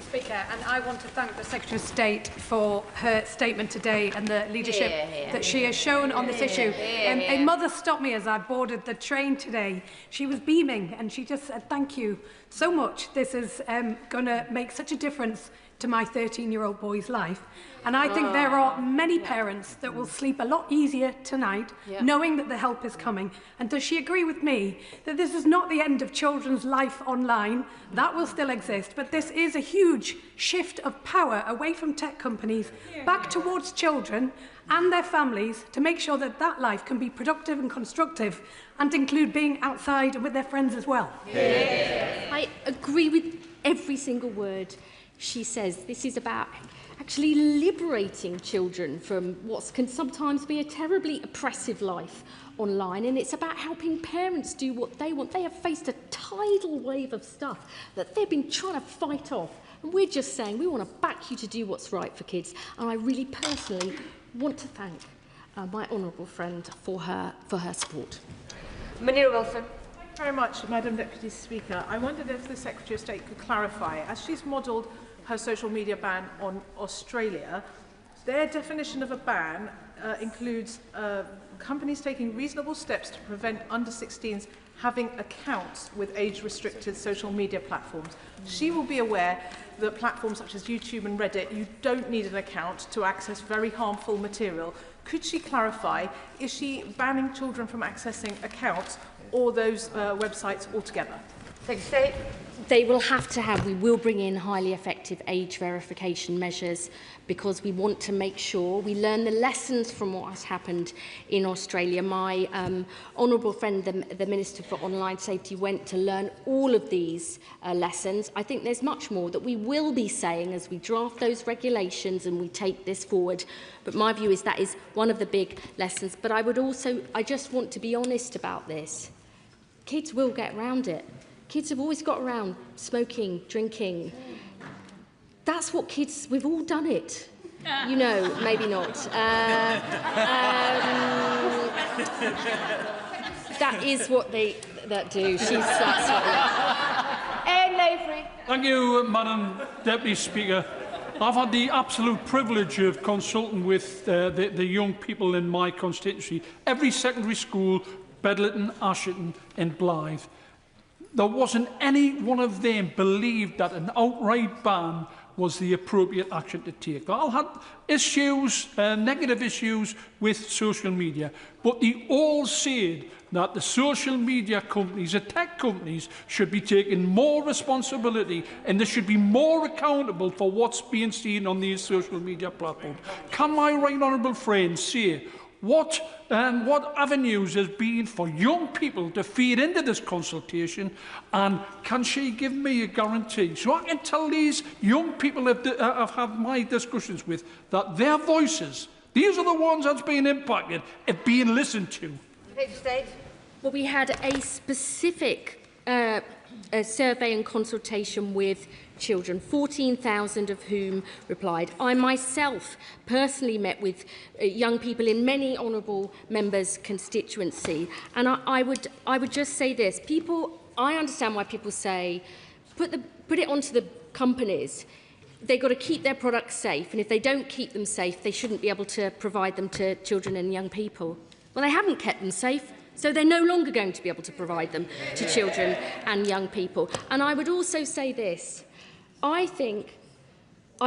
Speaker, and I want to thank the Secretary of State for her statement today and the leadership that she has shown on this issue. A mother stopped me as I boarded the train today. She was beaming and she just said, "Thank you so much. This is going to make such a difference to my 13-year-old boy's life." And I think there are many parents that will sleep a lot easier tonight knowing that the help is coming. And does she agree with me that this is not the end of children's life online? That will still exist, but this is a huge shift of power away from tech companies back towards children and their families to make sure that that life can be productive and constructive and include being outside and with their friends as well. I agree with every single word she says. This is about actually liberating children from what can sometimes be a terribly oppressive life online, and it's about helping parents do what they want. They have faced a tidal wave of stuff that they've been trying to fight off, and we're just saying we want to back you to do what's right for kids. And I really personally want to thank my honourable friend for her support. Munira Wilson. Thank you very much, Madam Deputy Speaker. I wondered if the Secretary of State could clarify, as she's modelled her social media ban on Australia, their definition of a ban includes companies taking reasonable steps to prevent under-16s having accounts with age-restricted social media platforms. She will be aware that platforms such as YouTube and Reddit, you don't need an account to access very harmful material. Could she clarify, is she banning children from accessing accounts or those websites altogether? Secretary. They will have to have, we will bring in highly effective age verification measures because we want to make sure we learn the lessons from what has happened in Australia. My honourable friend, the Minister for Online Safety, went to learn all of these lessons. I think there's much more that we will be saying as we draft those regulations and we take this forward. But my view is that is one of the big lessons. But I just want to be honest about this. Kids will get around it. Kids have always got around smoking, drinking. That's what kids, we've all done it. Maybe not. That is what they do. That's what Lavery. Thank you, Madam Deputy Speaker. I've had the absolute privilege of consulting with the young people in my constituency. Every secondary school, Bedlington, Asherton and Blythe. There wasn't any one of them believed that an outright ban was the appropriate action to take. They all had issues, negative issues with social media, but they all said that the social media companies, the tech companies, should be taking more responsibility and they should be more accountable for what's being seen on these social media platforms. Can my right honourable friend say what avenues has been for young people to feed into this consultation, and can she give me a guarantee so I can tell these young people I've had my discussions with that their voices, these are the ones that's been impacted, are being listened to? Well, we had a specific survey and consultation with children, 14,000 of whom replied. I myself personally met with young people in many honourable members' constituency, and I would just say this: I understand why people say put it onto the companies. They've got to keep their products safe, and if they don't keep them safe, they shouldn't be able to provide them to children and young people. Well, they haven't kept them safe, so they're no longer going to be able to provide them to children and young people. And I would also say this: I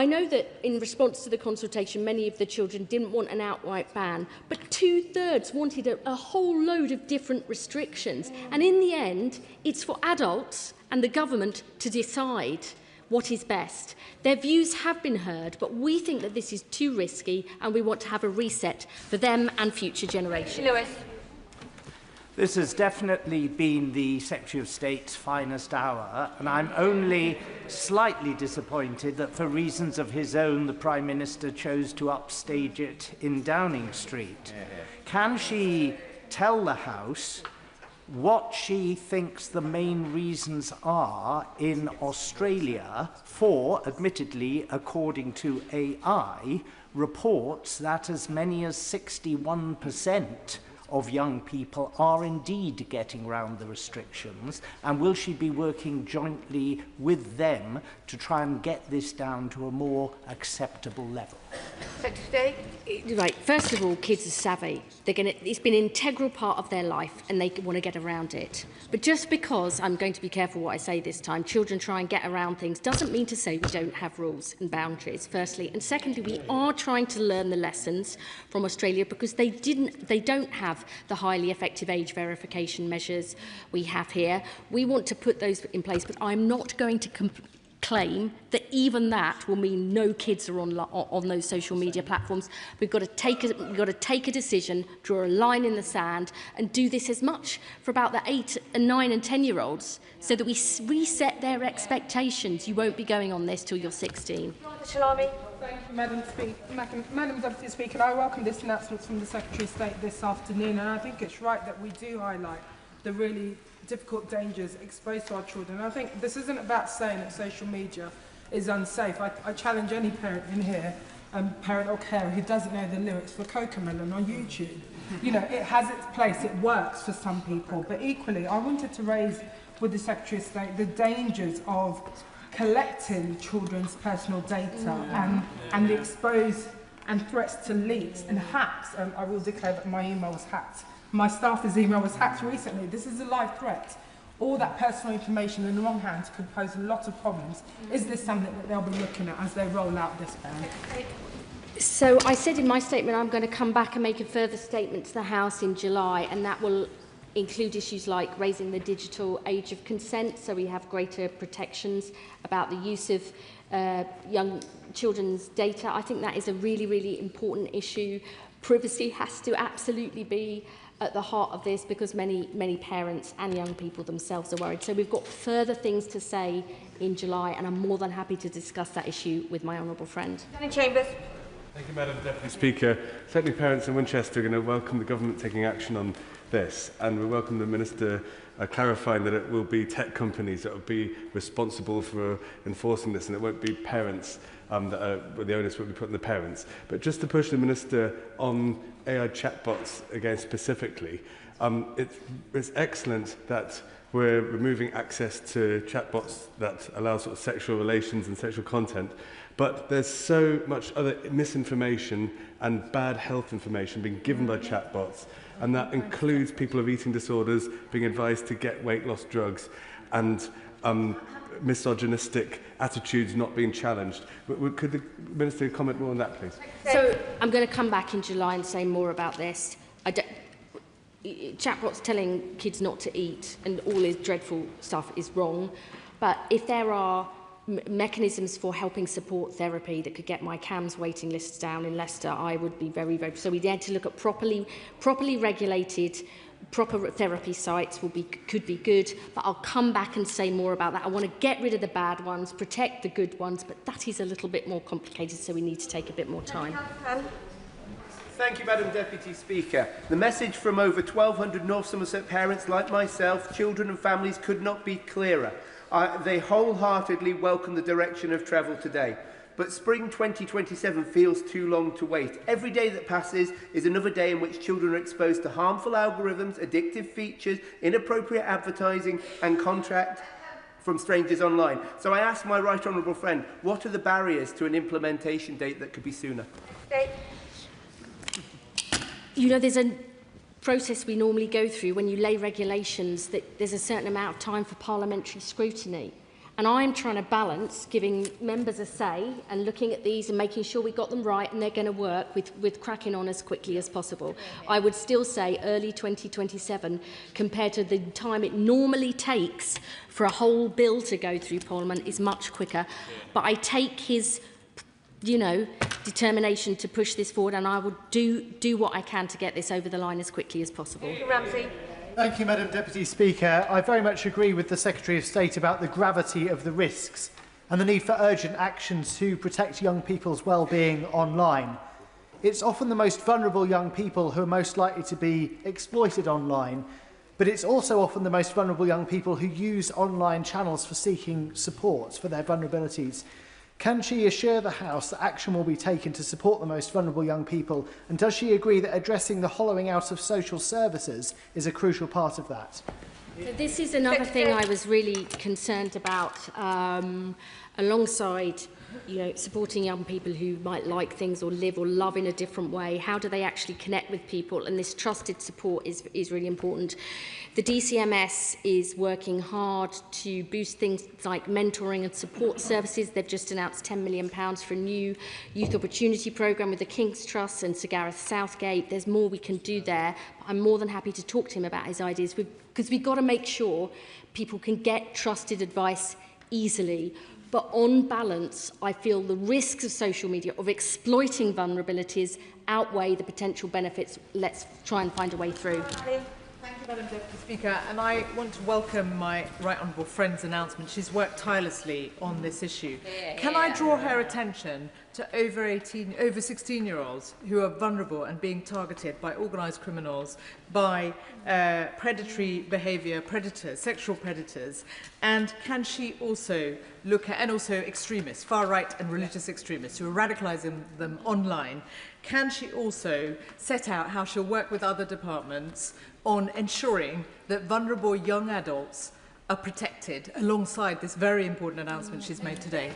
know that in response to the consultation, many of the children didn't want an outright ban, but 2/3 wanted a whole load of different restrictions. And in the end, it's for adults and the government to decide what is best. Their views have been heard, but we think that this is too risky and we want to have a reset for them and future generations. Lewis. This has definitely been the Secretary of State's finest hour, and I'm only slightly disappointed that for reasons of his own, the Prime Minister chose to upstage it in Downing Street. Can she tell the House what she thinks the main reasons are in Australia for, admittedly, according to AI, reports that as many as 61% of young people are indeed getting round the restrictions, and will she be working jointly with them to try and get this down to a more acceptable level? Right. First of all, kids are savvy. It's been an integral part of their life, and they want to get around it. But just because, I'm going to be careful what I say this time, children try and get around things doesn't mean to say we don't have rules and boundaries, firstly. And secondly, we are trying to learn the lessons from Australia, because they don't have the highly effective age verification measures we have here. We want to put those in place, but I'm not going to claim that even that will mean no kids are on those social media platforms. We've got to take a decision, draw a line in the sand, and do this as much for about the 8 and 9 and 10-year-olds, so that we reset their expectations. You won't be going on this till you're 16. Thank you, Madam Deputy Speaker. I welcome this announcement from the Secretary of State this afternoon, and I think it's right that we do highlight the really difficult dangers exposed to our children. I think this isn't about saying that social media is unsafe. I challenge any parent in here, parent or carer, who doesn't know the lyrics for Cocomelon on YouTube. You know, it has its place, it works for some people, but equally I wanted to raise with the Secretary of State the dangers of collecting children's personal data and the exposed and threats to leaks and hacks. I will declare that my email was hacked. My staff's email was hacked recently. This is a live threat. All that personal information in the wrong hands could pose a lot of problems. Is this something that they'll be looking at as they roll out this ban? So I said in my statement I'm going to come back and make a further statement to the House in July, and that will include issues like raising the digital age of consent, so we have greater protections about the use of young children's data. I think that is a really, really important issue. Privacy has to absolutely be at the heart of this, because many parents and young people themselves are worried. So we've got further things to say in July, and I'm more than happy to discuss that issue with my honourable friend. Chambers. Thank you, Madam Deputy Speaker. Certainly parents in Winchester are going to welcome the government taking action on this, and we welcome the Minister clarifying that it will be tech companies that will be responsible for enforcing this, and it won't be parents the onus will be put on the parents. But just to push the Minister on AI chatbots again specifically, it's excellent that we're removing access to chatbots that allow sort of sexual relations and sexual content, but there's so much other misinformation and bad health information being given by chatbots, and that includes people with eating disorders being advised to get weight loss drugs, and misogynistic attitudes not being challenged. Could the Minister comment more on that, please? So I'm going to come back in July and say more about this. Chatbots telling kids not to eat and all this dreadful stuff is wrong, but if there are mechanisms for helping support therapy that could get my CAMS waiting lists down in Leicester, I would be very, very... So we need to look at properly regulated, proper therapy sites could be good, but I'll come back and say more about that. I want to get rid of the bad ones, protect the good ones, but that is a little bit more complicated, so we need to take a bit more time. Thank you, Madam Deputy Speaker. The message from over 1,200 North Somerset parents like myself, children and families, could not be clearer. They wholeheartedly welcome the direction of travel today. But spring 2027 feels too long to wait. Every day that passes is another day in which children are exposed to harmful algorithms, addictive features, inappropriate advertising and contact from strangers online. So I ask my right honourable friend, what are the barriers to an implementation date that could be sooner? You know, there's a process we normally go through when you lay regulations, that there's a certain amount of time for parliamentary scrutiny. And I'm trying to balance giving members a say and looking at these and making sure we got them right and they're going to work with cracking on as quickly as possible. I would still say early 2027 compared to the time it normally takes for a whole bill to go through Parliament is much quicker. But I take his, determination to push this forward, and I will do what I can to get this over the line as quickly as possible. Ramsey. Thank you, Madam Deputy Speaker. I very much agree with the Secretary of State about the gravity of the risks and the need for urgent action to protect young people's well-being online. It's often the most vulnerable young people who are most likely to be exploited online, but it's also often the most vulnerable young people who use online channels for seeking support for their vulnerabilities. Can she assure the House that action will be taken to support the most vulnerable young people, and does she agree that addressing the hollowing out of social services is a crucial part of that? So this is another thing I was really concerned about, alongside supporting young people who might like things or live or love in a different way. How do they actually connect with people? And this trusted support is really important. The DCMS is working hard to boost things like mentoring and support services. They've just announced £10 million for a new youth opportunity programme with the King's Trust and Sir Gareth Southgate. There's more we can do there. I'm more than happy to talk to him about his ideas, because we've got to make sure people can get trusted advice easily. But on balance, I feel the risks of social media, of exploiting vulnerabilities, outweigh the potential benefits. Let's try and find a way through. Thank you, Madam Deputy Speaker. And I want to welcome my Right Honourable friend's announcement. She's worked tirelessly on this issue. Can I draw her attention to over 16-year-olds who are vulnerable and being targeted by organised criminals, by predatory behaviour predators, sexual predators, and can she also look at, and also extremists, far-right and religious extremists who are radicalising them online, can she also set out how she'll work with other departments on ensuring that vulnerable young adults are protected alongside this very important announcement she's made today?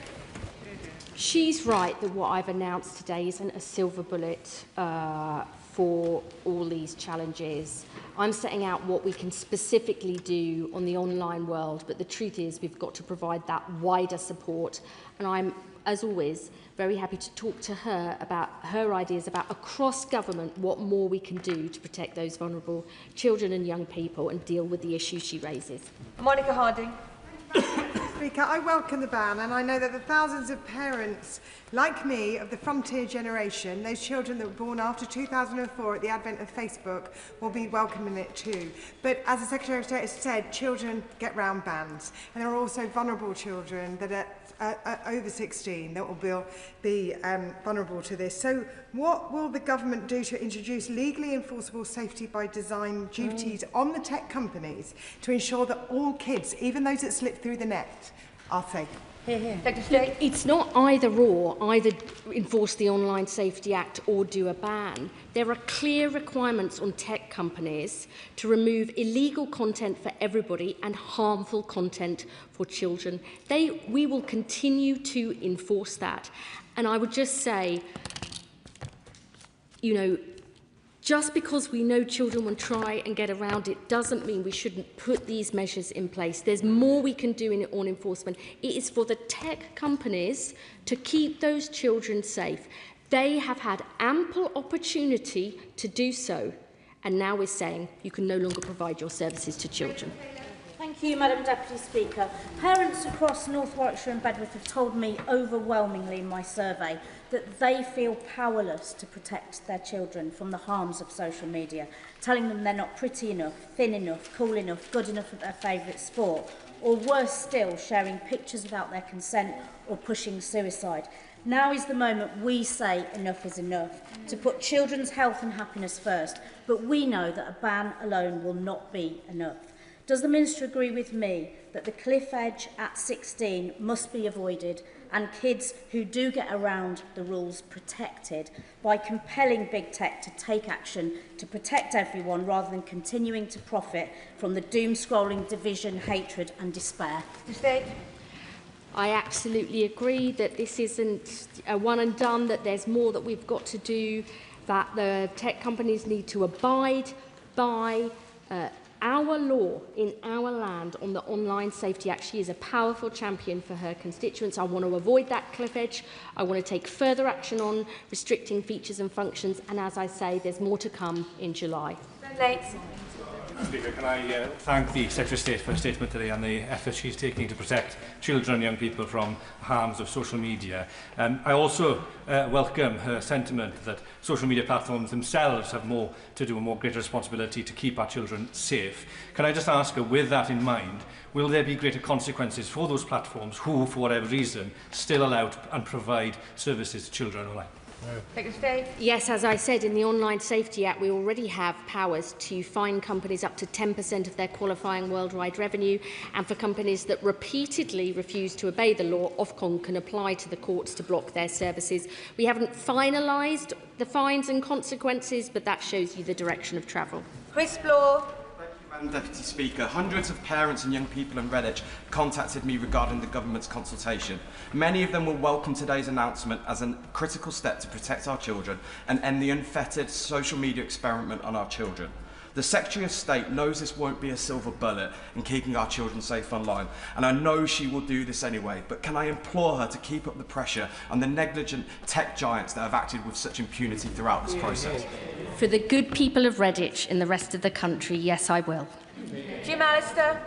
She's right that what I've announced today isn't a silver bullet for all these challenges. I'm setting out what we can specifically do on the online world, but the truth is we've got to provide that wider support. And I'm, as always, very happy to talk to her about her ideas about across government what more we can do to protect those vulnerable children and young people and deal with the issues she raises. Monica Harding. Speaker, I welcome the ban, and I know that the thousands of parents like me of the frontier generation, those children that were born after 2004 at the advent of Facebook, will be welcoming it too. But as the Secretary of State has said, children get round bans, and there are also vulnerable children that are over 16 that will be vulnerable to this. So what will the government do to introduce legally enforceable safety by design duties on the tech companies to ensure that all kids, even those that slip through the net, are safe? Look, it's not either or, either enforce the Online Safety Act or do a ban. There are clear requirements on tech companies to remove illegal content for everybody and harmful content for children. We will continue to enforce that. And I would just say, just because we know children will try and get around it doesn't mean we shouldn't put these measures in place. There's more we can do on enforcement. It is for the tech companies to keep those children safe. They have had ample opportunity to do so, and now we're saying you can no longer provide your services to children. Thank you, Madam Deputy Speaker. Parents across North Warwickshire and Bedworth have told me overwhelmingly in my survey that they feel powerless to protect their children from the harms of social media, telling them they're not pretty enough, thin enough, cool enough, good enough at their favourite sport, or worse still, sharing pictures without their consent or pushing suicide. Now is the moment we say enough is enough, to put children's health and happiness first, but we know that a ban alone will not be enough. Does the Minister agree with me that the cliff edge at 16 must be avoided and kids who do get around the rules protected by compelling big tech to take action to protect everyone rather than continuing to profit from the doom-scrolling division, hatred and despair? I absolutely agree that this isn't a one and done, that there's more that we've got to do, that the tech companies need to abide by our law in our land on the Online Safety Act. She is a powerful champion for her constituents. I want to avoid that cliff edge. I want to take further action on restricting features and functions. And as I say, there's more to come in July. Speaker, can I thank the Secretary of State for her statement today and the efforts she's taking to protect children and young people from harms of social media. I also welcome her sentiment that social media platforms themselves have more to do, a more greater responsibility to keep our children safe. Can I just ask her, with that in mind, will there be greater consequences for those platforms who, for whatever reason, still allow and provide services to children online? Secretary? Yes, as I said, in the Online Safety Act, we already have powers to fine companies up to 10% of their qualifying worldwide revenue, and for companies that repeatedly refuse to obey the law, Ofcom can apply to the courts to block their services. We haven't finalised the fines and consequences, but that shows you the direction of travel. Chris Bloor. Madam Deputy Speaker, hundreds of parents and young people in Redditch contacted me regarding the government's consultation. Many of them will welcome today's announcement as a critical step to protect our children and end the unfettered social media experiment on our children. The Secretary of State knows this won't be a silver bullet in keeping our children safe online, and I know she will do this anyway, but can I implore her to keep up the pressure on the negligent tech giants that have acted with such impunity throughout this process? For the good people of Redditch and the rest of the country, yes, I will. Jim Allister.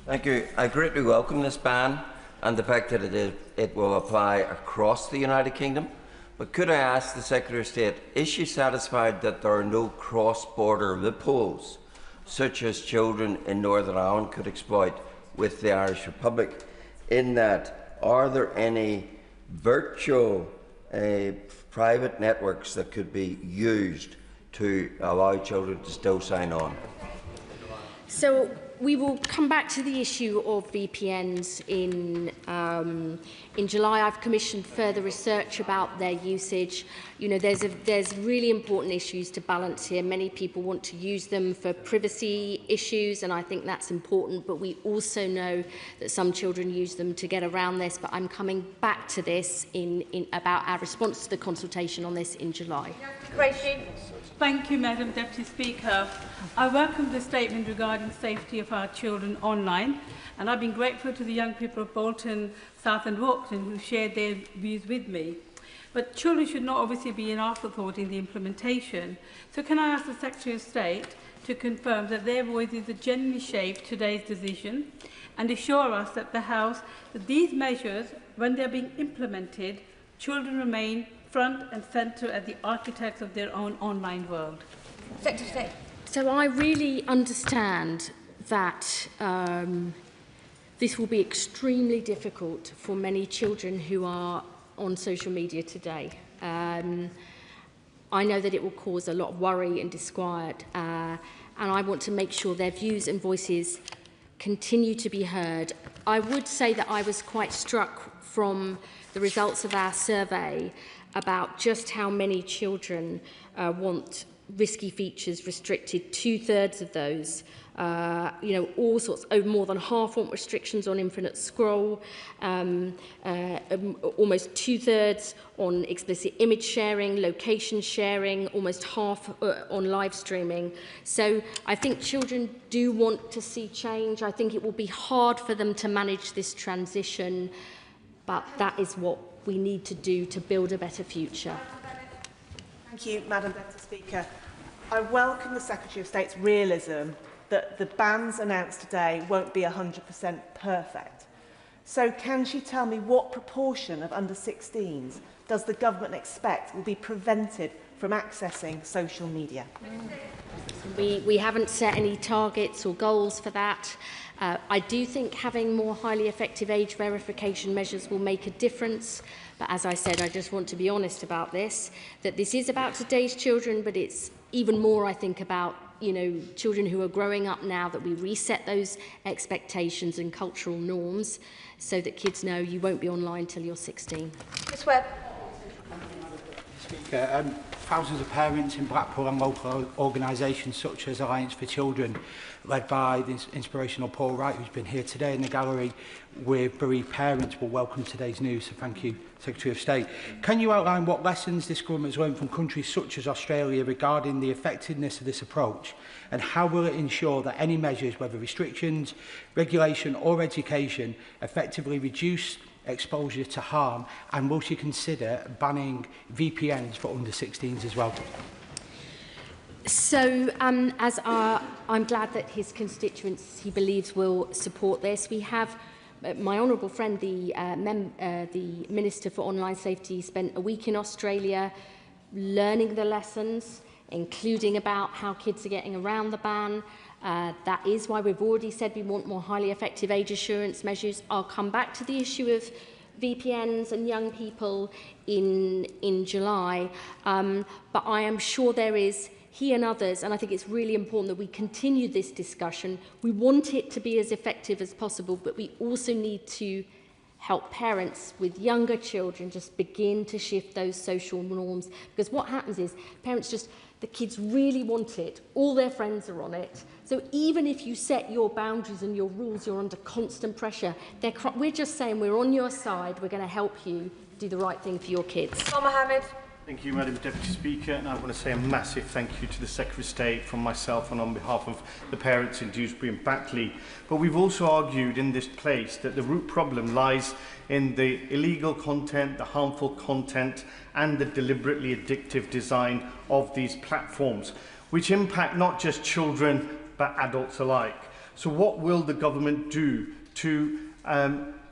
Thank you. I greatly welcome this ban and the fact that it will apply across the United Kingdom. But could I ask the Secretary of State, is she satisfied that there are no cross-border loopholes, such as children in Northern Ireland could exploit with the Irish Republic? In that, are there any virtual private networks that could be used to allow children to still sign on? So we will come back to the issue of VPNs in July. I've commissioned further research about their usage. You know, there's really important issues to balance here. Many people want to use them for privacy issues, and I think that's important. But we also know that some children use them to get around this. But I'm coming back to this about our response to the consultation on this in July. Thank you, Madam Deputy Speaker. I welcome the statement regarding safety of our children online, and I've been grateful to the young people of Bolton, South and Walkden who shared their views with me. But children should not obviously be an afterthought in the implementation. So can I ask the Secretary of State to confirm that their voices have genuinely shaped today's decision and assure us that that these measures, when they're being implemented, children remain front and centre as the architects of their own online world? Secretary of State. So I really understand that this will be extremely difficult for many children who are on social media today. I know that it will cause a lot of worry and disquiet, and I want to make sure their views and voices continue to be heard. I would say that I was quite struck from the results of our survey about just how many children want risky features restricted. 2/3 of those, all sorts, more than half want restrictions on infinite scroll, almost 2/3 on explicit image sharing, location sharing, almost half on live streaming. So I think children do want to see change. I think it will be hard for them to manage this transition, but that is what we need to do to build a better future. Thank you, Madam Deputy Speaker. I welcome the Secretary of State's realism that the bans announced today won't be 100% perfect. So can she tell me what proportion of under-16s does the government expect will be prevented from accessing social media? We haven't set any targets or goals for that. I do think having more highly effective age verification measures will make a difference. But as I said, I just want to be honest about this, that this is about today's children, but it's even more, I think, about children who are growing up now, that we reset those expectations and cultural norms so that kids know you won't be online till you're 16. Ms Webb. Speaker, thousands of parents in Blackpool and local organisations such as Alliance for Children, led by the inspirational Paul Wright, who's been here today in the gallery with bereaved parents, will welcome today's news. So thank you, Secretary of State. Can you outline what lessons this government has learned from countries such as Australia regarding the effectiveness of this approach, and how will it ensure that any measures, whether restrictions, regulation or education, effectively reduce exposure to harm, and will she consider banning VPNs for under-16s as well? So, I'm glad that his constituents, he believes, will support this. We have my honourable friend, the Minister for Online Safety, spent a week in Australia learning the lessons, including about how kids are getting around the ban. That is why we've already said we want more highly effective age assurance measures. I'll come back to the issue of VPNs and young people in July, but I am sure there is, he and others, and I think it's really important that we continue this discussion. We want it to be as effective as possible, but we also need to help parents with younger children just begin to shift those social norms. Because what happens is parents just, the kids really want it, all their friends are on it. So even if you set your boundaries and your rules, you're under constant pressure. We're just saying we're on your side, we're going to help you do the right thing for your kids. Mohammed. Thank you, Madam Deputy Speaker, and I want to say a massive thank you to the Secretary of State from myself and on behalf of the parents in Dewsbury and Batley. But we've also argued in this place that the root problem lies in the illegal content, the harmful content, and the deliberately addictive design of these platforms, which impact not just children but adults alike. So what will the government do to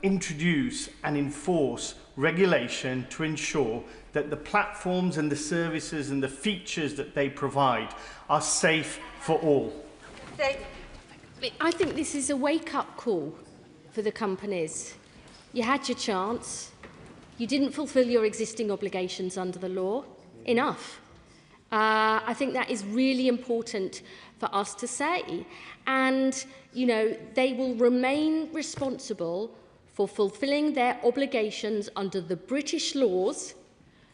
introduce and enforce regulation to ensure that the platforms and the services and the features that they provide are safe for all? I think this is a wake-up call for the companies. You had your chance. You didn't fulfil your existing obligations under the law. Enough. I think that is really important for us to say. And, you know, they will remain responsible for fulfilling their obligations under the British laws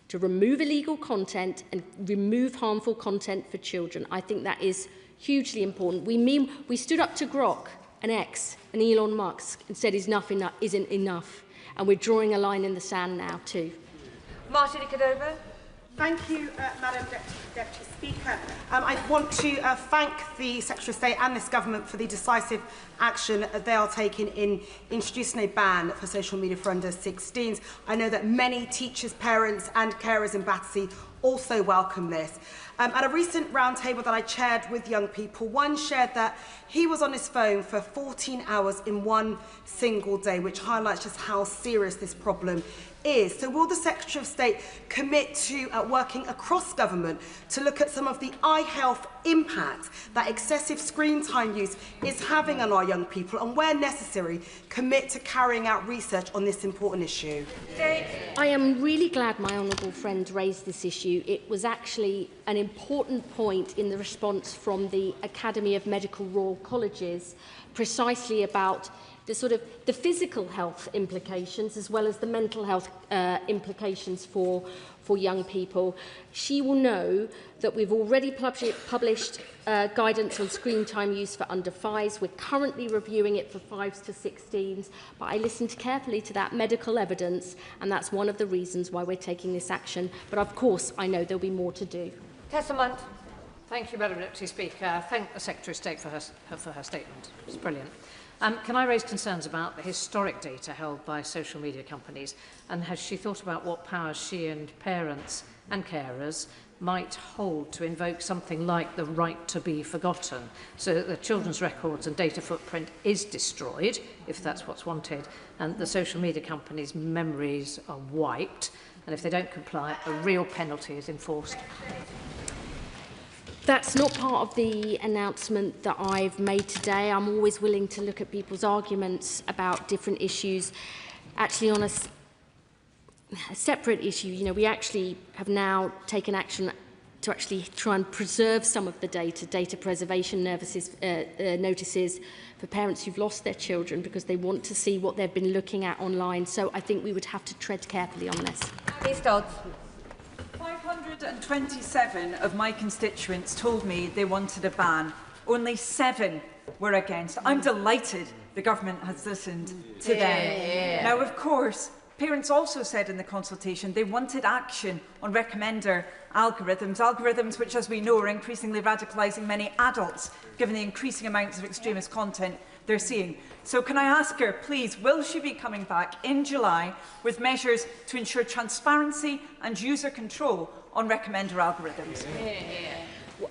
to remove illegal content and remove harmful content for children. I think that is hugely important. We stood up to Grok and X and Elon Musk and said enough isn't enough. And we're drawing a line in the sand now too. Martin Cadova. Thank you, Madam Deputy Speaker. I want to thank the Secretary of State and this government for the decisive action they are taking in introducing a ban for social media for under-16s. I know that many teachers, parents and carers in Battersea also welcome this. At a recent roundtable that I chaired with young people, one shared that he was on his phone for 14 hours in one single day, which highlights just how serious this problem is. So will the Secretary of State commit to working across government to look at some of the eye health impact that excessive screen time use is having on our young people, and where necessary, commit to carrying out research on this important issue? I am really glad my honourable friend raised this issue. It was actually an important point in the response from the Academy of Medical Royal Colleges, precisely about the physical health implications as well as the mental health implications for young people. She will know that we've already published guidance on screen time use for under 5s. We're currently reviewing it for 5s to 16s, but I listened carefully to that medical evidence, and that's one of the reasons why we're taking this action. But of course, I know there'll be more to do. Tessamont. Thank you, Madam Deputy Speaker. Thank the Secretary of State for her statement. It's brilliant. Can I raise concerns about the historic data held by social media companies, and has she thought about what powers she and parents and carers might hold to invoke something like the right to be forgotten, so that the children's records and data footprint is destroyed, if that's what's wanted, and the social media companies' memories are wiped, and if they don't comply, a real penalty is enforced? That's not part of the announcement that I've made today. I'm always willing to look at people's arguments about different issues. Actually, on a separate issue, you know, we actually have now taken action to actually try and preserve some of the data preservation notices for parents who've lost their children because they want to see what they've been looking at online. So I think we would have to tread carefully on this. Please, Dodds. 527 of my constituents told me they wanted a ban. Only 7 were against. I'm delighted the government has listened to them. Now, of course, parents also said in the consultation they wanted action on recommender algorithms which, as we know, are increasingly radicalising many adults, given the increasing amounts of extremist content they're seeing. So can I ask her, please, will she be coming back in July with measures to ensure transparency and user control on recommender algorithms?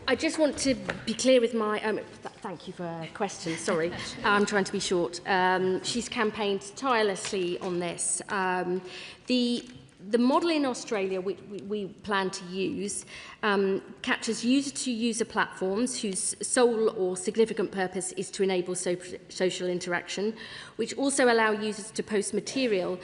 I just want to be clear with my... thank you for her question, sorry. I'm trying to be short. She's campaigned tirelessly on this. The model in Australia we plan to use captures user-to-user platforms whose sole or significant purpose is to enable social interaction, which also allow users to post material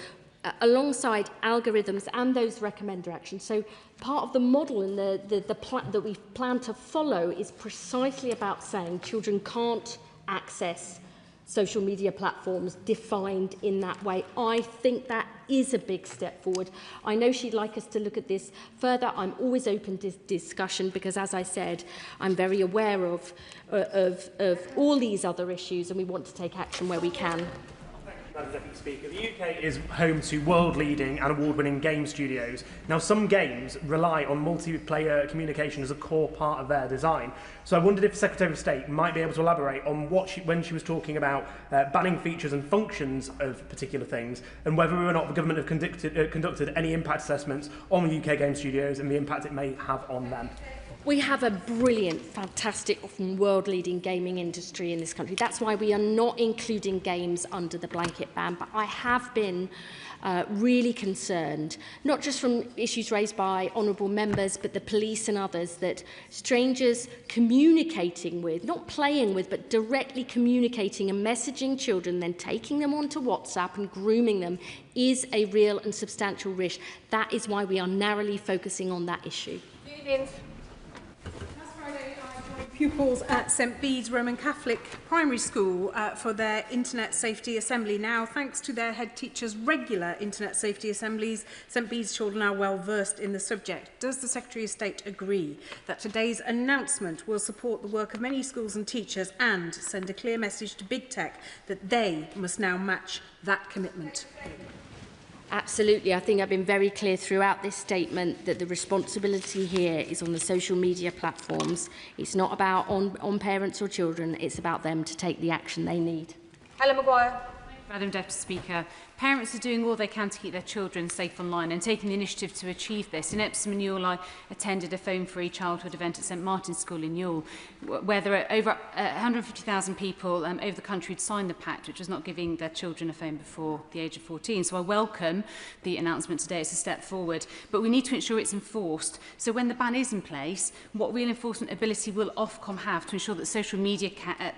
alongside algorithms and those recommender actions. So part of the model and that we plan to follow is precisely about saying children can't access social media platforms defined in that way. I think that is a big step forward. I know she'd like us to look at this further. I'm always open to discussion because, as I said, I'm very aware of all these other issues, and we want to take action where we can. Madam Deputy Speaker, the UK is home to world-leading and award-winning game studios. Now, some games rely on multiplayer communication as a core part of their design. So I wondered if the Secretary of State might be able to elaborate on when she was talking about banning features and functions of particular things, and whether or not the government have conducted any impact assessments on the UK game studios and the impact it may have on them. We have a brilliant, fantastic, often world-leading gaming industry in this country. That's why we are not including games under the blanket ban. But I have been really concerned, not just from issues raised by honourable members, but the police and others, that strangers communicating with, not playing with, but directly communicating and messaging children, then taking them onto WhatsApp and grooming them, is a real and substantial risk. That is why we are narrowly focusing on that issue. Pupils at St Bede's Roman Catholic Primary School for their Internet Safety Assembly. Now, thanks to their head teacher's regular Internet Safety Assemblies, St Bede's children are well versed in the subject. Does the Secretary of State agree that today's announcement will support the work of many schools and teachers and send a clear message to big tech that they must now match that commitment? Absolutely. I think I've been very clear throughout this statement that the responsibility here is on the social media platforms. It's not about on parents or children. It's about them to take the action they need. Helen Maguire. Madam Deputy Speaker, parents are doing all they can to keep their children safe online and taking the initiative to achieve this. In Epsom and Ewell, I attended a phone-free childhood event at St Martin's School in Ewell, where there are over 150,000 people over the country who'd signed the pact, which was not giving their children a phone before the age of 14. So I welcome the announcement today. It's a step forward, but we need to ensure it's enforced. So when the ban is in place, what real enforcement ability will Ofcom have to ensure that social media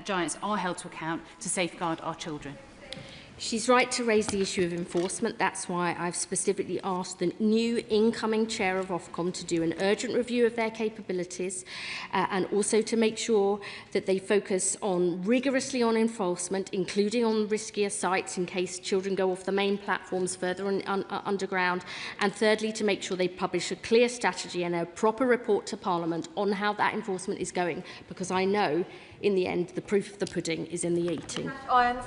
giants are held to account to safeguard our children? She's right to raise the issue of enforcement. That's why I've specifically asked the new incoming chair of Ofcom to do an urgent review of their capabilities and also to make sure that they focus rigorously on enforcement, including on riskier sites in case children go off the main platforms further underground, and thirdly to make sure they publish a clear strategy and a proper report to Parliament on how that enforcement is going, because I know in the end the proof of the pudding is in the eating. Irons.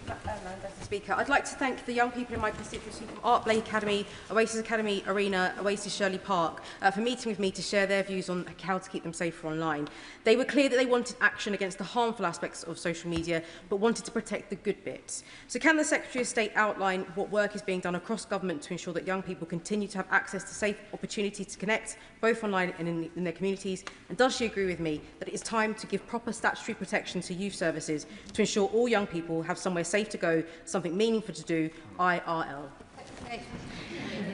Madam Speaker, I'd like to thank the young people in my constituency from Art Blake Academy, Oasis Academy Arena, Oasis Shirley Park for meeting with me to share their views on how to keep them safer online. They were clear that they wanted action against the harmful aspects of social media, but wanted to protect the good bits. So can the Secretary of State outline what work is being done across government to ensure that young people continue to have access to safe opportunities to connect, both online and in their communities? And does she agree with me that it is time to give proper statutory protection to youth services to ensure all young people have somewhere safe to go, something meaningful to do, IRL?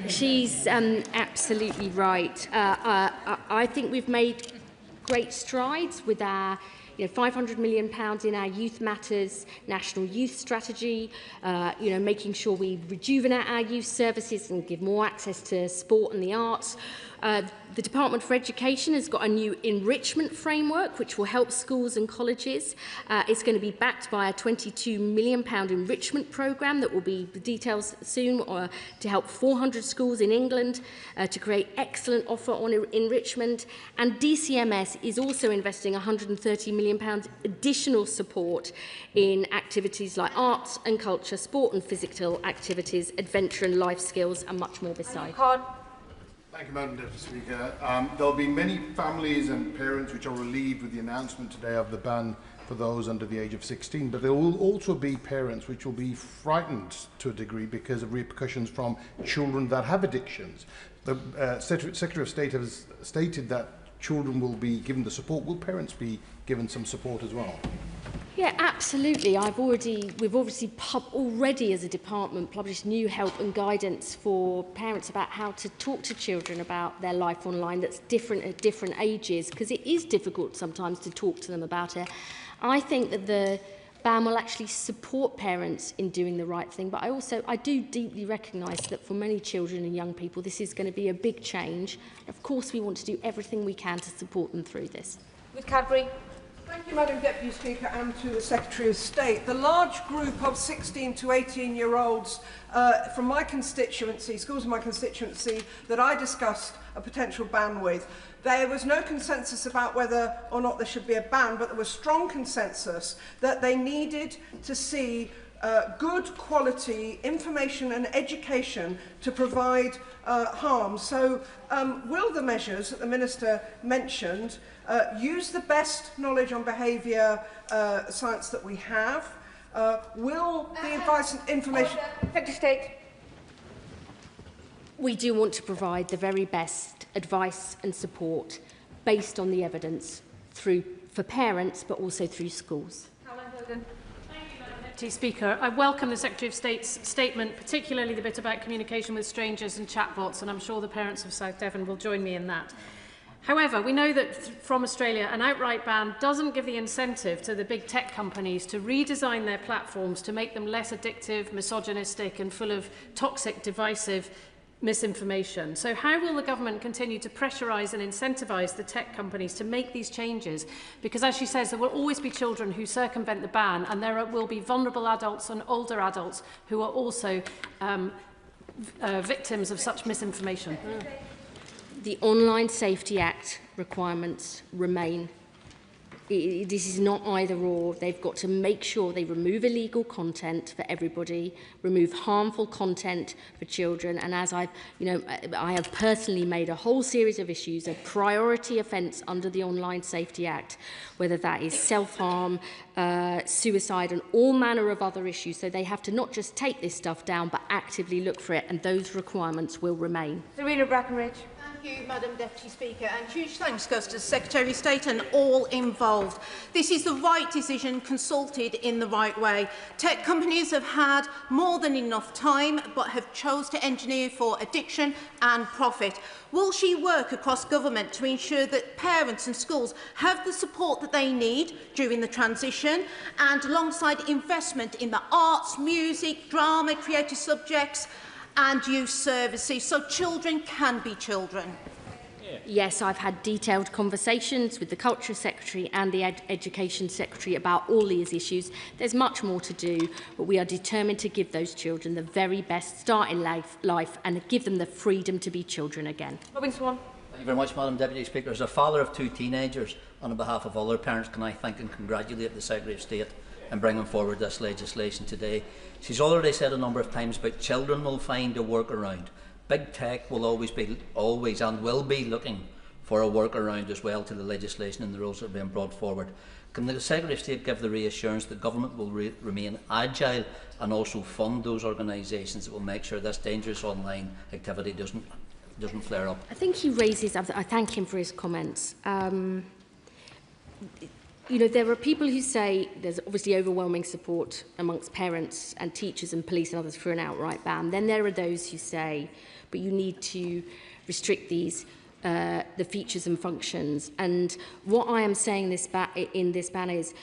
She's absolutely right. I think we've made great strides with our £500 million in our Youth Matters National Youth Strategy, making sure we rejuvenate our youth services and give more access to sport and the arts. The Department for Education has got a new enrichment framework which will help schools and colleges. It's going to be backed by a £22 million enrichment programme that will be the details soon to help 400 schools in England to create excellent offer on enrichment. And DCMS is also investing £130 million additional support in activities like arts and culture, sport and physical activities, adventure and life skills, and much more besides. Thank you, Madam Deputy Speaker. There will be many families and parents which are relieved with the announcement today of the ban for those under the age of 16, but there will also be parents which will be frightened to a degree because of repercussions from children that have addictions. The Secretary of State has stated that children will be given the support. Will parents be given some support as well? Yeah, absolutely. We've already as a department published new help and guidance for parents about how to talk to children about their life online that's different at different ages, because it is difficult sometimes to talk to them about it. I think that ban will actually support parents in doing the right thing, but I do deeply recognise that for many children and young people this is going to be a big change. Of course we want to do everything we can to support them through this. With Cadbury. Thank you, Madam Deputy Speaker, and to the Secretary of State. The large group of 16 to 18-year-olds from my constituency, schools in my constituency, that I discussed a potential ban with, there was no consensus about whether or not there should be a ban, but there was strong consensus that they needed to see good quality information and education to provide harm. So will the measures that the Minister mentioned use the best knowledge on behaviour science that we have? Will the advice and information... Secretary of State. We do want to provide the very best advice and support based on the evidence for parents, but also through schools. Deputy Speaker, I welcome the Secretary of State's statement, particularly the bit about communication with strangers and chatbots, and I'm sure the parents of South Devon will join me in that. However, we know that from Australia, an outright ban doesn't give the incentive to the big tech companies to redesign their platforms to make them less addictive, misogynistic and full of toxic, divisive misinformation. So how will the government continue to pressurise and incentivise the tech companies to make these changes? Because as she says, there will always be children who circumvent the ban, and there will be vulnerable adults and older adults who are also victims of such misinformation. The Online Safety Act requirements remain. This is not either or. They've got to make sure they remove illegal content for everybody, remove harmful content for children, and as I have personally made a whole series of issues a priority offence under the Online Safety Act, whether that is self-harm, suicide and all manner of other issues. So they have to not just take this stuff down but actively look for it, and those requirements will remain. Serena Brackenridge. Thank you, Madam Deputy Speaker, and huge thanks goes to the Secretary of State and all involved. This is the right decision, consulted in the right way. Tech companies have had more than enough time, but have chose to engineer for addiction and profit. Will she work across government to ensure that parents and schools have the support that they need during the transition, and alongside investment in the arts, music, drama, creative subjects and youth services, so children can be children? Yes, I've had detailed conversations with the Culture Secretary and the Education Secretary about all these issues. There's much more to do, but we are determined to give those children the very best start in life and give them the freedom to be children again. Robin Swan. Thank you very much, Madam Deputy Speaker. As a father of two teenagers, on behalf of other parents, can I thank and congratulate the Secretary of State in bringing forward this legislation today. She's already said a number of times about children will find a workaround. Big tech will always and will be looking for a workaround as well to the legislation and the rules that are being brought forward. Can the Secretary of State give the reassurance that government will remain agile and also fund those organisations that will make sure this dangerous online activity doesn't flare up? I think he raises, I thank him for his comments. You know, there are people who say there's obviously overwhelming support amongst parents and teachers and police and others for an outright ban. Then there are those who say, but you need to restrict these, the features and functions. And what I am saying in this ban is,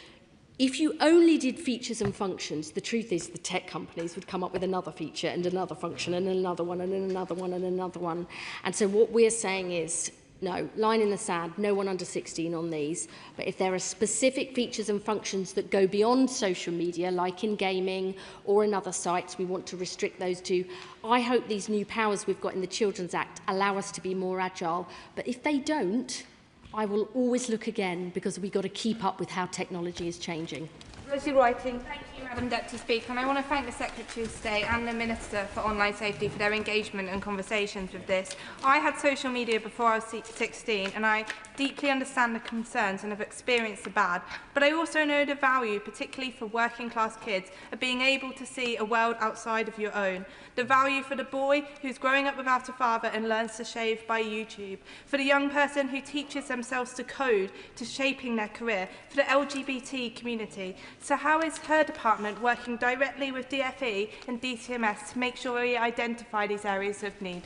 if you only did features and functions, the truth is the tech companies would come up with another feature and another function and another one and another one and another one. And so what we're saying is, no, line in the sand, no one under 16 on these. But if there are specific features and functions that go beyond social media, like in gaming or in other sites, we want to restrict those too. I hope these new powers we've got in the Children's Act allow us to be more agile. But if they don't, I will always look again, because we've got to keep up with how technology is changing. Rosie Writing. Thank you, Madam Deputy Speaker, and I want to thank the Secretary of State and the Minister for Online Safety for their engagement and conversations with this. I had social media before I was 16, and I deeply understand the concerns and have experienced the bad, but I also know the value, particularly for working class kids, of being able to see a world outside of your own. The value for the boy who's growing up without a father and learns to shave by YouTube, for the young person who teaches themselves to code, to shaping their career, for the LGBT community. So how is her department working directly with DFE and DCMS to make sure we identify these areas of need?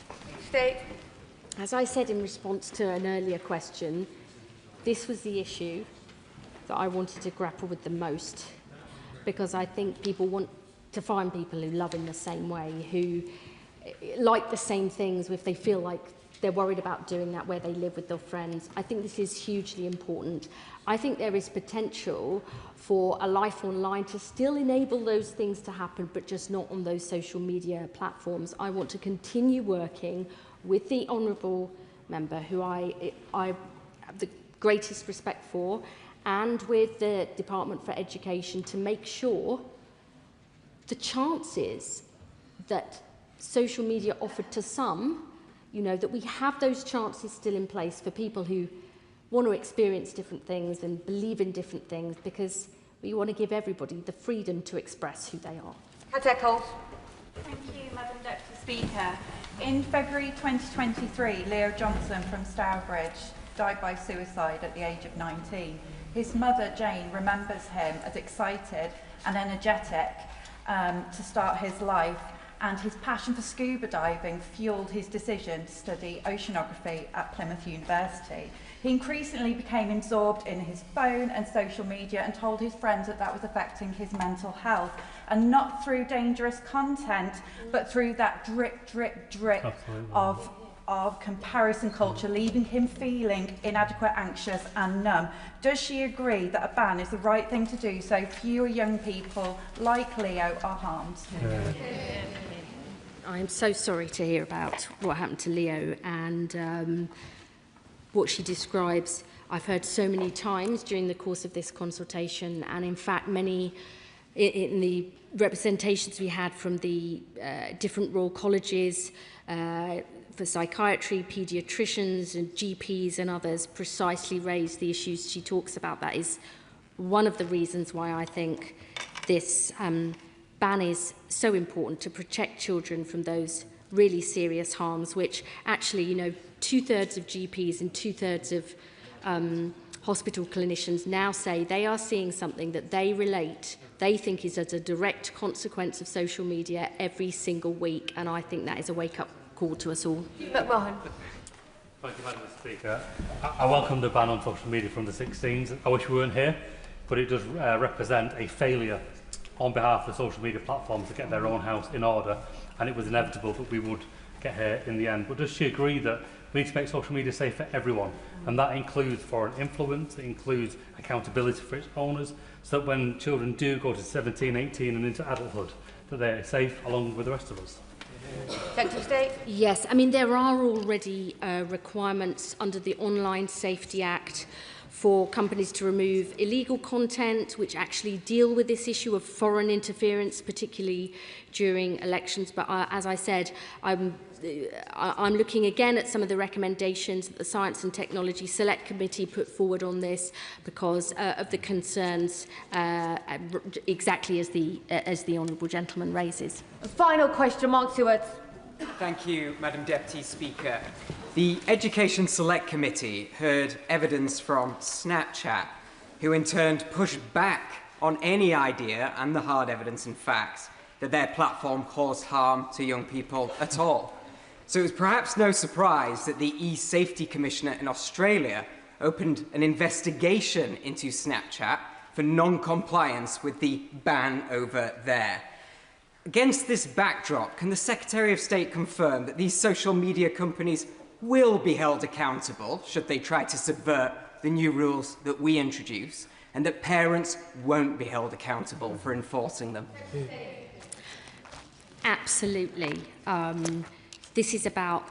State. As I said in response to an earlier question, this was the issue that I wanted to grapple with the most. because I think people want to find people who love in the same way, who like the same things if they feel like they're worried about doing that where they live with their friends. I think this is hugely important. I think there is potential for a life online to still enable those things to happen, but just not on those social media platforms. I want to continue working with the honourable member, who I have the greatest respect for, and with the Department for Education to make sure the chances that social media offered to some, you know, that we have those chances still in place for people who want to experience different things and believe in different things, because we want to give everybody the freedom to express who they are. Thank you, Madam Deputy Speaker. In February 2023, Leo Johnson from Stourbridge died by suicide at the age of 19. His mother, Jane, remembers him as excited and energetic to start his life, and his passion for scuba diving fueled his decision to study oceanography at Plymouth University. He increasingly became absorbed in his phone and social media and told his friends that that was affecting his mental health, and not through dangerous content, but through that drip of comparison culture, leaving him feeling inadequate, anxious and numb. Does she agree that a ban is the right thing to do so fewer young people like Leo are harmed? I am so sorry to hear about what happened to Leo, and what she describes I've heard so many times during the course of this consultation, and in fact many in the representations we had from the different Royal Colleges for psychiatry, paediatricians and GPs and others precisely raised the issues she talks about. That is one of the reasons why I think this ban is so important, to protect children from those really serious harms, which actually, you know, 2/3 of GPs and 2/3 of hospital clinicians now say they are seeing something that they think is as a direct consequence of social media every single week, and I think that is a wake-up call to us all. McMahon. Thank you, Madam Speaker. I welcome the ban on social media from the 16s. I wish we weren't here, but it does represent a failure on behalf of the social media platforms to get their own house in order, and it was inevitable that we would get here in the end. But does she agree that we need to make social media safe for everyone, and that includes foreign influence, it includes accountability for its owners, so that when children do go to 17, 18 and into adulthood, that they're safe along with the rest of us? Secretary of State? Yes, I mean, there are already requirements under the Online Safety Act for companies to remove illegal content which actually deal with this issue of foreign interference, particularly during elections. But as I said, I'm looking again at some of the recommendations that the Science and Technology Select Committee put forward on this, because of the concerns exactly as the honourable gentleman raises. Final question, Mark Stewart. Thank you, Madam Deputy Speaker. The Education Select Committee heard evidence from Snapchat, who in turn pushed back on any idea and the hard evidence and facts that their platform caused harm to young people at all. So it was perhaps no surprise that the E-Safety Commissioner in Australia opened an investigation into Snapchat for non-compliance with the ban over there. Against this backdrop, can the Secretary of State confirm that these social media companies will be held accountable should they try to subvert the new rules that we introduce, and that parents won't be held accountable for enforcing them? Absolutely. This is about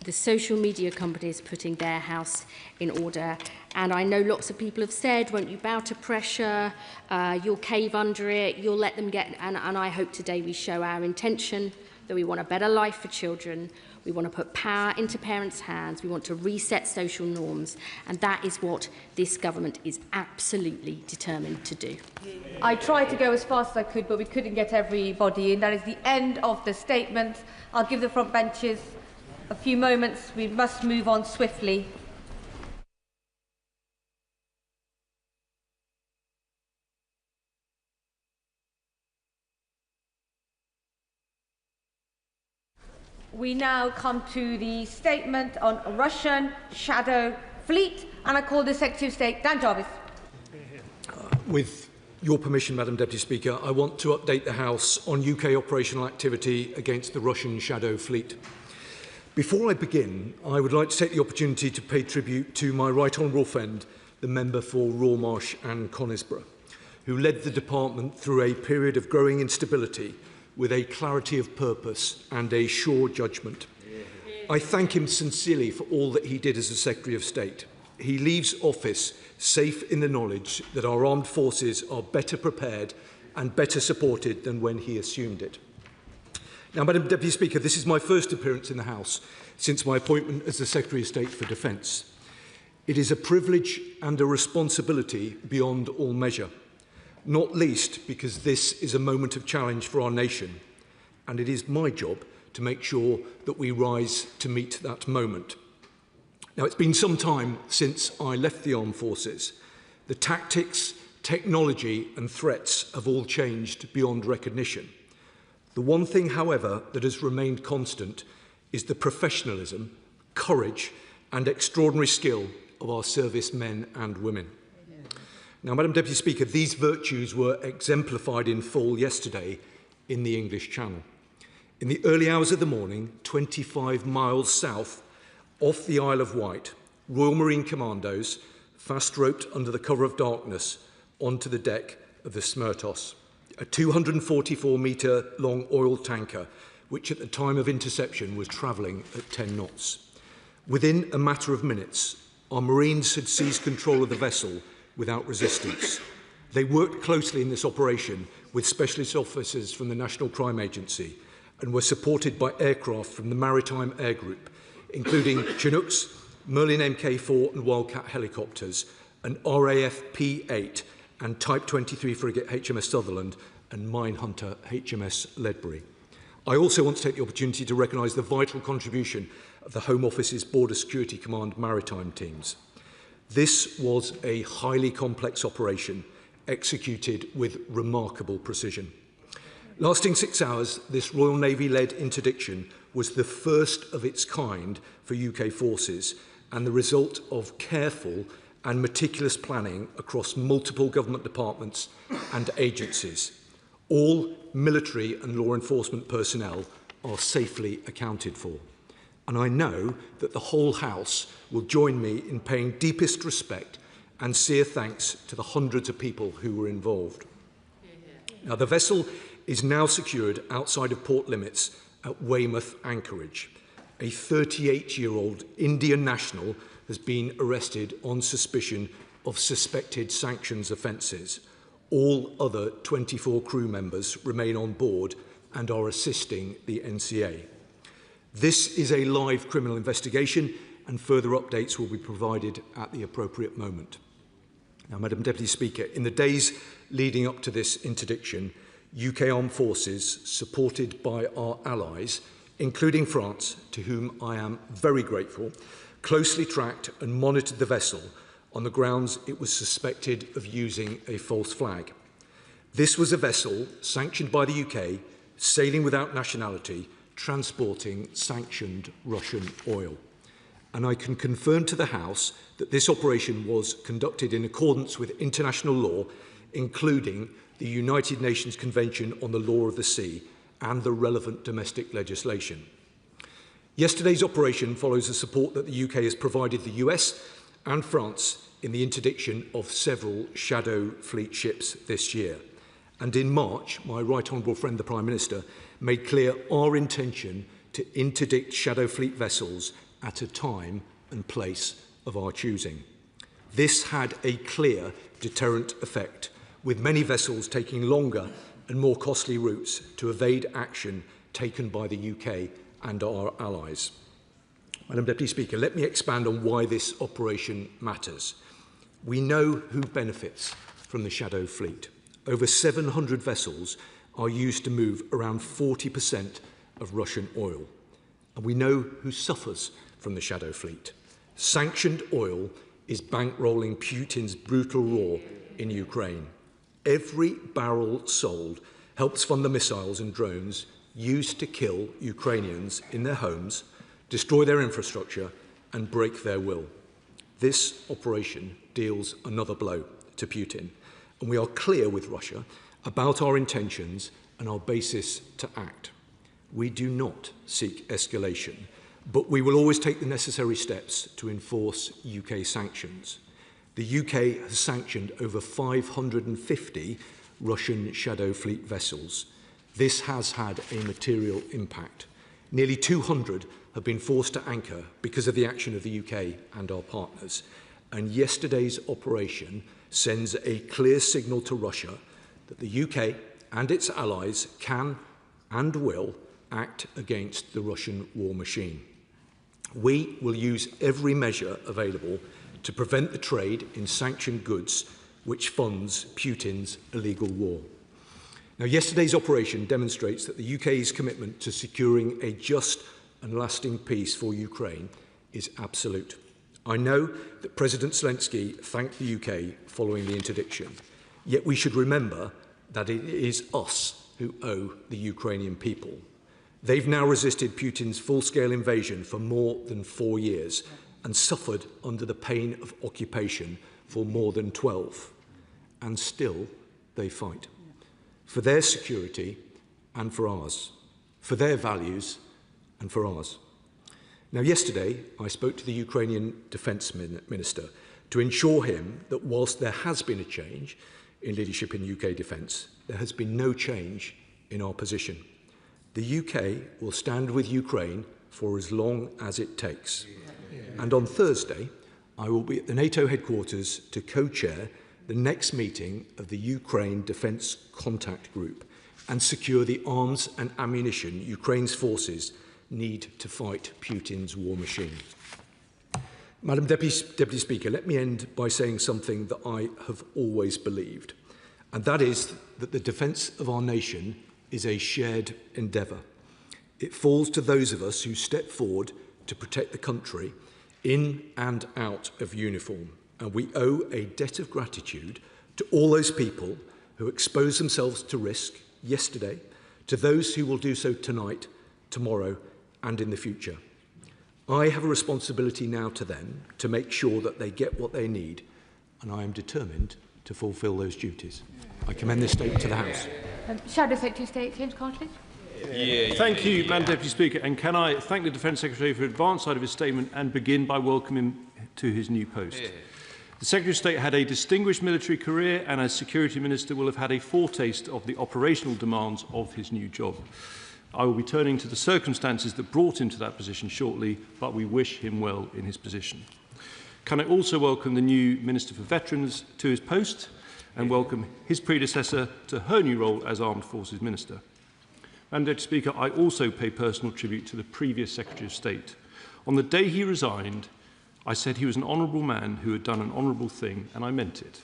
the social media companies putting their house in order. And I know lots of people have said, won't you bow to pressure, you'll cave under it, you'll let them get... And I hope today we show our intention that we want a better life for children, we want to put power into parents' hands, we want to reset social norms, and that is what this government is absolutely determined to do. I tried to go as fast as I could, but we couldn't get everybody in. That is the end of the statement. I'll give the front benches a few moments. We must move on swiftly. We now come to the statement on Russian shadow fleet, and I call the Secretary of State, Dan Jarvis. With your permission, Madam Deputy Speaker, I want to update the House on UK operational activity against the Russian Shadow Fleet. Before I begin, I would like to take the opportunity to pay tribute to my right honourable friend, the member for Rawmarsh and Conisbrough, who led the department through a period of growing instability with a clarity of purpose and a sure judgment. I thank him sincerely for all that he did as a Secretary of State. He leaves office safe in the knowledge that our armed forces are better prepared and better supported than when he assumed it. Now, Madam Deputy Speaker, this is my first appearance in the House since my appointment as the Secretary of State for Defence. It is a privilege and a responsibility beyond all measure, not least because this is a moment of challenge for our nation, and it is my job to make sure that we rise to meet that moment. Now, it's been some time since I left the armed forces. The tactics, technology and threats have all changed beyond recognition. The one thing, however, that has remained constant is the professionalism, courage and extraordinary skill of our servicemen and women. Now, Madam Deputy Speaker, these virtues were exemplified in full yesterday in the English Channel. In the early hours of the morning, 25 miles south, off the Isle of Wight, Royal Marine Commandos fast-roped under the cover of darkness onto the deck of the Smertos, a 244-metre-long oil tanker, which at the time of interception was travelling at 10 knots. Within a matter of minutes, our Marines had seized control of the vessel without resistance. They worked closely in this operation with specialist officers from the National Crime Agency and were supported by aircraft from the Maritime Air Group, including Chinooks, Merlin Mk4 and Wildcat helicopters, and RAF P8 and Type 23 frigate HMS Sutherland and Minehunter HMS Ledbury. I also want to take the opportunity to recognise the vital contribution of the Home Office's Border Security Command maritime teams. This was a highly complex operation executed with remarkable precision. Lasting 6 hours, this Royal Navy-led interdiction was the first of its kind for UK forces and the result of careful and meticulous planning across multiple government departments and agencies. All military and law enforcement personnel are safely accounted for. And I know that the whole House will join me in paying deepest respect and sincere thanks to the hundreds of people who were involved. Now, the vessel is now secured outside of port limits at Weymouth Anchorage. A 38-year-old Indian national has been arrested on suspicion of suspected sanctions offences. All other 24 crew members remain on board and are assisting the NCA. This is a live criminal investigation and further updates will be provided at the appropriate moment. Now, Madam Deputy Speaker, in the days leading up to this interdiction, UK armed forces, supported by our allies, including France, to whom I am very grateful, closely tracked and monitored the vessel on the grounds it was suspected of using a false flag. This was a vessel sanctioned by the UK, sailing without nationality, transporting sanctioned Russian oil. And I can confirm to the House that this operation was conducted in accordance with international law, including the United Nations Convention on the Law of the Sea and the relevant domestic legislation. Yesterday's operation follows the support that the UK has provided the US and France in the interdiction of several Shadow Fleet ships this year. And in March, my right honourable friend, the Prime Minister, made clear our intention to interdict Shadow Fleet vessels at a time and place of our choosing. This had a clear deterrent effect, with many vessels taking longer and more costly routes to evade action taken by the UK and our allies. Madam Deputy Speaker, let me expand on why this operation matters. We know who benefits from the Shadow Fleet. Over 700 vessels are used to move around 40% of Russian oil. And we know who suffers from the Shadow Fleet. Sanctioned oil is bankrolling Putin's brutal war in Ukraine. Every barrel sold helps fund the missiles and drones used to kill Ukrainians in their homes, destroy their infrastructure and break their will. This operation deals another blow to Putin and we are clear with Russia about our intentions and our basis to act. We do not seek escalation, but we will always take the necessary steps to enforce UK sanctions. The UK has sanctioned over 550 Russian Shadow Fleet vessels. This has had a material impact. Nearly 200 have been forced to anchor because of the action of the UK and our partners. And yesterday's operation sends a clear signal to Russia that the UK and its allies can and will act against the Russian war machine. We will use every measure available to prevent the trade in sanctioned goods which funds Putin's illegal war. Now, yesterday's operation demonstrates that the UK's commitment to securing a just and lasting peace for Ukraine is absolute. I know that President Zelensky thanked the UK following the interdiction, yet we should remember that it is us who owe the Ukrainian people. They've now resisted Putin's full-scale invasion for more than 4 years and suffered under the pain of occupation for more than 12. And still they fight. For their security and for ours. For their values and for ours. Now, yesterday, I spoke to the Ukrainian Defence Minister to ensure him that whilst there has been a change in leadership in UK defence, there has been no change in our position. The UK will stand with Ukraine for as long as it takes. And on Thursday, I will be at the NATO headquarters to co-chair the next meeting of the Ukraine Defence Contact Group and secure the arms and ammunition Ukraine's forces need to fight Putin's war machine. Madam Deputy Speaker, let me end by saying something that I have always believed, and that is that the defence of our nation is a shared endeavour. It falls to those of us who step forward to protect the country in and out of uniform. And we owe a debt of gratitude to all those people who exposed themselves to risk yesterday, to those who will do so tonight, tomorrow, and in the future. I have a responsibility now to them to make sure that they get what they need, and I am determined to fulfil those duties. I commend this statement to the House. Shadow Secretary of State, James Cartley. Thank you, Madam Deputy Speaker, and can I thank the Defence Secretary for the advance side of his statement and begin by welcoming him to his new post. The Secretary of State had a distinguished military career and as Security Minister will have had a foretaste of the operational demands of his new job. I will be turning to the circumstances that brought him to that position shortly, but we wish him well in his position. Can I also welcome the new Minister for Veterans to his post and welcome his predecessor to her new role as Armed Forces Minister. Madam Deputy Speaker, I also pay personal tribute to the previous Secretary of State. On the day he resigned, I said he was an honourable man who had done an honourable thing, and I meant it.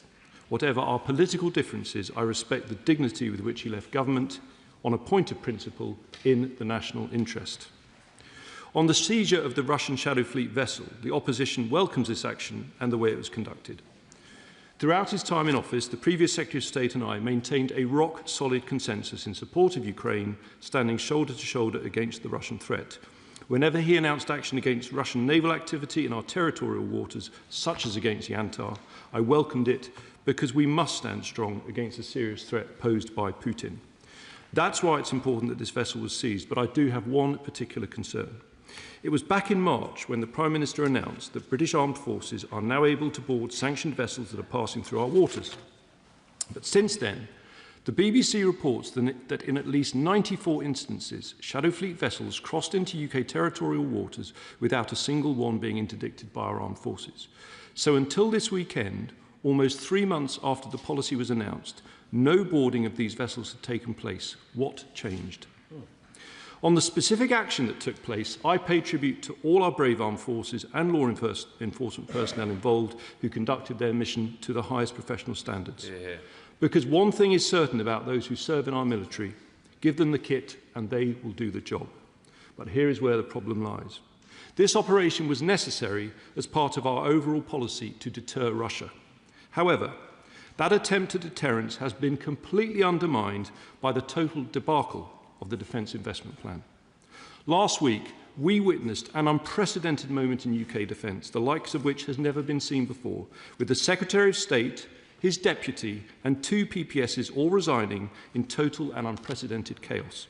Whatever our political differences, I respect the dignity with which he left government on a point of principle in the national interest. On the seizure of the Russian Shadow Fleet vessel, the opposition welcomes this action and the way it was conducted. Throughout his time in office, the previous Secretary of State and I maintained a rock-solid consensus in support of Ukraine, standing shoulder to shoulder against the Russian threat. Whenever he announced action against Russian naval activity in our territorial waters, such as against Yantar, I welcomed it because we must stand strong against the serious threat posed by Putin. That's why it's important that this vessel was seized, but I do have one particular concern. It was back in March when the Prime Minister announced that British armed forces are now able to board sanctioned vessels that are passing through our waters. But since then, the BBC reports that in at least 94 instances, Shadow Fleet vessels crossed into UK territorial waters without a single one being interdicted by our armed forces. So until this weekend, almost 3 months after the policy was announced, no boarding of these vessels had taken place. What changed? On the specific action that took place, I pay tribute to all our brave armed forces and law enforcement personnel involved who conducted their mission to the highest professional standards. Because one thing is certain about those who serve in our military: give them the kit and they will do the job. But here is where the problem lies. This operation was necessary as part of our overall policy to deter Russia. However, that attempt at deterrence has been completely undermined by the total debacle of the Defence Investment Plan. Last week, we witnessed an unprecedented moment in UK defence, the likes of which has never been seen before, with the Secretary of State his deputy and 2 PPSs all resigning in total and unprecedented chaos.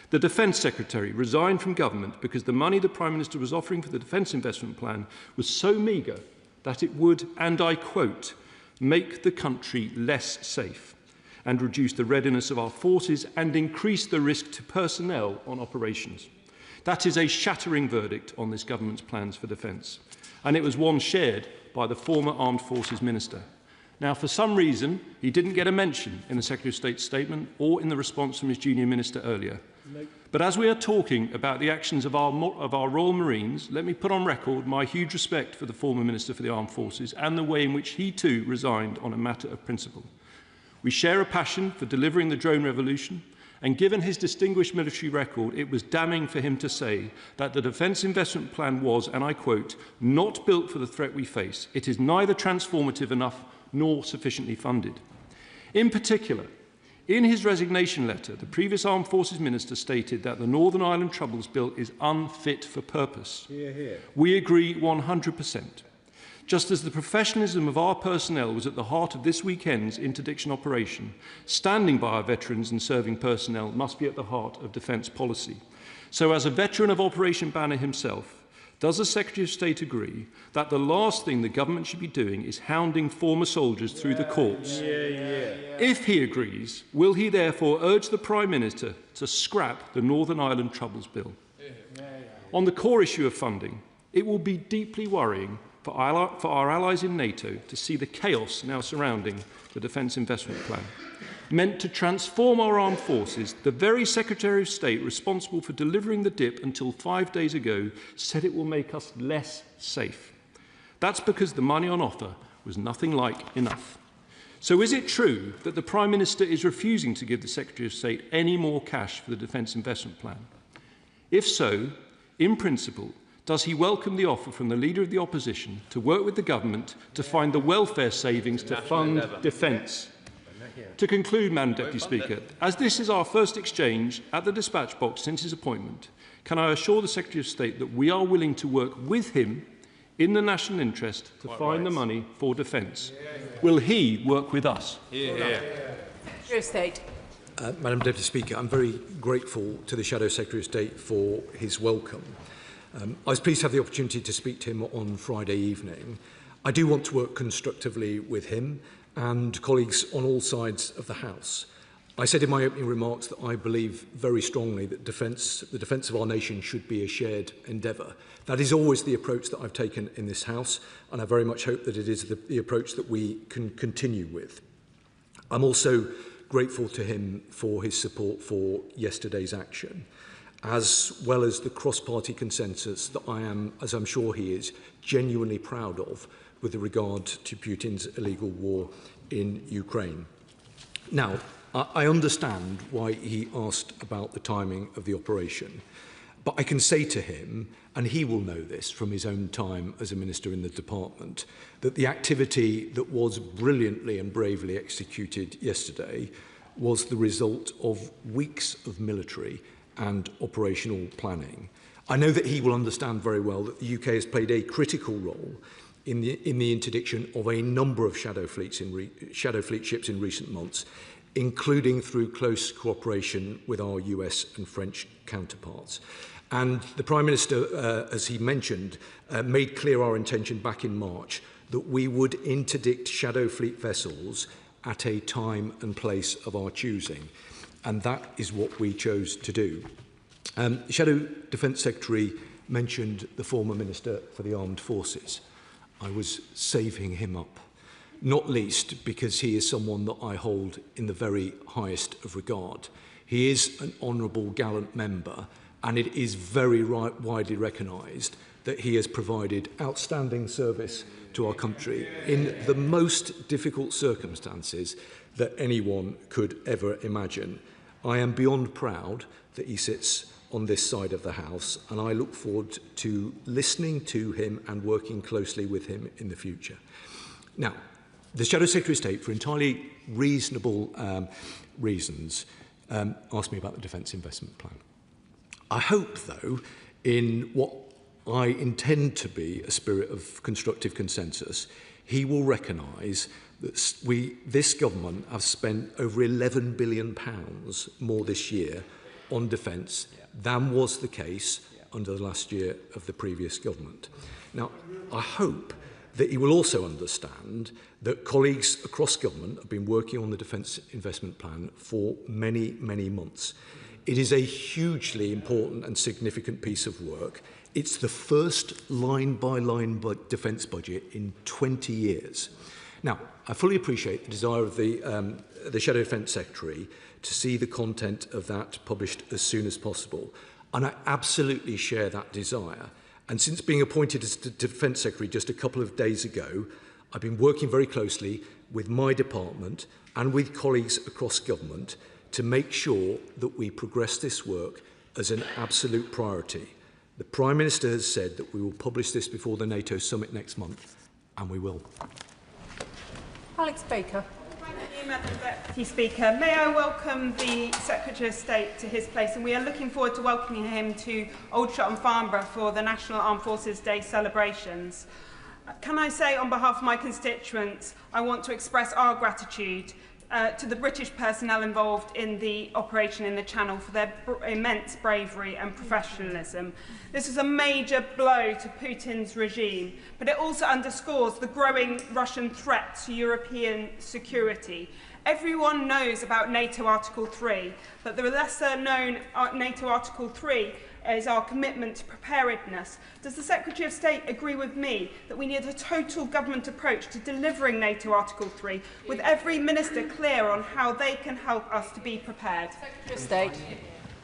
The Defence Secretary resigned from government because the money the Prime Minister was offering for the Defence Investment Plan was so meagre that it would, and I quote, make the country less safe and reduce the readiness of our forces and increase the risk to personnel on operations. That is a shattering verdict on this government's plans for defence, and it was one shared by the former Armed Forces Minister. Now, for some reason, he didn't get a mention in the Secretary of State's statement or in the response from his junior minister earlier. Nope. But as we are talking about the actions of our Royal Marines, let me put on record my huge respect for the former Minister for the Armed Forces and the way in which he too resigned on a matter of principle. We share a passion for delivering the drone revolution, and given his distinguished military record, it was damning for him to say that the Defence Investment Plan was, and I quote, not built for the threat we face. It is neither transformative enough nor sufficiently funded. In particular, in his resignation letter, the previous Armed Forces Minister stated that the Northern Ireland Troubles Bill is unfit for purpose. Hear, hear. We agree 100%. Just as the professionalism of our personnel was at the heart of this weekend's interdiction operation, standing by our veterans and serving personnel must be at the heart of defence policy. So as a veteran of Operation Banner himself, does the Secretary of State agree that the last thing the government should be doing is hounding former soldiers through the courts? If he agrees, will he therefore urge the Prime Minister to scrap the Northern Ireland Troubles Bill? On the core issue of funding, it will be deeply worrying for our allies in NATO to see the chaos now surrounding the Defence Investment Plan. Meant to transform our armed forces, the very Secretary of State responsible for delivering the DIP until 5 days ago said it will make us less safe. That's because the money on offer was nothing like enough. So is it true that the Prime Minister is refusing to give the Secretary of State any more cash for the Defence Investment Plan? If so, in principle, does he welcome the offer from the Leader of the Opposition to work with the government to find the welfare savings to fund defence? To conclude, Madam Deputy Speaker, as this is our first exchange at the dispatch box since his appointment, can I assure the Secretary of State that we are willing to work with him in the national interest to find the money for defence? Will he work with us? Secretary of State. Madam Deputy Speaker, I'm very grateful to the Shadow Secretary of State for his welcome. I was pleased to have the opportunity to speak to him on Friday evening. I do want to work constructively with him and colleagues on all sides of the House. I said in my opening remarks that I believe very strongly that the defence of our nation should be a shared endeavour. That is always the approach that I've taken in this House, and I very much hope that it is the approach that we can continue with. I'm also grateful to him for his support for yesterday's action, as well as the cross-party consensus that I am, as I'm sure he is, genuinely proud of with regard to Putin's illegal war in Ukraine. Now, I understand why he asked about the timing of the operation, but I can say to him, and he will know this from his own time as a minister in the department, that the activity that was brilliantly and bravely executed yesterday was the result of weeks of military and operational planning. I know that he will understand very well that the UK has played a critical role in the interdiction of a number of shadow fleet ships in recent months, including through close cooperation with our US and French counterparts. And the Prime Minister, as he mentioned, made clear our intention back in March that we would interdict shadow fleet vessels at a time and place of our choosing. And that is what we chose to do. Shadow Defence Secretary mentioned the former Minister for the Armed Forces. I was saving him up, not least because he is someone that I hold in the very highest of regard. He is an honourable, gallant member, and it is very widely recognised that he has provided outstanding service to our country in the most difficult circumstances that anyone could ever imagine. I am beyond proud that he sits on this side of the House, and I look forward to listening to him and working closely with him in the future. Now, the Shadow Secretary of State, for entirely reasonable reasons, asked me about the Defence Investment Plan. I hope, though, in what I intend to be a spirit of constructive consensus, he will recognise that this government have spent over £11 billion more this year on defence than was the case under the last year of the previous government. Now, I hope that he will also understand that colleagues across government have been working on the Defence Investment Plan for many, many months. It is a hugely important and significant piece of work. It's the first line-by-line defence budget in 20 years. Now, I fully appreciate the desire of the Shadow Defence Secretary to see the content of that published as soon as possible, and I absolutely share that desire. And since being appointed as the Defence Secretary just a couple of days ago, I've been working very closely with my department and with colleagues across government to make sure that we progress this work as an absolute priority. The Prime Minister has said that we will publish this before the NATO summit next month, and we will. Alex Baker. Thank you, Madam Deputy Speaker. May I welcome the Secretary of State to his place, and we are looking forward to welcoming him to Aldershot and Farnborough for the National Armed Forces Day celebrations. Can I say on behalf of my constituents, I want to express our gratitude to the British personnel involved in the operation in the Channel for their immense bravery and professionalism. This is a major blow to Putin's regime, but it also underscores the growing Russian threat to European security. Everyone knows about NATO Article 3, but the lesser known NATO Article 3 is our commitment to preparedness. Does the Secretary of State agree with me that we need a total government approach to delivering NATO Article 3, with every minister clear on how they can help us to be prepared? Secretary of State.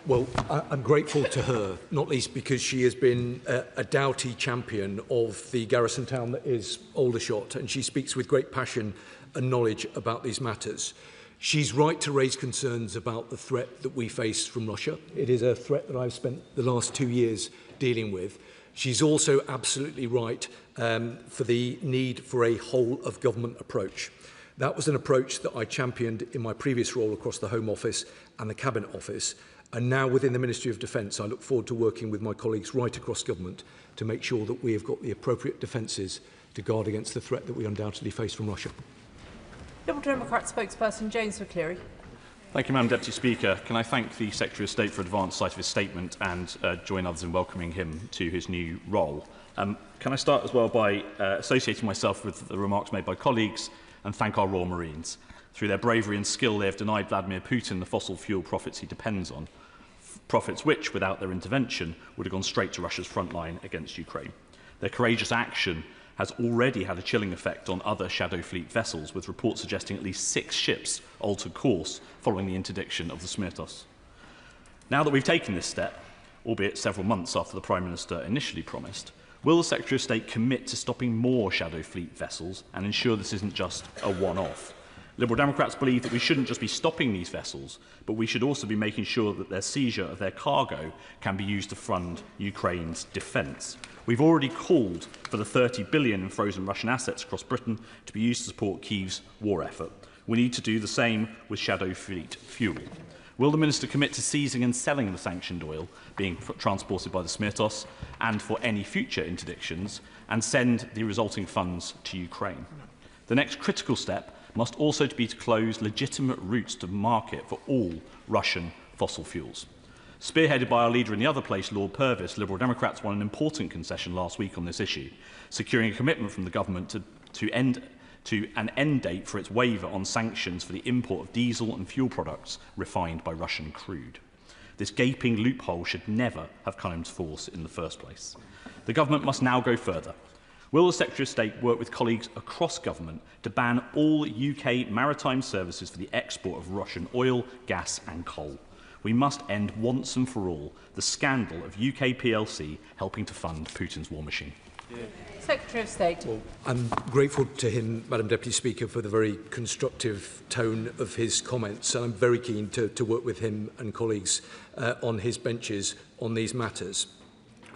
Well, I'm grateful to her, not least because she has been a doughty champion of the garrison town that is Aldershot, and she speaks with great passion and knowledge about these matters. She's right to raise concerns about the threat that we face from Russia. It is a threat that I've spent the last 2 years dealing with. She's also absolutely right for the need for a whole-of-government approach. That was an approach that I championed in my previous role across the Home Office and the Cabinet Office. And now within the Ministry of Defence, I look forward to working with my colleagues right across government to make sure that we have got the appropriate defences to guard against the threat that we undoubtedly face from Russia. Liberal Democrat spokesperson James McCleary. Thank you, Madam Deputy Speaker. Can I thank the Secretary of State for advance sight of his statement and join others in welcoming him to his new role. Can I start as well by associating myself with the remarks made by colleagues and thank our Royal Marines. Through their bravery and skill, they have denied Vladimir Putin the fossil fuel profits he depends on, profits which, without their intervention, would have gone straight to Russia's front line against Ukraine. Their courageous action has already had a chilling effect on other Shadow Fleet vessels, with reports suggesting at least 6 ships altered course following the interdiction of the Smirtos. Now that we've taken this step, albeit several months after the Prime Minister initially promised, will the Secretary of State commit to stopping more Shadow Fleet vessels and ensure this isn't just a one-off? Liberal Democrats believe that we shouldn't just be stopping these vessels, but we should also be making sure that their seizure of their cargo can be used to fund Ukraine's defence. We've already called for the 30 billion in frozen Russian assets across Britain to be used to support Kyiv's war effort. We need to do the same with Shadow Fleet fuel. Will the Minister commit to seizing and selling the sanctioned oil being transported by the Smirtos and for any future interdictions, and send the resulting funds to Ukraine? The next critical step must also be to close legitimate routes to market for all Russian fossil fuels. Spearheaded by our leader in the other place, Lord Purvis, Liberal Democrats won an important concession last week on this issue, securing a commitment from the government to an end date for its waiver on sanctions for the import of diesel and fuel products refined by Russian crude. This gaping loophole should never have come into force in the first place. The government must now go further. Will the Secretary of State work with colleagues across government to ban all UK maritime services for the export of Russian oil, gas and coal? We must end once and for all the scandal of UK PLC helping to fund Putin's war machine. Secretary of State. Well, I'm grateful to him, Madam Deputy Speaker, for the very constructive tone of his comments, and I'm very keen to work with him and colleagues on his benches on these matters.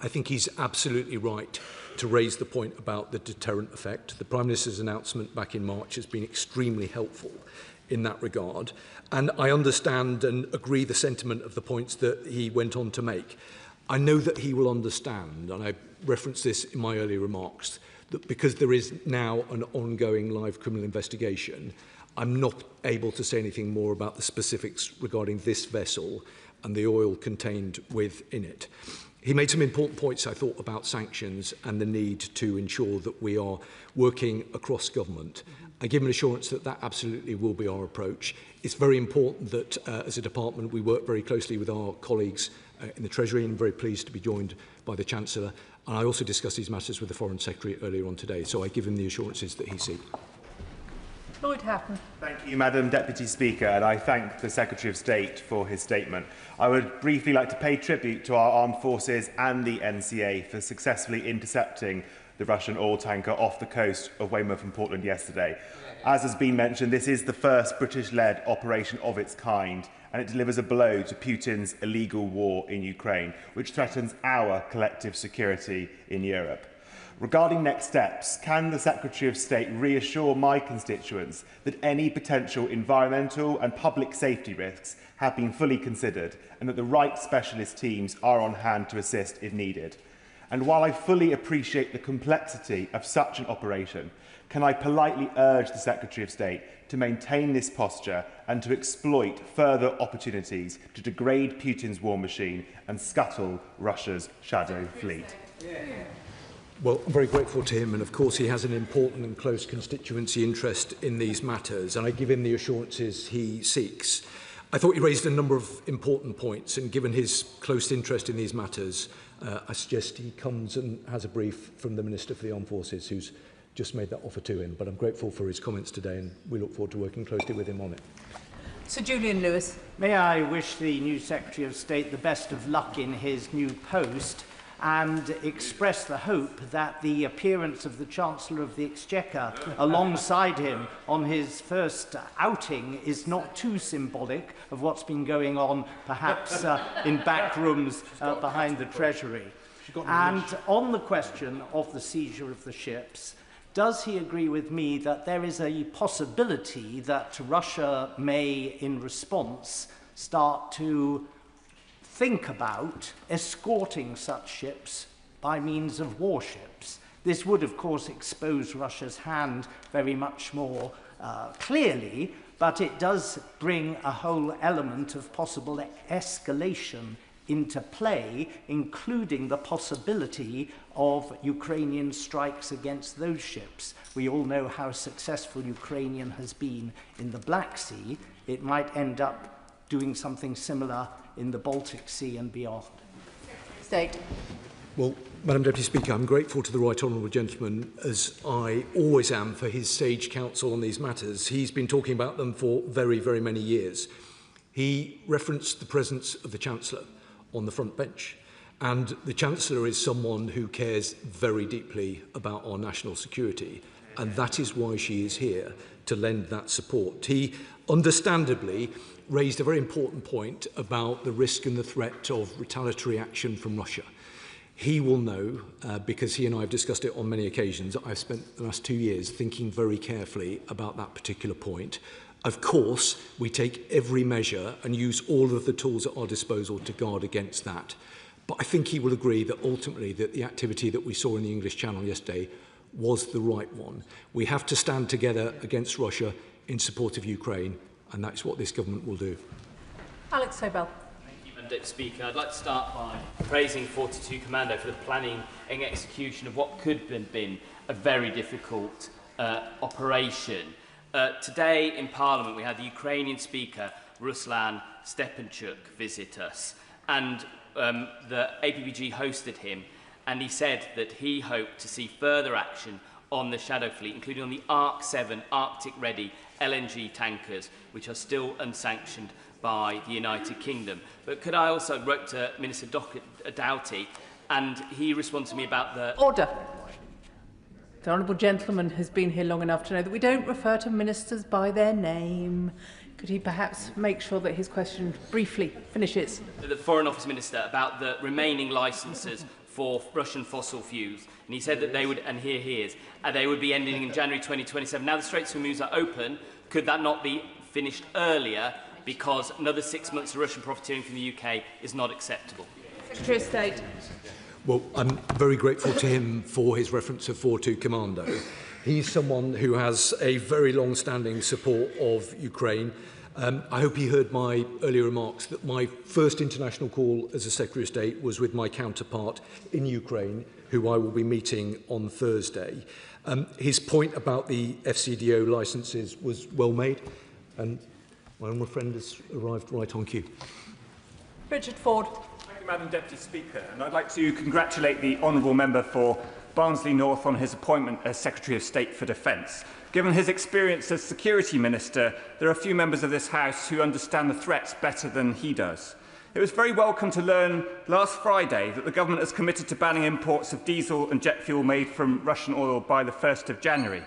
I think he's absolutely right to raise the point about the deterrent effect. The Prime Minister's announcement back in March has been extremely helpful in that regard, and I understand and agree the sentiment of the points that he went on to make. I know that he will understand, and I referenced this in my earlier remarks, that because there is now an ongoing live criminal investigation, I'm not able to say anything more about the specifics regarding this vessel and the oil contained within it. He made some important points, I thought, about sanctions and the need to ensure that we are working across government. I give him an assurance that that absolutely will be our approach. It's very important that, as a department, we work very closely with our colleagues in the Treasury, and I'm very pleased to be joined by the Chancellor. And I also discussed these matters with the Foreign Secretary earlier on today, so I give him the assurances that he seeks. Lloyd Hatton. Thank you, Madam Deputy Speaker, and I thank the Secretary of State for his statement. I would briefly like to pay tribute to our armed forces and the NCA for successfully intercepting the Russian oil tanker off the coast of Weymouth and Portland yesterday. As has been mentioned, this is the first British-led operation of its kind, and it delivers a blow to Putin's illegal war in Ukraine, which threatens our collective security in Europe. Regarding next steps, can the Secretary of State reassure my constituents that any potential environmental and public safety risks have been fully considered and that the right specialist teams are on hand to assist if needed? And while I fully appreciate the complexity of such an operation, can I politely urge the Secretary of State to maintain this posture and to exploit further opportunities to degrade Putin's war machine and scuttle Russia's shadow fleet? Well, I'm very grateful to him, and of course he has an important and close constituency interest in these matters, and I give him the assurances he seeks. I thought he raised a number of important points, and given his close interest in these matters, I suggest he comes and has a brief from the Minister for the Armed Forces, who's just made that offer to him. But I'm grateful for his comments today, and we look forward to working closely with him on it. Sir Julian Lewis. May I wish the new Secretary of State the best of luck in his new post, and express the hope that the appearance of the Chancellor of the Exchequer alongside him on his first outing is not too symbolic of what's been going on, perhaps in back rooms behind the Treasury. And on the question of the seizure of the ships, does he agree with me that there is a possibility that Russia may, in response, start to think about escorting such ships by means of warships? This would, of course, expose Russia's hand very much more clearly, but it does bring a whole element of possible escalation into play, including the possibility of Ukrainian strikes against those ships. We all know how successful Ukraine has been in the Black Sea. It might end up doing something similar in the Baltic Sea and beyond. State. Well, Madam Deputy Speaker, I'm grateful to the Right Honourable Gentleman, as I always am, for his sage counsel on these matters. He's been talking about them for very, very many years. He referenced the presence of the Chancellor on the front bench, and the Chancellor is someone who cares very deeply about our national security, and that is why she is here, to lend that support. He understandably raised a very important point about the risk and the threat of retaliatory action from Russia. He will know, because he and I have discussed it on many occasions, I've spent the last 2 years thinking very carefully about that particular point. Of course, we take every measure and use all of the tools at our disposal to guard against that. But I think he will agree that ultimately that the activity that we saw in the English Channel yesterday was the right one. We have to stand together against Russia in support of Ukraine, and that's what this government will do. Alex Sobel. Thank you, Madam Deputy Speaker. I'd like to start by praising 42 Commando for the planning and execution of what could have been a very difficult operation. Today in Parliament we had the Ukrainian Speaker Ruslan Stepanchuk visit us, and the APPG hosted him, and he said that he hoped to see further action on the Shadow Fleet, including on the ARC-7 Arctic-ready LNG tankers, which are still unsanctioned by the United Kingdom. But could I also wrote to Minister Doughty, and he responded to me about the... Order. The Honourable Gentleman has been here long enough to know that we don't refer to ministers by their name. Could he perhaps make sure that his question briefly finishes? The Foreign Office Minister about the remaining licences for Russian fossil fuels, and he said that they would, and here he is, they would be ending in January 2027. Now the Straits of Hormuz are open. Could that not be finished earlier, because another 6 months of Russian profiteering from the UK is not acceptable? Secretary of State. Well, I'm very grateful to him for his reference to 4-2 Commando. He's someone who has a very long-standing support of Ukraine. I hope he heard my earlier remarks that my first international call as a Secretary of State was with my counterpart in Ukraine, who I will be meeting on Thursday. His point about the FCDO licences was well made, and my honourable friend has arrived right on cue. Richard Ford. Thank you, Madam Deputy Speaker, and I'd like to congratulate the honourable member for Barnsley North on his appointment as Secretary of State for Defence. Given his experience as Security Minister, there are few members of this House who understand the threats better than he does. It was very welcome to learn last Friday that the government has committed to banning imports of diesel and jet fuel made from Russian oil by the 1st of January.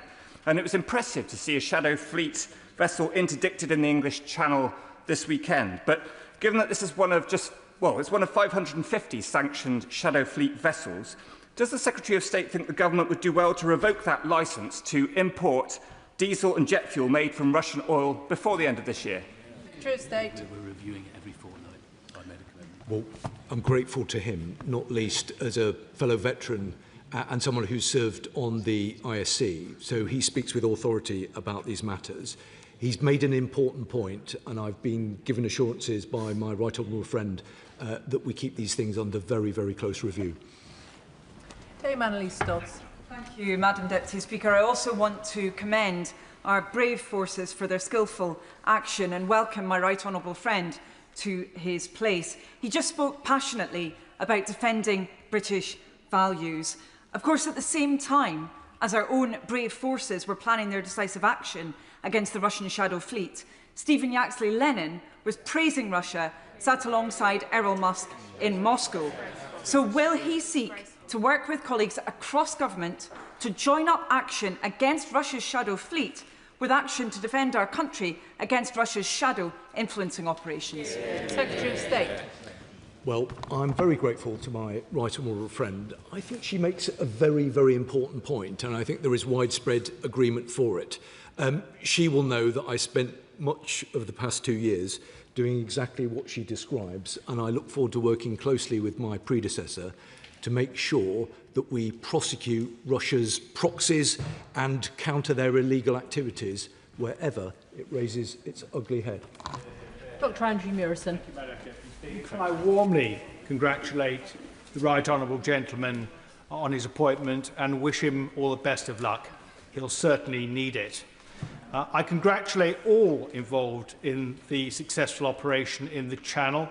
And it was impressive to see a Shadow Fleet vessel interdicted in the English Channel this weekend. But given that this is one of it's one of 550 sanctioned Shadow Fleet vessels, does the Secretary of State think the government would do well to revoke that licence to import diesel and jet fuel made from Russian oil before the end of this year? Secretary of State. We're reviewing it every fortnight. I made a commitment. Well, I'm grateful to him, not least as a fellow veteran and someone who served on the ISC, so he speaks with authority about these matters. He's made an important point, and I've been given assurances by my right honourable friend that we keep these things under very, very close review. Dame Annalise Dodds. Thank you, Madam Deputy Speaker. I also want to commend our brave forces for their skillful action and welcome my right honourable friend to his place. He just spoke passionately about defending British values. Of course, at the same time as our own brave forces were planning their decisive action against the Russian Shadow Fleet, Stephen Yaxley-Lenin was praising Russia, sat alongside Errol Musk in Moscow. So will he seek to work with colleagues across government to join up action against Russia's Shadow Fleet with action to defend our country against Russia's shadow influencing operations? Secretary of State. Well, I'm very grateful to my right honourable friend. I think she makes a very, very important point, and I think there is widespread agreement for it. She will know that I spent much of the past 2 years doing exactly what she describes, and I look forward to working closely with my predecessor to make sure that we prosecute Russia's proxies and counter their illegal activities wherever it raises its ugly head. Dr. Andrew Murison. Can I warmly congratulate the right honourable gentleman on his appointment and wish him all the best of luck. He'll certainly need it. I congratulate all involved in the successful operation in the Channel.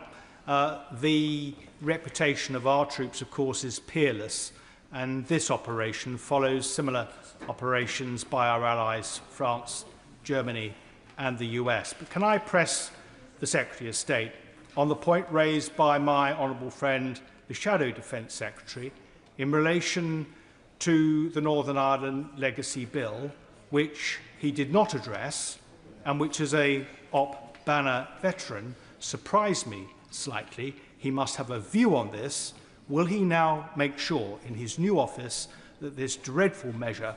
The reputation of our troops, of course, is peerless, and this operation follows similar operations by our allies, France, Germany and the US. But can I press the Secretary of State on the point raised by my honourable friend, the Shadow Defence Secretary, in relation to the Northern Ireland Legacy Bill, which he did not address, and which, as a Op Banner veteran, surprised me slightly. He must have a view on this. Will he now make sure in his new office that this dreadful measure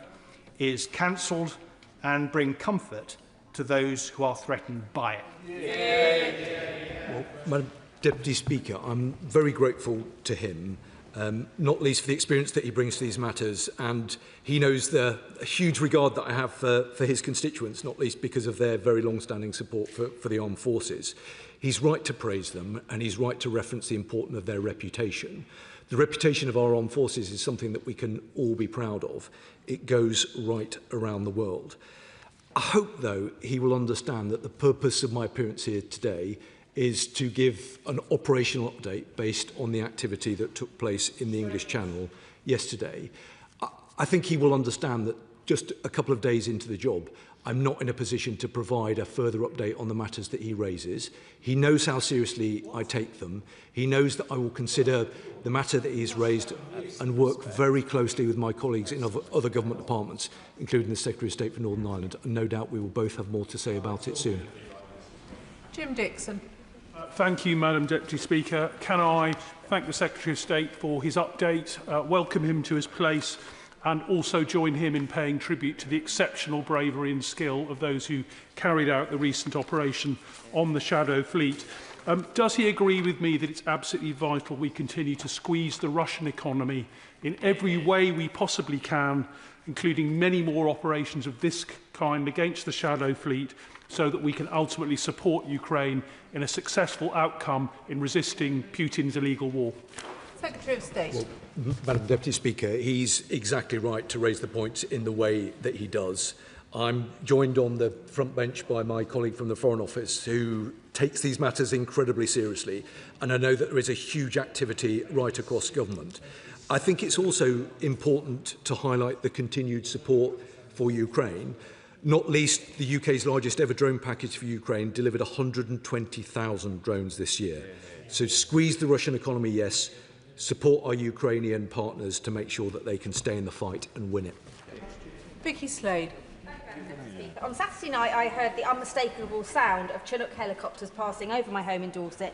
is cancelled and bring comfort to those who are threatened by it? Well, Madam Deputy Speaker, I'm very grateful to him, not least for the experience that he brings to these matters, and he knows the huge regard that I have for his constituents, not least because of their very long-standing support for the armed forces. He's right to praise them, and he's right to reference the importance of their reputation. The reputation of our armed forces is something that we can all be proud of. It goes right around the world. I hope, though, he will understand that the purpose of my appearance here today is to give an operational update based on the activity that took place in the English Channel yesterday. I think he will understand that just a couple of days into the job, I'm not in a position to provide a further update on the matters that he raises. He knows how seriously I take them. He knows that I will consider the matter that he's raised and work very closely with my colleagues in other government departments, including the Secretary of State for Northern Ireland. And no doubt we will both have more to say about it soon. Jim Dixon. Thank you, Madam Deputy Speaker. Can I thank the Secretary of State for his update, welcome him to his place, and also join him in paying tribute to the exceptional bravery and skill of those who carried out the recent operation on the Shadow Fleet. Does he agree with me that it's absolutely vital we continue to squeeze the Russian economy in every way we possibly can, including many more operations of this kind against the Shadow Fleet, so that we can ultimately support Ukraine in a successful outcome in resisting Putin's illegal war? Secretary of State. Well, Madam Deputy Speaker, he's exactly right to raise the points in the way that he does. I'm joined on the front bench by my colleague from the Foreign Office who takes these matters incredibly seriously, and I know that there is a huge activity right across government. I think it's also important to highlight the continued support for Ukraine, not least the UK's largest ever drone package for Ukraine delivered 120,000 drones this year. So squeeze the Russian economy, yes, support our Ukrainian partners to make sure that they can stay in the fight and win it. Vicky Slade. On Saturday night, I heard the unmistakable sound of Chinook helicopters passing over my home in Dorset,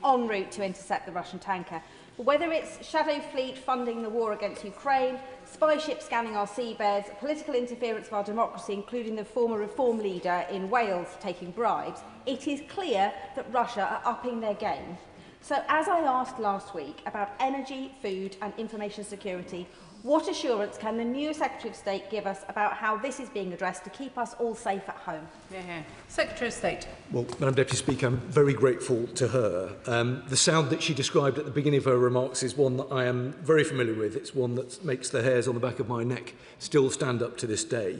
en route to intercept the Russian tanker. But whether it's Shadow Fleet funding the war against Ukraine, spy ships scanning our seabeds, political interference of our democracy, including the former Reform leader in Wales taking bribes, it is clear that Russia are upping their game. So, as I asked last week about energy, food and information security, what assurance can the new Secretary of State give us about how this is being addressed to keep us all safe at home? Secretary of State. Well, Madam Deputy Speaker, I'm very grateful to her. The sound that she described at the beginning of her remarks is one that I am very familiar with. It's one that makes the hairs on the back of my neck still stand up to this day.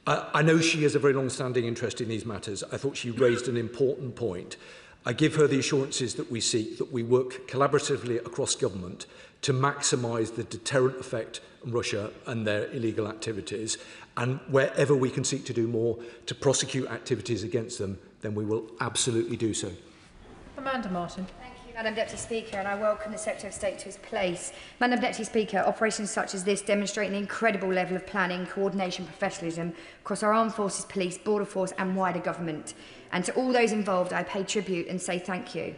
I know she has a very long-standing interest in these matters. I thought she raised an important point. I give her the assurances that we seek, that we work collaboratively across government to maximise the deterrent effect on Russia and their illegal activities, and wherever we can seek to do more to prosecute activities against them, then we will absolutely do so. Amanda Martin. Madam Deputy Speaker, and I welcome the Secretary of State to his place. Madam Deputy Speaker, operations such as this demonstrate an incredible level of planning, coordination and professionalism across our armed forces, police, border force and wider government. And to all those involved, I pay tribute and say thank you.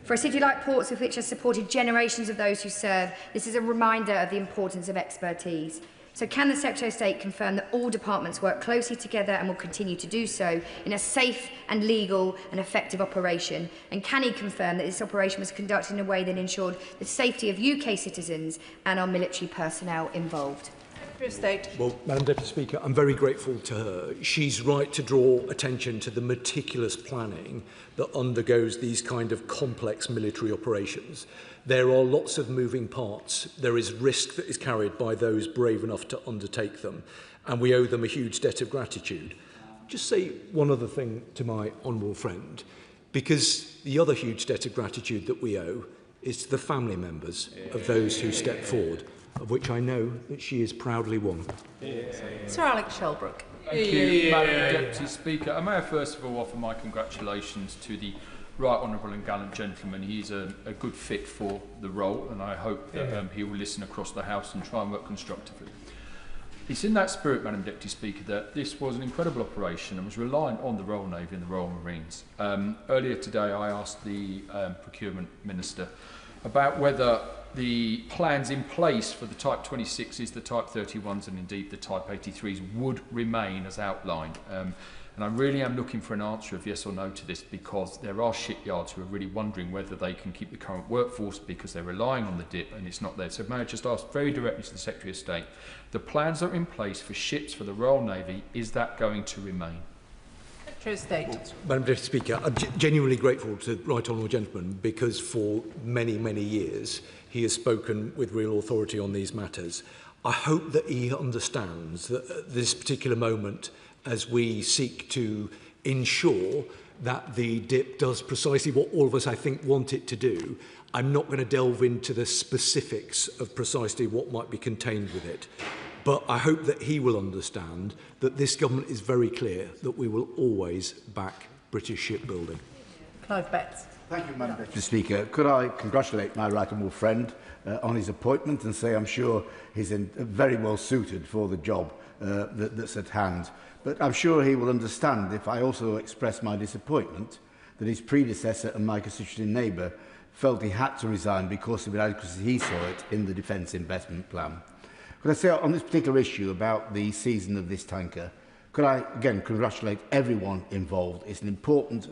For a city like Portsmouth, which has supported generations of those who serve, this is a reminder of the importance of expertise. So can the Secretary of State confirm that all departments work closely together and will continue to do so in a safe and legal and effective operation? And can he confirm that this operation was conducted in a way that ensured the safety of UK citizens and our military personnel involved? Secretary of State. Well, Madam Deputy Speaker, I'm very grateful to her. She's right to draw attention to the meticulous planning that undergoes these kind of complex military operations. There are lots of moving parts. There is risk that is carried by those brave enough to undertake them, and we owe them a huge debt of gratitude. Just say one other thing to my honourable friend, because the other huge debt of gratitude that we owe is to the family members of those who stepped forward, of which I know that she is proudly one. Sir Alex Shelbrooke. Thank you, Madam Deputy Speaker. I may first of all offer my congratulations to the right honourable and gallant gentleman. He's a good fit for the role, and I hope that he will listen across the House and try and work constructively. It's in that spirit, Madam Deputy Speaker, that this was an incredible operation and was reliant on the Royal Navy and the Royal Marines. Earlier today I asked the Procurement Minister about whether the plans in place for the Type 26s, the Type 31s and indeed the Type 83s would remain as outlined. And I really am looking for an answer of yes or no to this, because there are shipyards who are really wondering whether they can keep the current workforce because they're relying on the DIP and it's not there. So may I just ask very directly to the Secretary of State, the plans that are in place for ships for the Royal Navy, is that going to remain? Secretary of State. Well, Madam Deputy Speaker, I'm genuinely grateful to the right honourable gentleman, because for many, many years he has spoken with real authority on these matters. I hope that he understands that at this particular moment, as we seek to ensure that the DIP does precisely what all of us, I think, want it to do, I'm not going to delve into the specifics of precisely what might be contained with it. But I hope that he will understand that this government is very clear that we will always back British shipbuilding. Clive Betts. Thank you, Madam Deputy Speaker. Could I congratulate my right honourable friend on his appointment and say I'm sure he's very well suited for the job that's at hand. But I'm sure he will understand if I also express my disappointment that his predecessor and my constituent neighbour felt he had to resign because of the inadequacy he saw it in the Defence Investment Plan. Could I say on this particular issue about the season of this tanker, Could I again congratulate everyone involved? It's an important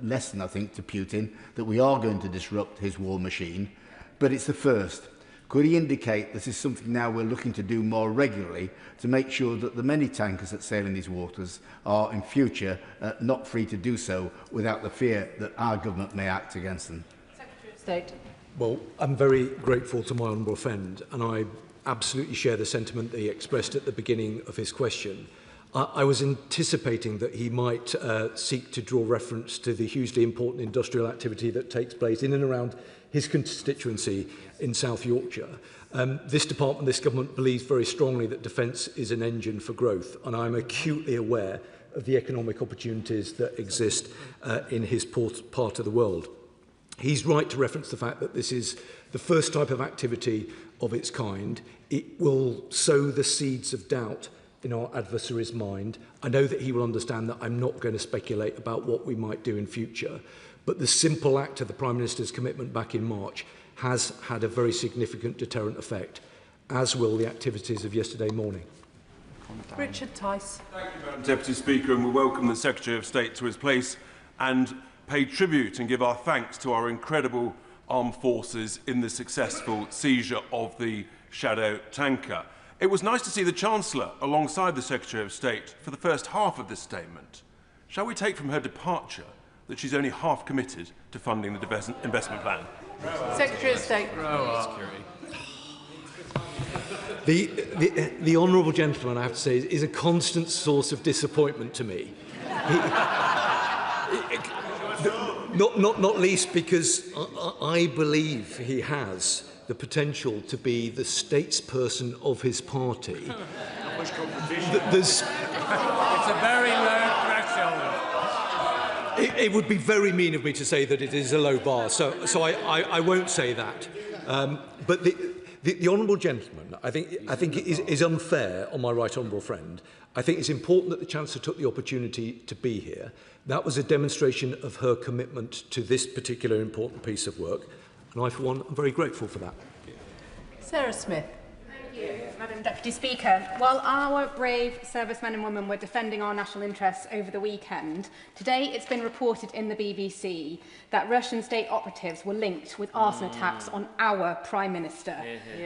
lesson, I think, to Putin that we are going to disrupt his war machine, but it's the first. Could he indicate this is something now we're looking to do more regularly to make sure that the many tankers that sail in these waters are in future not free to do so without the fear that our government may act against them? Secretary of State. Well, I'm very grateful to my honourable friend, and I absolutely share the sentiment that he expressed at the beginning of his question. I was anticipating that he might seek to draw reference to the hugely important industrial activity that takes place in and around his constituency in South Yorkshire. This department, this government believes very strongly that defence is an engine for growth, and I'm acutely aware of the economic opportunities that exist in his part of the world. He's right to reference the fact that this is the first type of activity of its kind. It will sow the seeds of doubt in our adversary's mind. I know that he will understand that I'm not going to speculate about what we might do in future, but the simple act of the Prime Minister's commitment back in March has had a very significant deterrent effect, as will the activities of yesterday morning. Richard Tice. Thank you, Madam Deputy Speaker, and we welcome the Secretary of State to his place and pay tribute and give our thanks to our incredible armed forces in the successful seizure of the Shadow tanker. It was nice to see the Chancellor alongside the Secretary of State for the first half of this statement. Shall we take from her departure that she's only half committed to funding the investment plan? Secretary of State. The honourable gentleman, I have to say, is a constant source of disappointment to me. Not least because I believe he has the potential to be the statesperson of his party. It's a very low threshold. It would be very mean of me to say that it is a low bar, so I won't say that. But the honourable gentleman, I think is unfair on my right honourable friend. I think it's important that the Chancellor took the opportunity to be here. That was a demonstration of her commitment to this particular important piece of work. And I, for one, am very grateful for that. Sarah Smith. Thank you, Madam Deputy Speaker. While our brave servicemen and women were defending our national interests over the weekend, today it's been reported in the BBC that Russian state operatives were linked with arson attacks on our Prime Minister.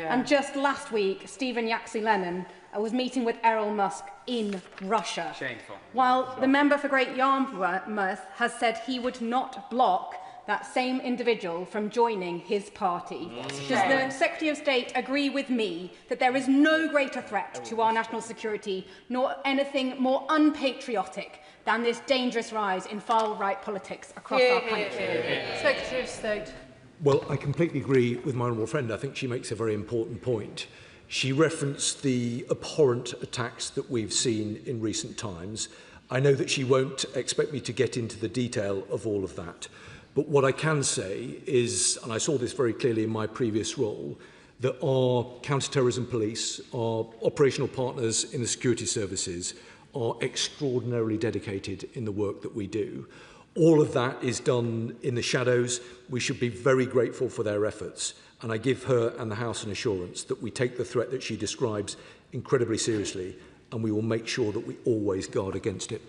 And just last week, Stephen Yaxley-Lennon was meeting with Errol Musk in Russia. Shameful. While the member for Great Yarmouth has said he would not block that same individual from joining his party. Does the Secretary of State agree with me that there is no greater threat to our national security, nor anything more unpatriotic than this dangerous rise in far-right politics across our country? Secretary of State. Well, I completely agree with my honourable friend. I think she makes a very important point. She referenced the abhorrent attacks that we've seen in recent times. I know that she won't expect me to get into the detail of all of that. But what I can say is, and I saw this very clearly in my previous role, that our counter-terrorism police, our operational partners in the security services, are extraordinarily dedicated in the work that we do. All of that is done in the shadows. We should be very grateful for their efforts. And I give her and the House an assurance that we take the threat that she describes incredibly seriously, and we will make sure that we always guard against it.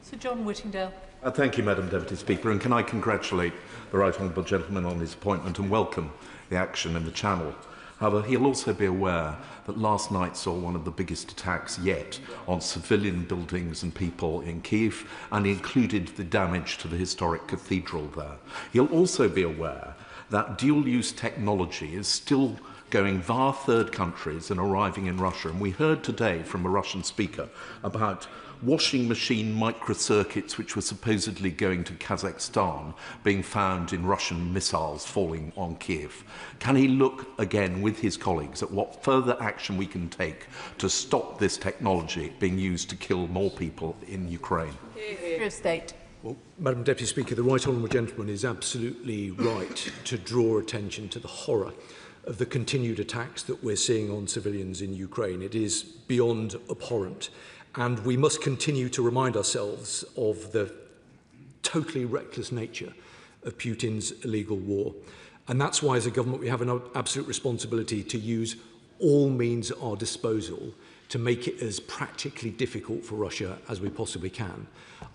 Sir John Whittingdale. Thank you, Madam Deputy Speaker, and can I congratulate the right honourable gentleman on his appointment and welcome the action in the Channel. However, he'll also be aware that last night saw one of the biggest attacks yet on civilian buildings and people in Kiev, and included the damage to the historic cathedral there. He'll also be aware that dual-use technology is still going via third countries and arriving in Russia. And we heard today from a Russian speaker about washing machine microcircuits which were supposedly going to Kazakhstan being found in Russian missiles falling on Kiev. Can he look again with his colleagues at what further action we can take to stop this technology being used to kill more people in Ukraine? State. Well, Madam Deputy Speaker, the right honourable gentleman is absolutely right to draw attention to the horror of the continued attacks that we're seeing on civilians in Ukraine. It is beyond abhorrent. And we must continue to remind ourselves of the totally reckless nature of Putin's illegal war. And that's why, as a government, we have an absolute responsibility to use all means at our disposal to make it as practically difficult for Russia as we possibly can.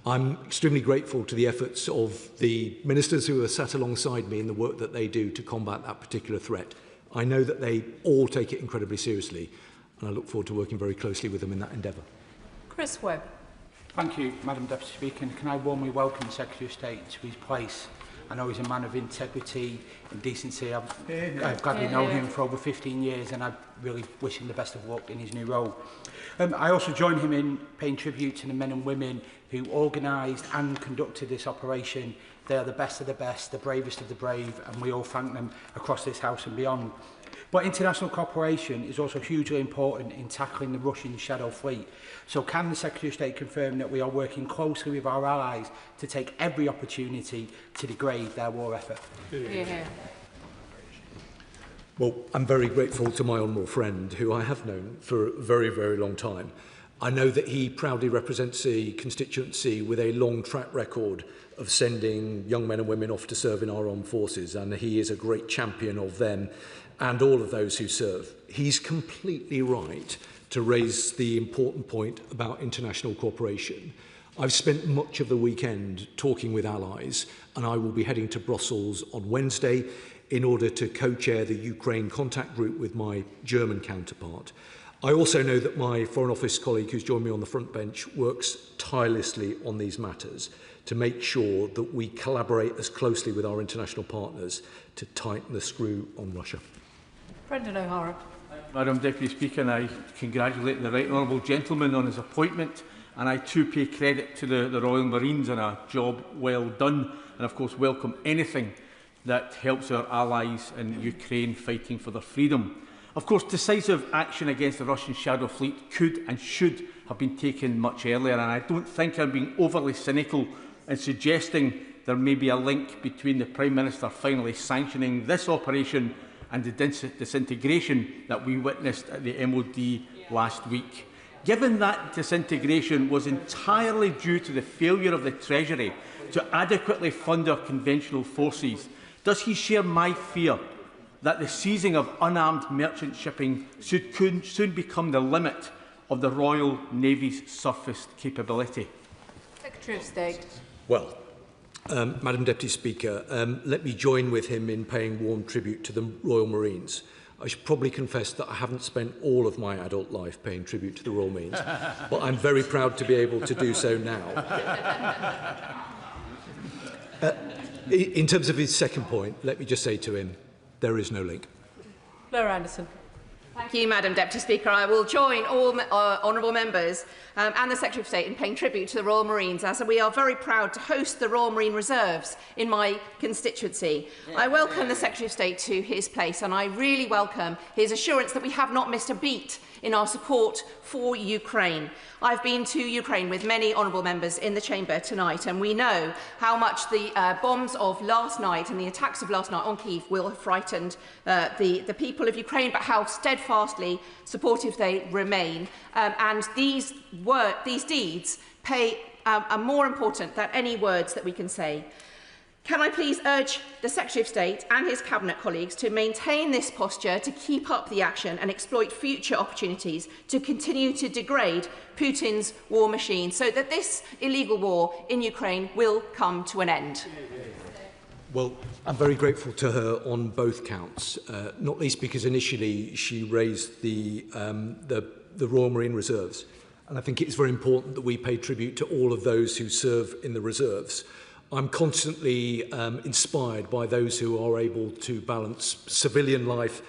I'm extremely grateful to the efforts of the ministers who are sat alongside me in the work that they do to combat that particular threat. I know that they all take it incredibly seriously, and I look forward to working very closely with them in that endeavour. Chris Webb. Thank you, Madam Deputy Speaker. And can I warmly welcome the Secretary of State to his place? I know he's a man of integrity and decency. I've gladly known him for over 15 years, and I really wish him the best of luck in his new role. I also join him in paying tribute to the men and women who organised and conducted this operation. They are the best of the best, the bravest of the brave, and we all thank them across this House and beyond. But international cooperation is also hugely important in tackling the Russian shadow fleet. So can the Secretary of State confirm that we are working closely with our allies to take every opportunity to degrade their war effort? Yeah. Well, I'm very grateful to my honourable friend, who I have known for a very, very long time. I know that he proudly represents a constituency with a long track record of sending young men and women off to serve in our armed forces, and he is a great champion of them and all of those who serve. He's completely right to raise the important point about international cooperation. I've spent much of the weekend talking with allies, and I will be heading to Brussels on Wednesday in order to co-chair the Ukraine contact group with my German counterpart. I also know that my Foreign Office colleague who's joined me on the front bench works tirelessly on these matters to make sure that we collaborate as closely with our international partners to tighten the screw on Russia. Brendan O'Hara. Madam Deputy Speaker, and I congratulate the Right Honourable Gentleman on his appointment, and I too pay credit to the Royal Marines on a job well done, and of course welcome anything that helps our allies in Ukraine fighting for their freedom. Of course, decisive action against the Russian shadow fleet could and should have been taken much earlier, and I don't think I'm being overly cynical in suggesting there may be a link between the Prime Minister finally sanctioning this operation and the disintegration that we witnessed at the MOD last week. Given that disintegration was entirely due to the failure of the Treasury to adequately fund our conventional forces, does he share my fear that the seizing of unarmed merchant shipping could soon become the limit of the Royal Navy's surface capability? Secretary of State. Well, Madam Deputy Speaker, let me join with him in paying warm tribute to the Royal Marines. I should probably confess that I haven't spent all of my adult life paying tribute to the Royal Marines, but I'm very proud to be able to do so now. In terms of his second point, let me just say to him, there is no link. Blair Anderson. Thank you, Madam Deputy Speaker. I will join all honourable members and the Secretary of State in paying tribute to the Royal Marines, as we are very proud to host the Royal Marine Reserves in my constituency. I welcome the Secretary of State to his place, and I really welcome his assurance that we have not missed a beat in our support for Ukraine. I've been to Ukraine with many honourable members in the chamber tonight, and we know how much the bombs of last night and the attacks of last night on Kyiv will have frightened the people of Ukraine, but how steadfastly supportive they remain. And these deeds are more important than any words that we can say. Can I please urge the Secretary of State and his Cabinet colleagues to maintain this posture, to keep up the action and exploit future opportunities to continue to degrade Putin's war machine, so that this illegal war in Ukraine will come to an end? Well, I'm very grateful to her on both counts, not least because initially she raised the Royal Marine Reserves. And I think it's very important that we pay tribute to all of those who serve in the reserves. I'm constantly inspired by those who are able to balance civilian life,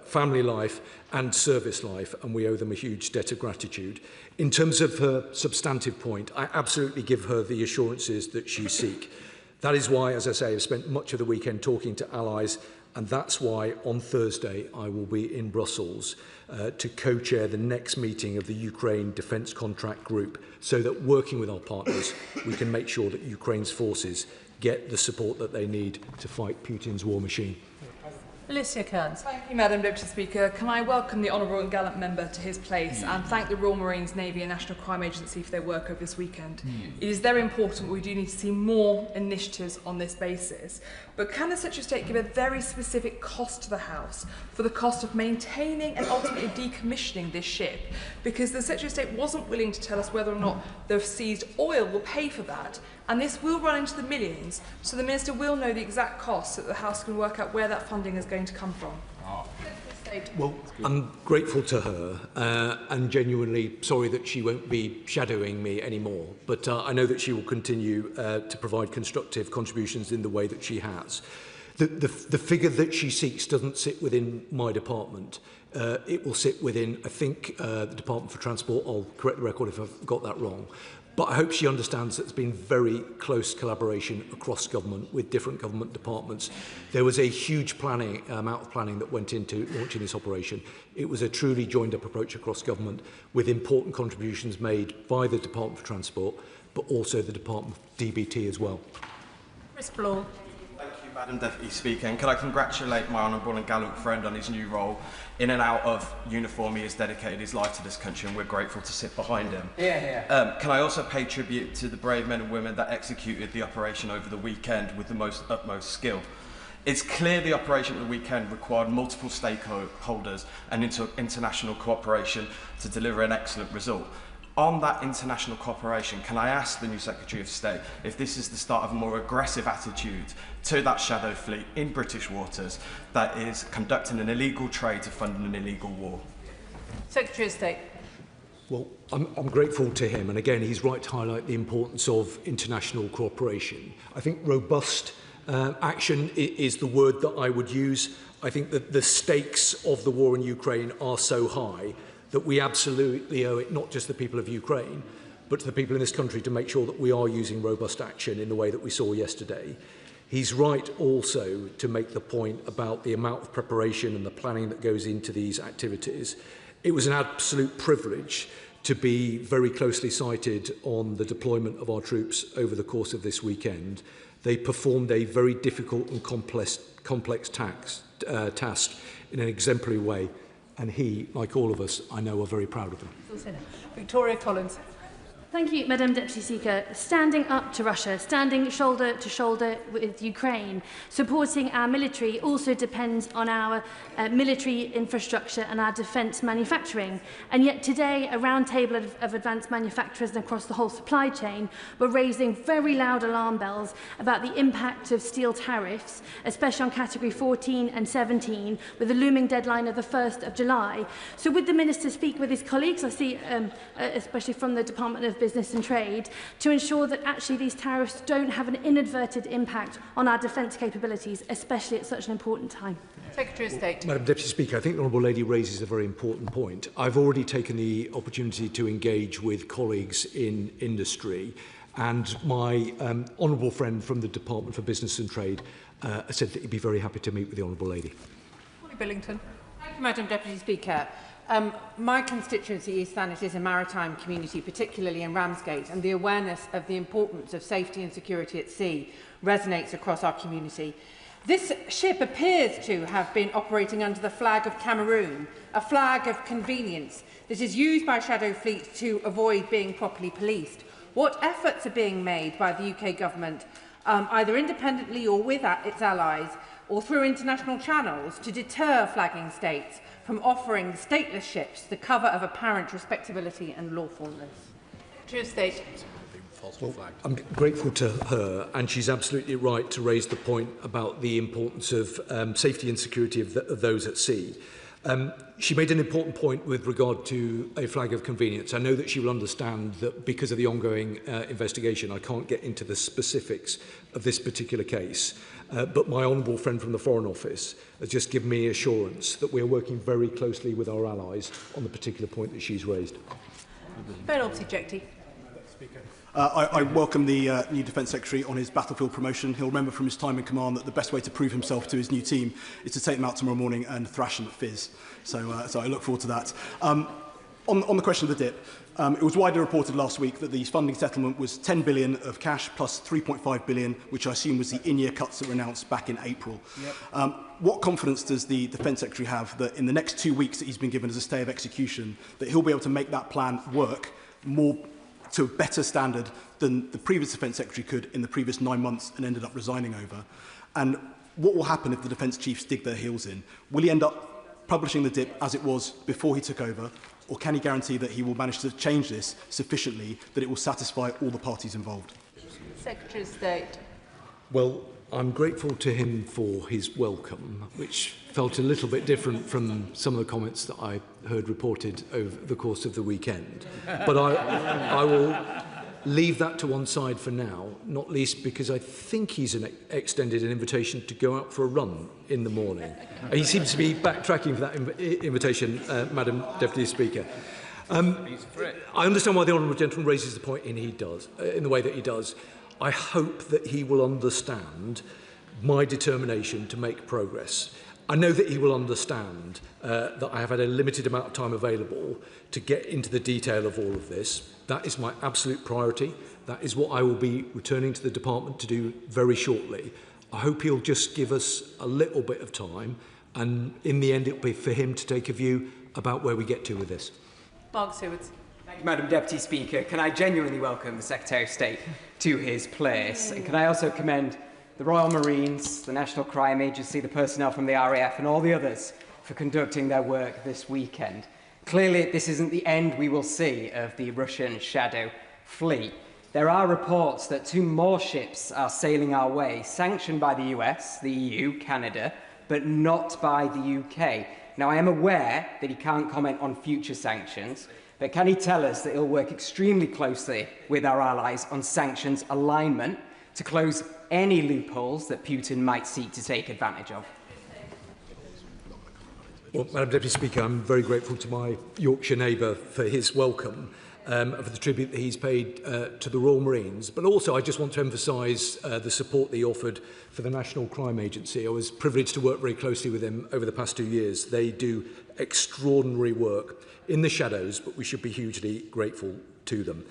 family life and service life, and we owe them a huge debt of gratitude. In terms of her substantive point, I absolutely give her the assurances that she seeks. That is why, as I say, I've spent much of the weekend talking to allies, and that's why on Thursday I will be in Brussels to co-chair the next meeting of the Ukraine Defence Contract Group, so that working with our partners we can make sure that Ukraine's forces get the support that they need to fight Putin's war machine. Alicia Kearns. Thank you, Madam Deputy Speaker. Can I welcome the Honourable and Gallant Member to his place and thank the Royal Marines, Navy and National Crime Agency for their work over this weekend. It is very important, we do need to see more initiatives on this basis. But can the Secretary of State give a very specific cost to the House for the cost of maintaining and ultimately decommissioning this ship? Because the Secretary of State wasn't willing to tell us whether or not the seized oil will pay for that. And this will run into the millions, so the Minister will know the exact costs so that the House can work out where that funding is going to come from. Well, I'm grateful to her and genuinely sorry that she won't be shadowing me anymore. But I know that she will continue to provide constructive contributions in the way that she has. The figure that she seeks doesn't sit within my department. It will sit within, I think, the Department for Transport. I'll correct the record if I've got that wrong. But I hope she understands that there's been very close collaboration across government with different government departments. There was a huge amount of planning that went into launching this operation. It was a truly joined-up approach across government with important contributions made by the Department for Transport, but also the Department of DBT as well. Chris Bloor. Thank you, Madam Deputy Speaker. And can I congratulate my honourable and gallant friend on his new role. In and out of uniform, he has dedicated his life to this country and we're grateful to sit behind him. Can I also pay tribute to the brave men and women that executed the operation over the weekend with the utmost skill. It's clear the operation of the weekend required multiple stakeholders and international cooperation to deliver an excellent result. On that international cooperation, can I ask the new Secretary of State if this is the start of a more aggressive attitude to that shadow fleet in British waters that is conducting an illegal trade to fund an illegal war? Secretary of State. Well, I'm grateful to him, and again, he's right to highlight the importance of international cooperation. I think robust action is the word that I would use. I think that the stakes of the war in Ukraine are so high that we absolutely owe it not just to the people of Ukraine, but to the people in this country to make sure that we are using robust action in the way that we saw yesterday. He's right also to make the point about the amount of preparation and the planning that goes into these activities. It was an absolute privilege to be very closely sighted on the deployment of our troops over the course of this weekend. They performed a very difficult and complex task in an exemplary way. And he, like all of us, I know, are very proud of him. Victoria Collins. Thank you, Madam Deputy Speaker. Standing up to Russia, standing shoulder to shoulder with Ukraine, supporting our military also depends on our military infrastructure and our defence manufacturing. And yet today, a round table of advanced manufacturers and across the whole supply chain were raising very loud alarm bells about the impact of steel tariffs, especially on category 14 and 17, with the looming deadline of the 1st of July. So would the Minister speak with his colleagues, I see, especially from the Department of Business and Trade, to ensure that actually these tariffs don't have an inadvertent impact on our defence capabilities, especially at such an important time? Secretary of State. Madam Deputy Speaker, I think the Honourable Lady raises a very important point. I've already taken the opportunity to engage with colleagues in industry, and my honourable friend from the Department for Business and Trade said that he'd be very happy to meet with the Honourable Lady. Molly Billington. Thank you, Madam Deputy Speaker. My constituency, East Thanet, is a maritime community, particularly in Ramsgate, and the awareness of the importance of safety and security at sea resonates across our community. This ship appears to have been operating under the flag of Cameroon, a flag of convenience that is used by shadow fleets to avoid being properly policed. What efforts are being made by the UK government, either independently or with its allies, or through international channels, to deter flagging states from offering stateless ships the cover of apparent respectability and lawfulness? Secretary of State. Well, I'm grateful to her, and she's absolutely right to raise the point about the importance of safety and security of those at sea. She made an important point with regard to a flag of convenience. I know that she will understand that because of the ongoing investigation, I can't get into the specifics of this particular case. But my honourable friend from the Foreign Office has just given me assurance that we are working very closely with our allies on the particular point that she's raised. Ben Objecti. I welcome the new Defence Secretary on his battlefield promotion. He'll remember from his time in command that the best way to prove himself to his new team is to take them out tomorrow morning and thrash them at Fizz. So I look forward to that. On the question of the dip, it was widely reported last week that the funding settlement was 10 billion of cash plus 3.5 billion, which I assume was the in-year cuts that were announced back in April. Yep. What confidence does the Defence Secretary have that in the next 2 weeks that he's been given as a stay of execution, that he'll be able to make that plan work more to a better standard than the previous Defence Secretary could in the previous 9 months and ended up resigning over? And what will happen if the Defence Chiefs dig their heels in? Will he end up publishing the dip as it was before he took over? Or can he guarantee that he will manage to change this sufficiently that it will satisfy all the parties involved? Secretary of State. Well, I'm grateful to him for his welcome, which felt a little bit different from some of the comments that I heard reported over the course of the weekend. But I will leave that to one side for now, not least because I think he's extended an invitation to go out for a run in the morning. He seems to be backtracking for that invitation, Madam Deputy Speaker. I understand why the Honourable Gentleman raises the point in the way that he does. I hope that he will understand my determination to make progress. I know that he will understand that I have had a limited amount of time available to get into the detail of all of this. That is my absolute priority. That is what I will be returning to the department to do very shortly. I hope he'll just give us a little bit of time, and in the end it'll be for him to take a view about where we get to with this. Mark Seward. Thank you, Madam Deputy Speaker. Can I genuinely welcome the Secretary of State to his place? And can I also commend the Royal Marines, the National Crime Agency, the personnel from the RAF and all the others for conducting their work this weekend. Clearly, this isn't the end we will see of the Russian shadow fleet. There are reports that 2 more ships are sailing our way, sanctioned by the US, the EU, Canada, but not by the UK. Now, I am aware that he can't comment on future sanctions, but can he tell us that he'll work extremely closely with our allies on sanctions alignment to close any loopholes that Putin might seek to take advantage of? Well, Madam Deputy Speaker, I'm very grateful to my Yorkshire neighbour for his welcome, for the tribute that he's paid to the Royal Marines. But also, I just want to emphasise the support that he offered for the National Crime Agency. I was privileged to work very closely with them over the past 2 years. They do extraordinary work in the shadows, but we should be hugely grateful to them.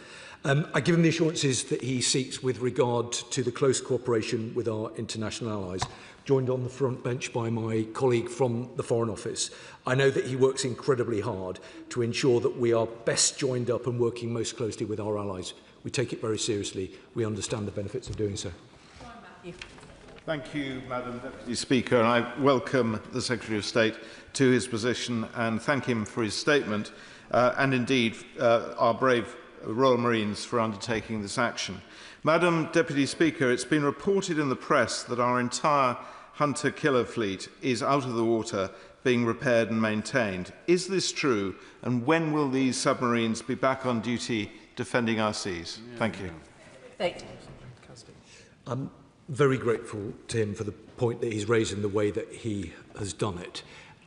I give him the assurances that he seeks with regard to the close cooperation with our international allies. Joined on the front bench by my colleague from the Foreign Office. I know that he works incredibly hard to ensure that we are best joined up and working most closely with our allies. We take it very seriously. We understand the benefits of doing so. Thank you, Madam Deputy Speaker. And I welcome the Secretary of State to his position and thank him for his statement and indeed our brave Royal Marines for undertaking this action. Madam Deputy Speaker, it's been reported in the press that our entire hunter-killer fleet is out of the water, being repaired and maintained. Is this true? And when will these submarines be back on duty defending our seas? Thank you. I'm very grateful to him for the point that he's raised in the way that he has done it.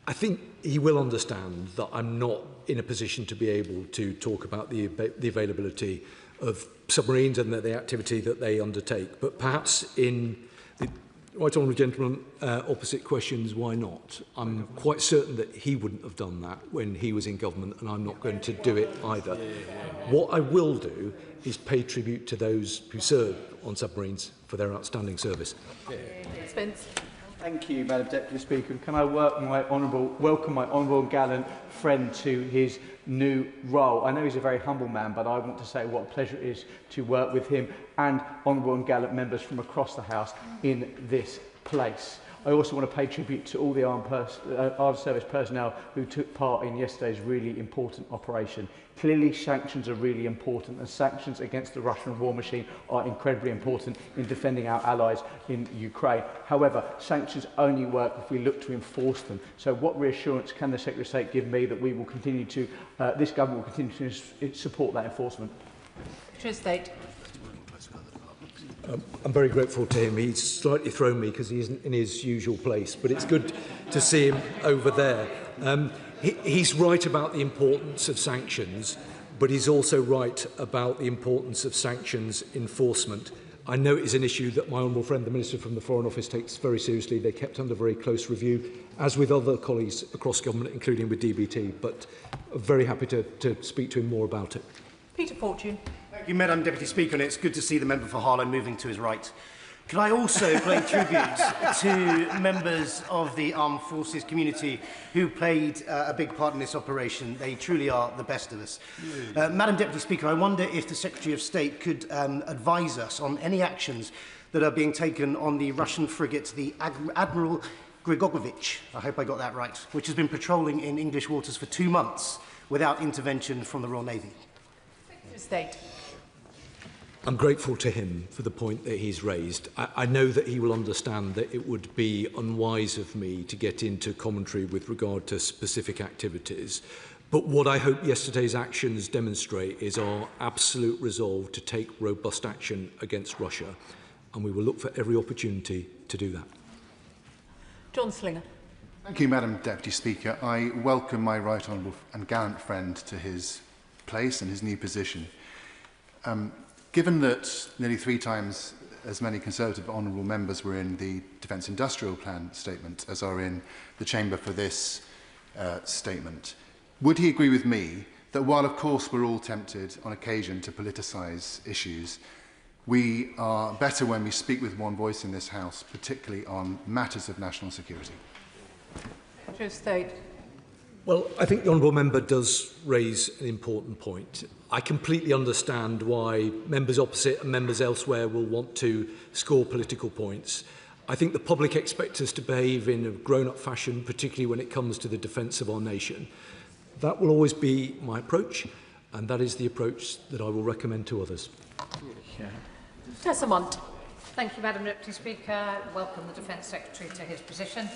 I think he will understand that I'm not in a position to be able to talk about the availability of submarines and the activity that they undertake. But perhaps in the Right Honourable Gentleman, opposite questions, why not? I'm quite certain that he wouldn't have done that when he was in government, and I'm not going to do it either. What I will do is pay tribute to those who serve on submarines for their outstanding service. Spence. Thank you, Madam Deputy Speaker. And can I welcome my honourable and gallant friend to his new role? I know he's a very humble man, but I want to say what a pleasure it is to work with him and honourable and gallant members from across the House in this place. I also want to pay tribute to all the armed service personnel who took part in yesterday's really important operation. Clearly, sanctions are really important, and sanctions against the Russian war machine are incredibly important in defending our allies in Ukraine. However, sanctions only work if we look to enforce them. So what reassurance can the Secretary of State give me that we will continue to, this government will continue to support that enforcement? Secretary of State. I'm very grateful to him. He's slightly thrown me because he isn't in his usual place, but it's good to see him over there. He's right about the importance of sanctions, but he's also right about the importance of sanctions enforcement. I know it is an issue that my honourable friend, the Minister from the Foreign Office, takes very seriously. They're kept under very close review, as with other colleagues across government, including with DBT, but I'm very happy to speak to him more about it. Peter Fortune. Thank you, Madam Deputy Speaker, and it's good to see the member for Harlow moving to his right. Can I also pay tribute to members of the armed forces community who played a big part in this operation? They truly are the best of us. Madam Deputy Speaker, I wonder if the Secretary of State could advise us on any actions that are being taken on the Russian frigate, the Admiral Grigorovich, I hope I got that right, which has been patrolling in English waters for 2 months without intervention from the Royal Navy. Secretary of State. I'm grateful to him for the point that he's raised. I know that he will understand that it would be unwise of me to get into commentary with regard to specific activities. But what I hope yesterday's actions demonstrate is our absolute resolve to take robust action against Russia. And we will look for every opportunity to do that. John Slinger. Thank you, Madam Deputy Speaker. I welcome my right honourable and gallant friend to his place and his new position. Given that nearly 3 times as many Conservative honourable members were in the Defence Industrial Plan statement as are in the Chamber for this statement, would he agree with me that while of course we're all tempted on occasion to politicise issues, we are better when we speak with one voice in this House, particularly on matters of national security? Secretary of State. Well, I think the honourable member does raise an important point. I completely understand why members opposite and members elsewhere will want to score political points. I think the public expect us to behave in a grown-up fashion, particularly when it comes to the defence of our nation. That will always be my approach, and that is the approach that I will recommend to others. Tessa Mont. Thank you, Madam Deputy Speaker. Welcome the Defence Secretary to his position,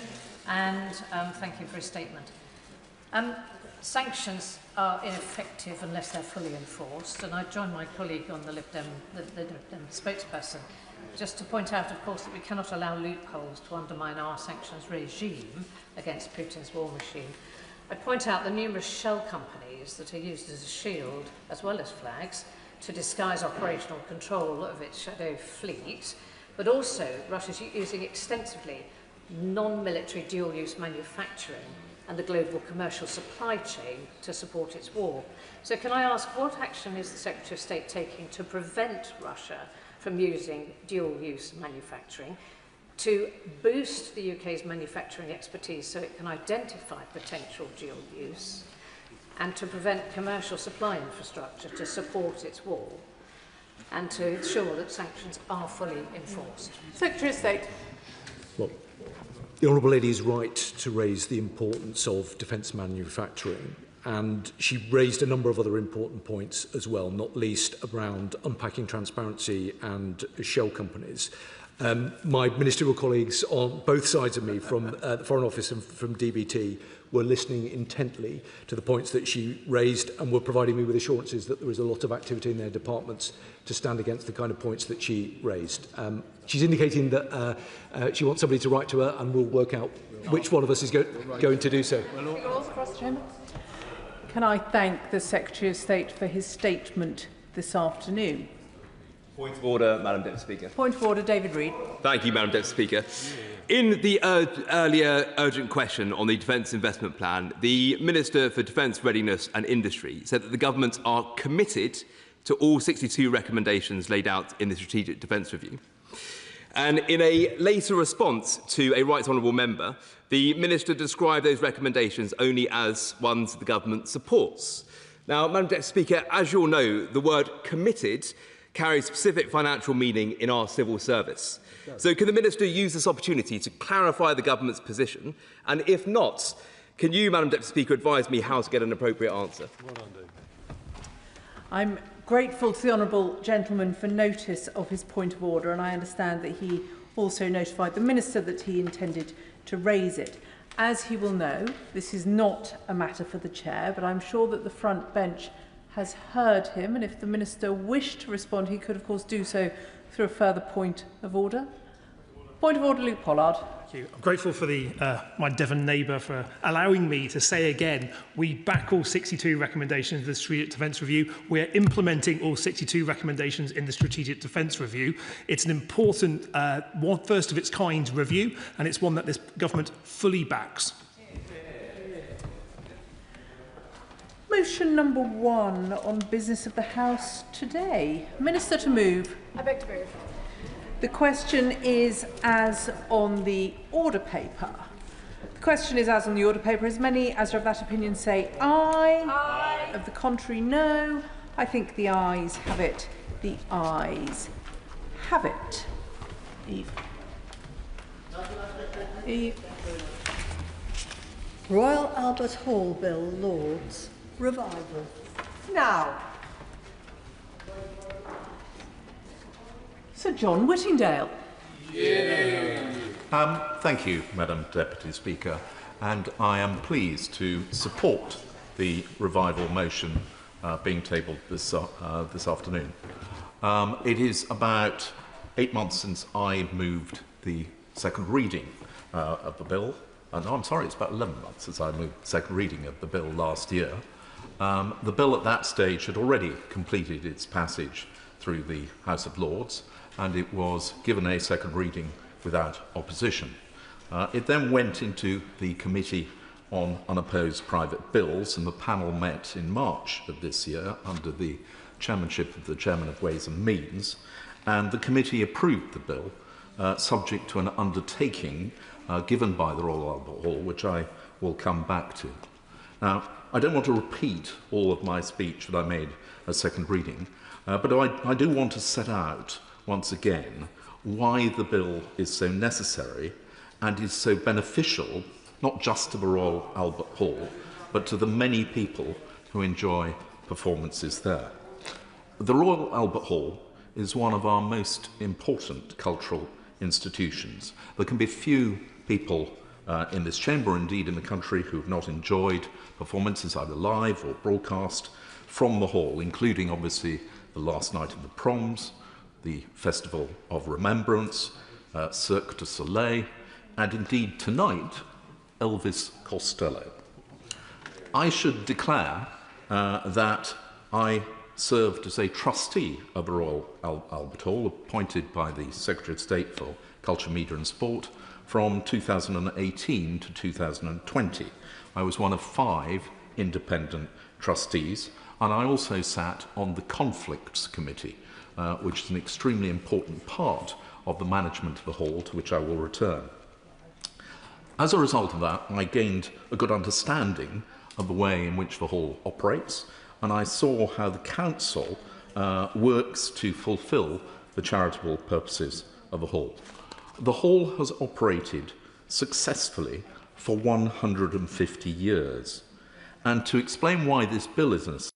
and thank you for his statement. Sanctions are ineffective unless they're fully enforced, and I join my colleague on the Lib Dem spokesperson just to point out, of course, that we cannot allow loopholes to undermine our sanctions regime against Putin's war machine. I point out the numerous shell companies that are used as a shield, as well as flags, to disguise operational control of its shadow fleet, but also Russia's using extensively non-military dual-use manufacturing and the global commercial supply chain to support its war. So can I ask, what action is the Secretary of State taking to prevent Russia from using dual-use manufacturing, to boost the UK's manufacturing expertise so it can identify potential dual use, and to prevent commercial supply infrastructure to support its war, and to ensure that sanctions are fully enforced? Secretary of State. Well, the Honourable Lady is right to raise the importance of defence manufacturing, and she raised a number of other important points as well, not least around unpacking transparency and shell companies. My ministerial colleagues on both sides of me, from the Foreign Office and from DBT, were listening intently to the points that she raised and were providing me with assurances that there is a lot of activity in their departments to stand against the kind of points that she raised. She's indicating that she wants somebody to write to her, and we'll work out which one of us is going to do so. Can I thank the Secretary of State for his statement this afternoon? Point of order, Madam Deputy Speaker. Point of order, David Reid. Thank you, Madam Deputy Speaker. In the earlier urgent question on the Defence Investment Plan, the Minister for Defence Readiness and Industry said that the government are committed to all 62 recommendations laid out in the Strategic Defence Review. And in a later response to a Right Honourable member, the Minister described those recommendations only as ones the government supports. Now, Madam Deputy Speaker, as you all know, the word committed carries specific financial meaning in our civil service. So can the Minister use this opportunity to clarify the government's position? And if not, can you, Madam Deputy Speaker, advise me how to get an appropriate answer? I'm grateful to the honourable gentleman for notice of his point of order, and I understand that he also notified the Minister that he intended to raise it. As he will know, this is not a matter for the Chair, but I'm sure that the front bench has heard him, and if the Minister wished to respond, he could, of course, do so through a further point of order. Point of order, Luke Pollard. Thank you. I'm grateful for my Devon neighbour for allowing me to say again, we back all 62 recommendations of the Strategic Defence Review. We're implementing all 62 recommendations in the Strategic Defence Review. It's an important, first of its kind review, and it's one that this government fully backs. Motion number 1 on business of the House today. Minister to move. I beg to move. The question is as on the order paper. The question is as on the order paper. As many as are of that opinion say aye. Aye. Of the contrary, no. I think the ayes have it. The ayes have it. Eve. Eve. Royal Albert Hall Bill, Lords. Revival. Now. Sir John Whittingdale. Thank you, Madam Deputy Speaker, and I am pleased to support the revival motion being tabled this afternoon. It is about 8 months since I moved the second reading of the bill. No, I'm sorry, it's about 11 months since I moved the second reading of the bill last year. The bill at that stage had already completed its passage through the House of Lords, and it was given a second reading without opposition. It then went into the Committee on Unopposed Private Bills, and the panel met in March of this year under the chairmanship of the Chairman of Ways and Means, and the committee approved the bill, subject to an undertaking given by the Royal Albert Hall, which I will come back to. Now, I don't want to repeat all of my speech that I made at second reading, but I do want to set out once again why the bill is so necessary and is so beneficial, not just to the Royal Albert Hall, but to the many people who enjoy performances there. The Royal Albert Hall is one of our most important cultural institutions. There can be few people in this chamber, indeed in the country, who have not enjoyed performances either live or broadcast from the hall, including obviously the last night of the Proms, the Festival of Remembrance, Cirque du Soleil, and indeed tonight, Elvis Costello. I should declare that I served as a trustee of the Royal Albert Hall, appointed by the Secretary of State for Culture, Media and Sport from 2018 to 2020. I was one of 5 independent trustees, and I also sat on the Conflicts Committee, which is an extremely important part of the management of the hall, to which I will return. As a result of that, I gained a good understanding of the way in which the hall operates, and I saw how the council works to fulfil the charitable purposes of the hall. The hall has operated successfully for 150 years, and to explain why this bill is